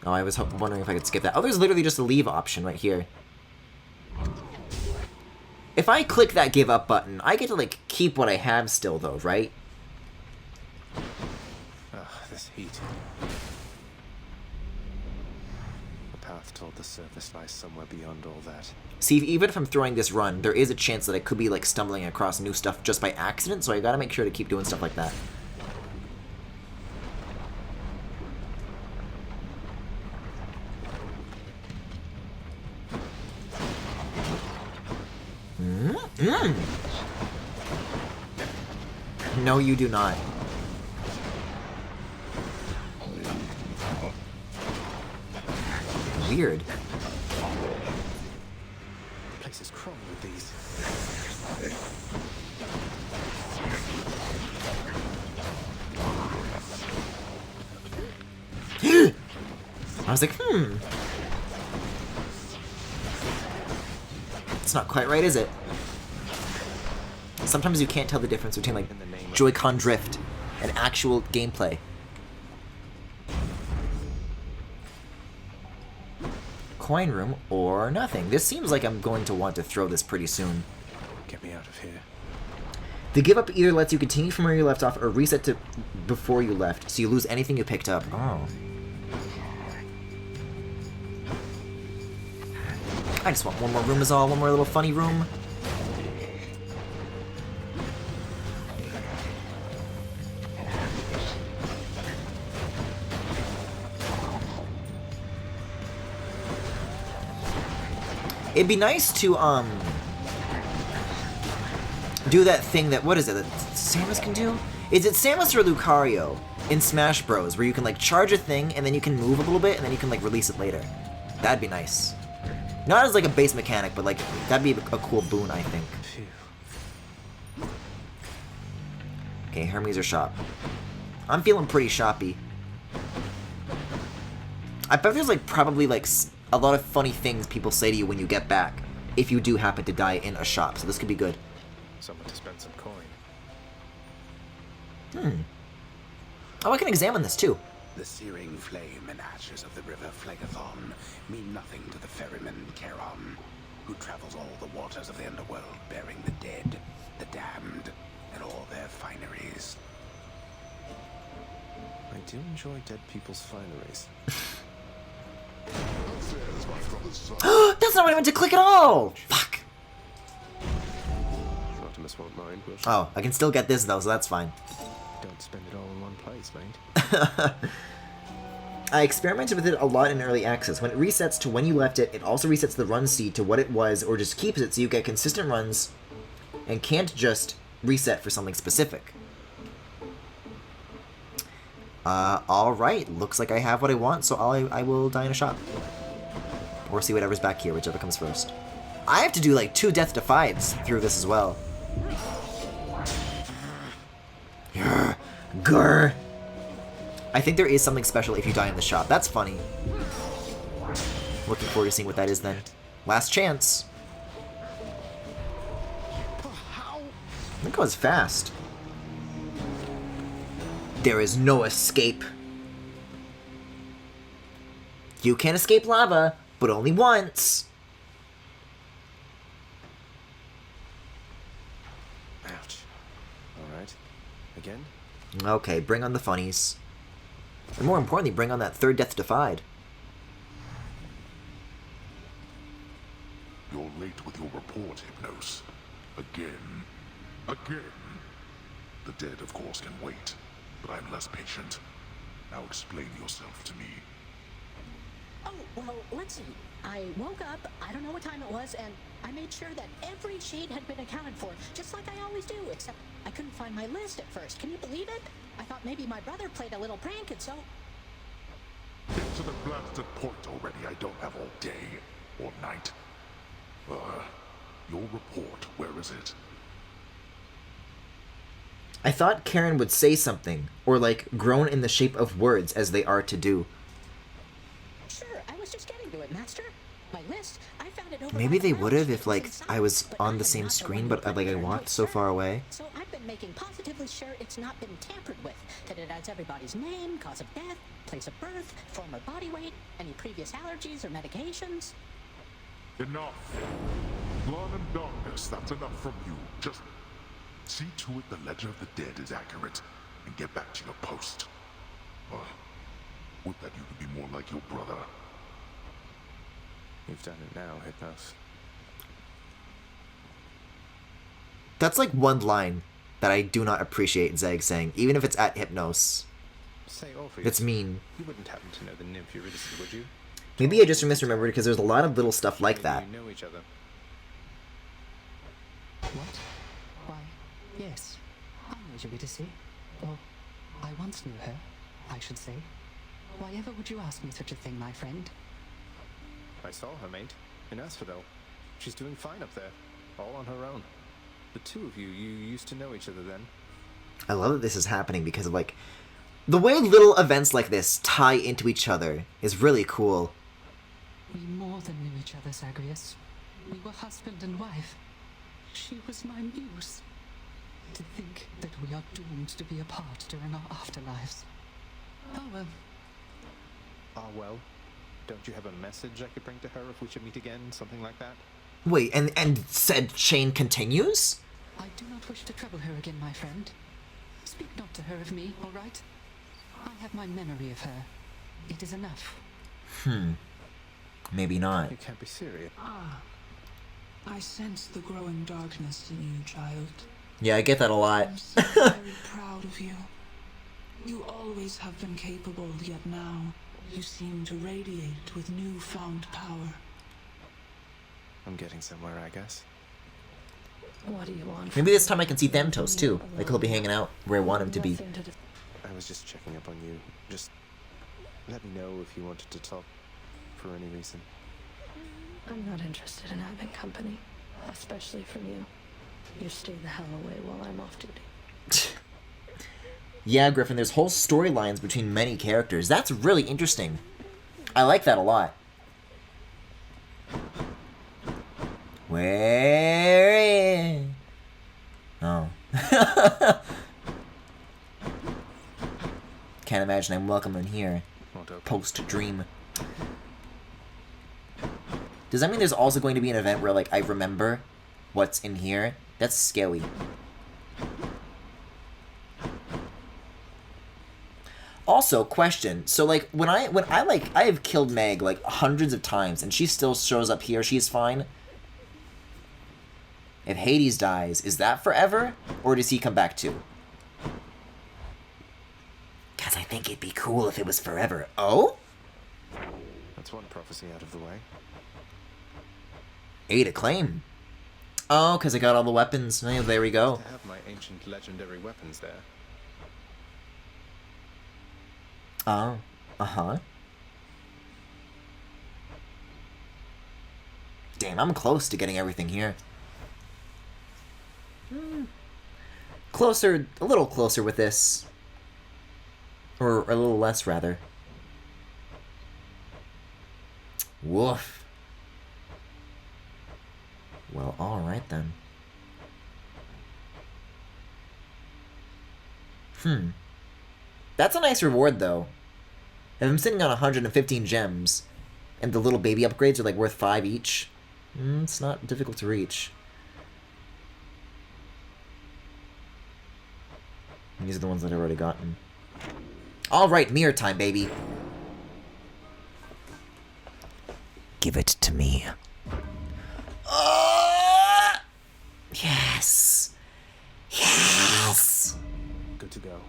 Oh, I was wondering if I could skip that. Oh, there's literally just a leave option right here. If I click that give up button, I get to, like, keep what I have still, though, right? Ugh, this heat. The path toward the surface lies somewhere beyond all that. See, even if I'm throwing this run, there is a chance that I could be, like, stumbling across new stuff just by accident, so I gotta make sure to keep doing stuff like that. No, you do not. Weird. The place is crawling with these. I was like, It's not quite right, is it? Sometimes you can't tell the difference between, like, Joy-Con drift and actual gameplay. Coin room or nothing. This seems like I'm going to want to throw this pretty soon. Get me out of here. The give up either lets you continue from where you left off or reset to before you left, so you lose anything you picked up. Oh. I just want one more room is all, one more little funny room. It'd be nice to, do that thing that, what is it, that Samus can do? Is it Samus or Lucario in Smash Bros, where you can, like, charge a thing, and then you can move a little bit, and then you can, like, release it later? That'd be nice. Not as, like, a base mechanic, but, like, that'd be a cool boon, I think. Okay, Hermes or shop. I'm feeling pretty shoppy. I bet there's, like, probably, like, a lot of funny things people say to you when you get back, if you do happen to die in a shop, so this could be good. Someone to spend some coin. Oh, I can examine this, too. The searing flame and ashes of the river Phlegethon mean nothing to the ferryman Charon, who travels all the waters of the underworld bearing the dead, the damned, and all their fineries. I do enjoy dead people's fineries. That's not what I meant to click at all! Fuck! Optimus won't mind, will she? Oh, I can still get this, though, so that's fine. Don't spend it all in one place, mate. I experimented with it a lot in early access. When it resets to when you left it, it also resets the run seed to what it was, or just keeps it so you get consistent runs, and can't just reset for something specific. Alright, looks like I have what I want, so I will die in a shop. Or see whatever's back here, whichever comes first. I have to do, like, 2 Death Defieds through this as well. Grr. I think there is something special if you die in the shop. That's funny. Looking forward to seeing what that is then. Last chance. That goes fast. There is no escape. You can escape lava, but only once. Ouch. Alright. Again? Okay, bring on the funnies. And more importantly, bring on that 3rd Death Defied. You're late with your report, Hypnos. Again. Again. The dead, of course, can wait, but I'm less patient. Now explain yourself to me. Oh, well, let's see. I woke up, I don't know what time it was, and I made sure that every shade had been accounted for, just like I always do, except I couldn't find my list at first. Can you believe it? I thought maybe my brother played a little prank, and so... Get to the blasted point already. I don't have all day or night. Your report, where is it? I thought Karen would say something, or like groan in the shape of words as they are to do. Sure, I was just getting to it, Master. My list, I found it over Maybe by they the would have mouse if like inside, I was but on I the am same not the screen, one but who like I put walked it so there. far away. So I've been making positively sure it's not been tampered with, that it has everybody's name, cause of death, place of birth, former body weight, any previous allergies or medications. Enough. Blood and darkness, that's enough from you. Just see to it the Ledger of the Dead is accurate, and get back to your post. Would that you could be more like your brother. You've done it now, Hypnos. That's like one line that I do not appreciate Zeg saying, even if it's at Hypnos. Say, Orpheus, It's mean. You wouldn't happen to know the nymph Eurydice, would you? Maybe I just misremembered because there's a lot of little stuff like that. You know each other. What? Why, yes. I know Eurydice. Or, I once knew her, I should say. Why ever would you ask me such a thing, my friend? I saw her, mate, in Asphodel. She's doing fine up there, all on her own. The two of you used to know each other then. I love that this is happening because of like the way little events like this tie into each other is really cool. We more than knew each other, Zagreus. We were husband and wife. She was my muse. To think that we are doomed to be apart during our afterlives. Oh well. Ah well. Don't you have a message I could bring to her if we should meet again? Something like that? Wait, and said chain continues? I do not wish to trouble her again, my friend. Speak not to her of me, all right? I have my memory of her. It is enough. Maybe not. You can't be serious. Ah. I sense the growing darkness in you, child. Yeah, I get that a lot. I'm so very proud of you. You always have been capable, yet now you seem to radiate with newfound power. I'm getting somewhere, I guess. What do you want? Maybe this time I can see Themtos too. Like he'll be hanging out where I want him to be. I was just checking up on you. Just let me know if you wanted to talk for any reason. I'm not interested in having company, especially from you. You stay the hell away while I'm off duty. Yeah, Griffin, there's whole storylines between many characters. That's really interesting. I like that a lot. Where? Oh. Can't imagine I'm welcome in here. Post-dream. Does that mean there's also going to be an event where, like, I remember what's in here? That's scary. Also, question. So, like, when I have killed Meg, like, hundreds of times, and she still shows up here, she's fine. If Hades dies, is that forever? Or does he come back too? Because I think it'd be cool if it was forever. Oh? That's one prophecy out of the way. 8 acclaim. Oh, because I got all the weapons. Oh, there we go. To have my ancient legendary weapons there. Oh. Uh-huh. Damn, I'm close to getting everything here. Closer, a little closer with this. Or a little less, rather. Woof. Well, alright then. That's a nice reward, though. If I'm sitting on 115 gems, and the little baby upgrades are like worth 5 each, it's not difficult to reach. And these are the ones that I've already gotten. Alright, mirror time, baby. Give it to me. Yes! Yes! Good to go.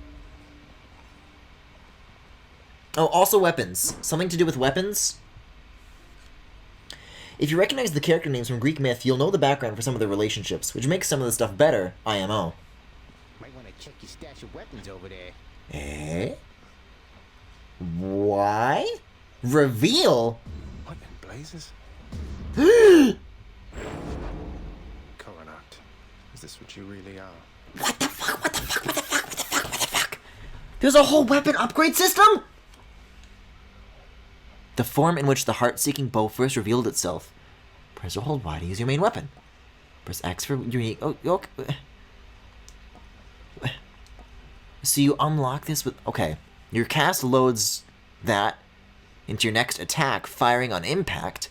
Oh, also weapons. Something to do with weapons? If you recognize the character names from Greek myth, you'll know the background for some of the relationships, which makes some of the stuff better, IMO. Might want to check your stash of weapons over there. Eh? Why? Reveal? What in blazes? Coronat, is this what you really are? What the fuck? What the fuck? What the fuck? What the fuck? What the fuck? There's a whole weapon upgrade system? The form in which the heart-seeking bow first revealed itself. Press or hold Y to use your main weapon. Press X for unique... Oh, okay. So you unlock this with... Okay. Your cast loads that into your next attack, firing on impact.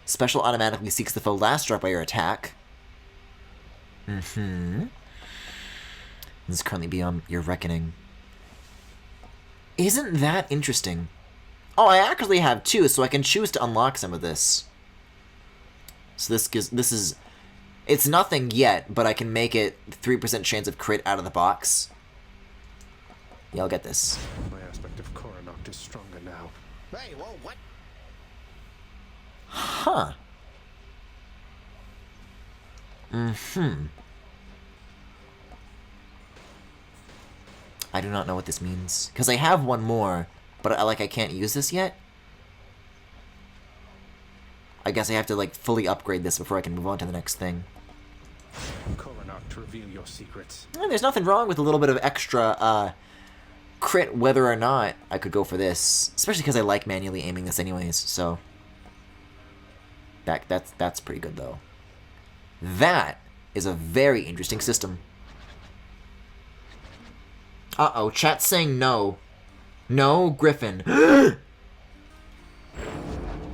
Special automatically seeks the foe last struck by your attack. Mm-hmm. This is currently beyond your reckoning. Isn't that interesting? Oh, I actually have 2, so I can choose to unlock some of this. So this is... It's nothing yet, but I can make it 3% chance of crit out of the box. Yeah, I'll get this. My aspect of Coronat is stronger now. Hey, whoa, what? Huh. Mm-hmm. I do not know what this means. Because I have one more, but I can't use this yet. I guess I have to, like, fully upgrade this before I can move on to the next thing. Coronat, to reveal your secrets. There's nothing wrong with a little bit of extra, crit, whether or not I could go for this. Especially because I like manually aiming this anyways, so... That's pretty good, though. That is a very interesting system. Uh-oh, chat's saying no. No, Griffin.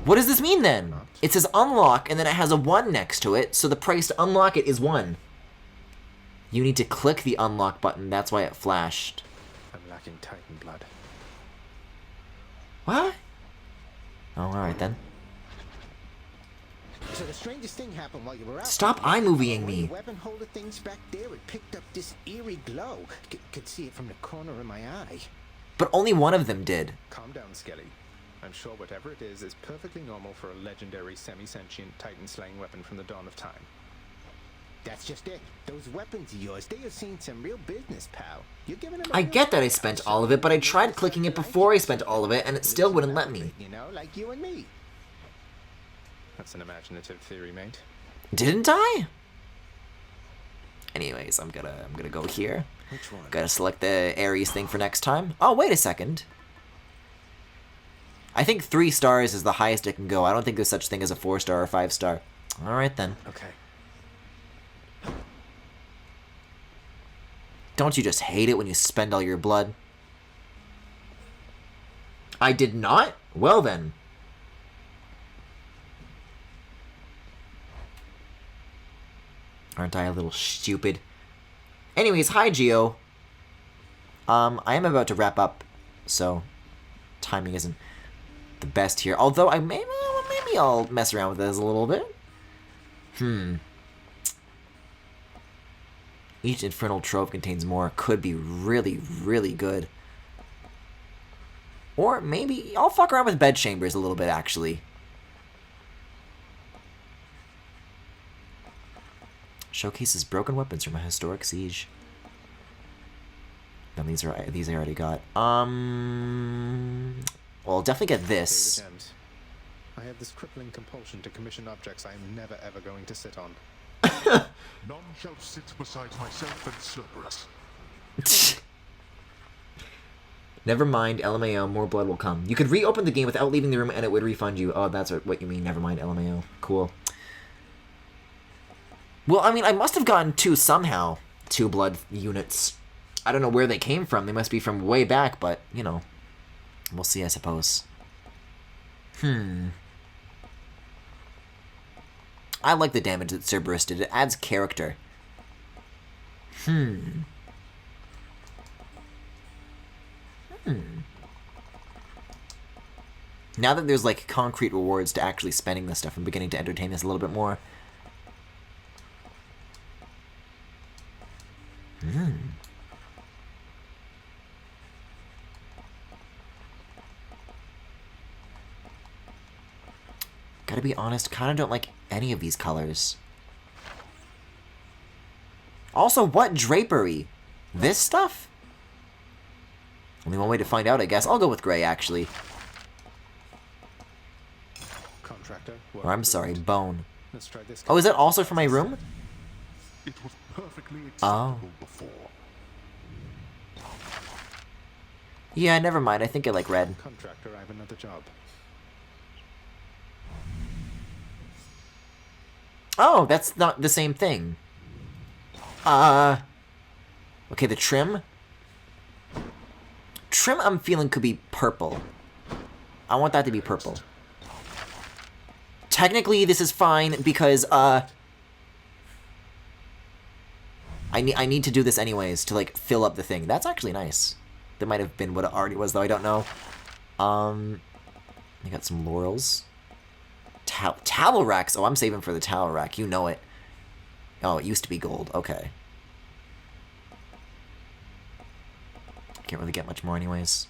What does this mean, then? It says unlock, and then it has a 1 next to it, so the price to unlock it is 1. You need to click the unlock button, that's why it flashed. I'm lacking Titan blood. What? Oh, alright then. So the strangest thing happened while you were out. Stop iMovieing me. The weapon holder thing's back there. It picked up this eerie glow. Could see it from the corner of my eye. But only one of them did. Calm down, Skelly. I'm sure whatever it is perfectly normal for a legendary semi-sentient Titan-slaying weapon from the dawn of time. That's just it. Those weapons of yours, they have seen some real business, pal. You're giving them I get that I spent all of it, but I tried clicking it before I spent all of it, and it still wouldn't let me. You know, like you and me. That's an imaginative theory, mate. Didn't I? Anyways, I'm gonna go here. Which one? Gotta select the Ares thing for next time. Oh, wait a second. I think 3 stars is the highest it can go. I don't think there's such thing as a 4-star or 5-star. Alright then. Okay. Don't you just hate it when you spend all your blood? I did not? Well then. Aren't I a little stupid? Anyways, hi Geo. I am about to wrap up, so timing isn't the best here. Although maybe I'll mess around with this a little bit. Each infernal trove contains more. Could be really, really good. Or maybe I'll fuck around with bed chambers a little bit, actually. Showcases broken weapons from a historic siege. Then these I already got. Well, I'll definitely get this. I have this crippling compulsion to commission objects I am never ever going to sit on. None shall sit beside myself and Cerberus. Never mind, LMAO, more blood will come. You could reopen the game without leaving the room and it would refund you. Oh, that's what you mean. Never mind, LMAO. Cool. Well, I mean, I must have gotten 2 somehow. 2 blood units. I don't know where they came from. They must be from way back, but, you know. We'll see, I suppose. I like the damage that Cerberus did. It adds character. Now that there's, like, concrete rewards to actually spending this stuff, I'm beginning to entertain this a little bit more. Gotta be honest, kind of don't like any of these colors. Also, what drapery? This stuff? Only one way to find out, I guess. I'll go with gray, actually. Contractor. Or I'm sorry, bone. Let's try this. Oh, is that also for my room? It was perfectly acceptable before. Yeah, never mind. I think I like red. Contractor, I have another job. Oh, that's not the same thing. Okay, the trim. Trim, I'm feeling could be purple. I want that to be purple. Technically, this is fine because, I need to do this anyways to, like, fill up the thing. That's actually nice. That might have been what it already was, though. I don't know. I got some laurels. Towel racks. Oh, I'm saving for the towel rack. You know it. Oh, it used to be gold. Okay. Can't really get much more anyways.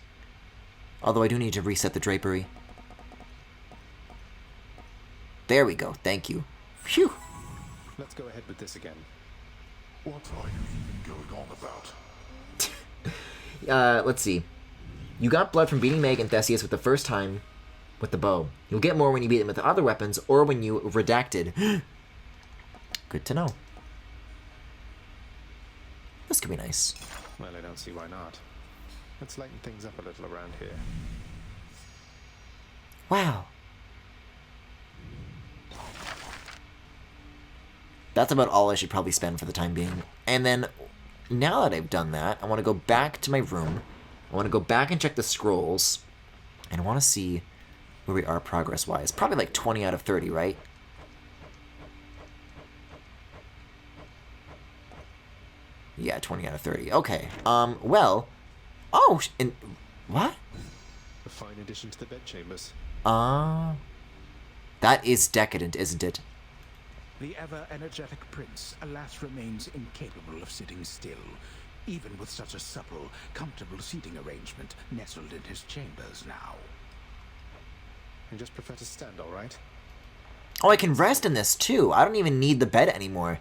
Although I do need to reset the drapery. There we go. Thank you. Phew. Let's go ahead with this again. What are you even going on about? Let's see. You got blood from beating Meg and Theseus with the first time with the bow. You'll get more when you beat them with the other weapons or when you redacted. Good to know. This could be nice. Well, I don't see why not. Let's lighten things up a little around here. Wow. That's about all I should probably spend for the time being. And then, now that I've done that, I want to go back to my room. I want to go back and check the scrolls. And I want to see where we are progress-wise. Probably like 20 out of 30, right? Yeah, 20 out of 30. Okay. Well. Oh, and what? A fine addition to the bedchambers. That is decadent, isn't it? The ever-energetic prince, alas, remains incapable of sitting still, even with such a supple, comfortable seating arrangement nestled in his chambers now. You just prefer to stand, all right? Oh, I can rest in this, too. I don't even need the bed anymore.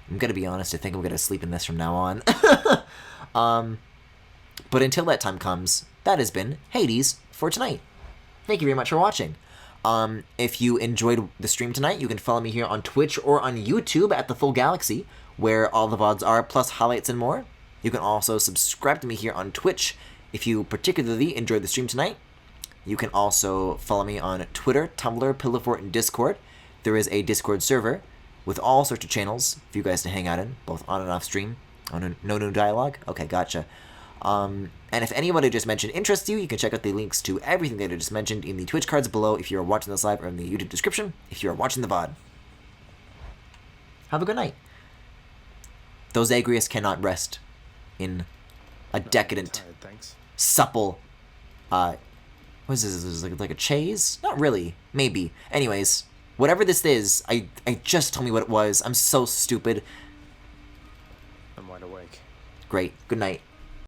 I'm gonna be honest, I think I'm gonna sleep in this from now on. But until that time comes, that has been Hades for tonight. Thank you very much for watching. If you enjoyed the stream tonight, you can follow me here on Twitch or on YouTube at The Full Galaxy, where all the VODs are, plus highlights and more. You can also subscribe to me here on Twitch if you particularly enjoyed the stream tonight. You can also follow me on Twitter, Tumblr, Pillowfort, and Discord. There is a Discord server with all sorts of channels for you guys to hang out in, both on and off stream. Oh, no new dialogue? Okay, gotcha. And if anyone I just mentioned interests you, you can check out the links to everything that I just mentioned in the Twitch cards below if you're watching this live, or in the YouTube description if you're watching the VOD. Have a good night. Those Zagreus cannot rest in a decadent, supple, what is this? Is this like a chaise? Not really. Maybe. Anyways, whatever this is, I just told me what it was. I'm so stupid. I'm wide awake. Great. Good night.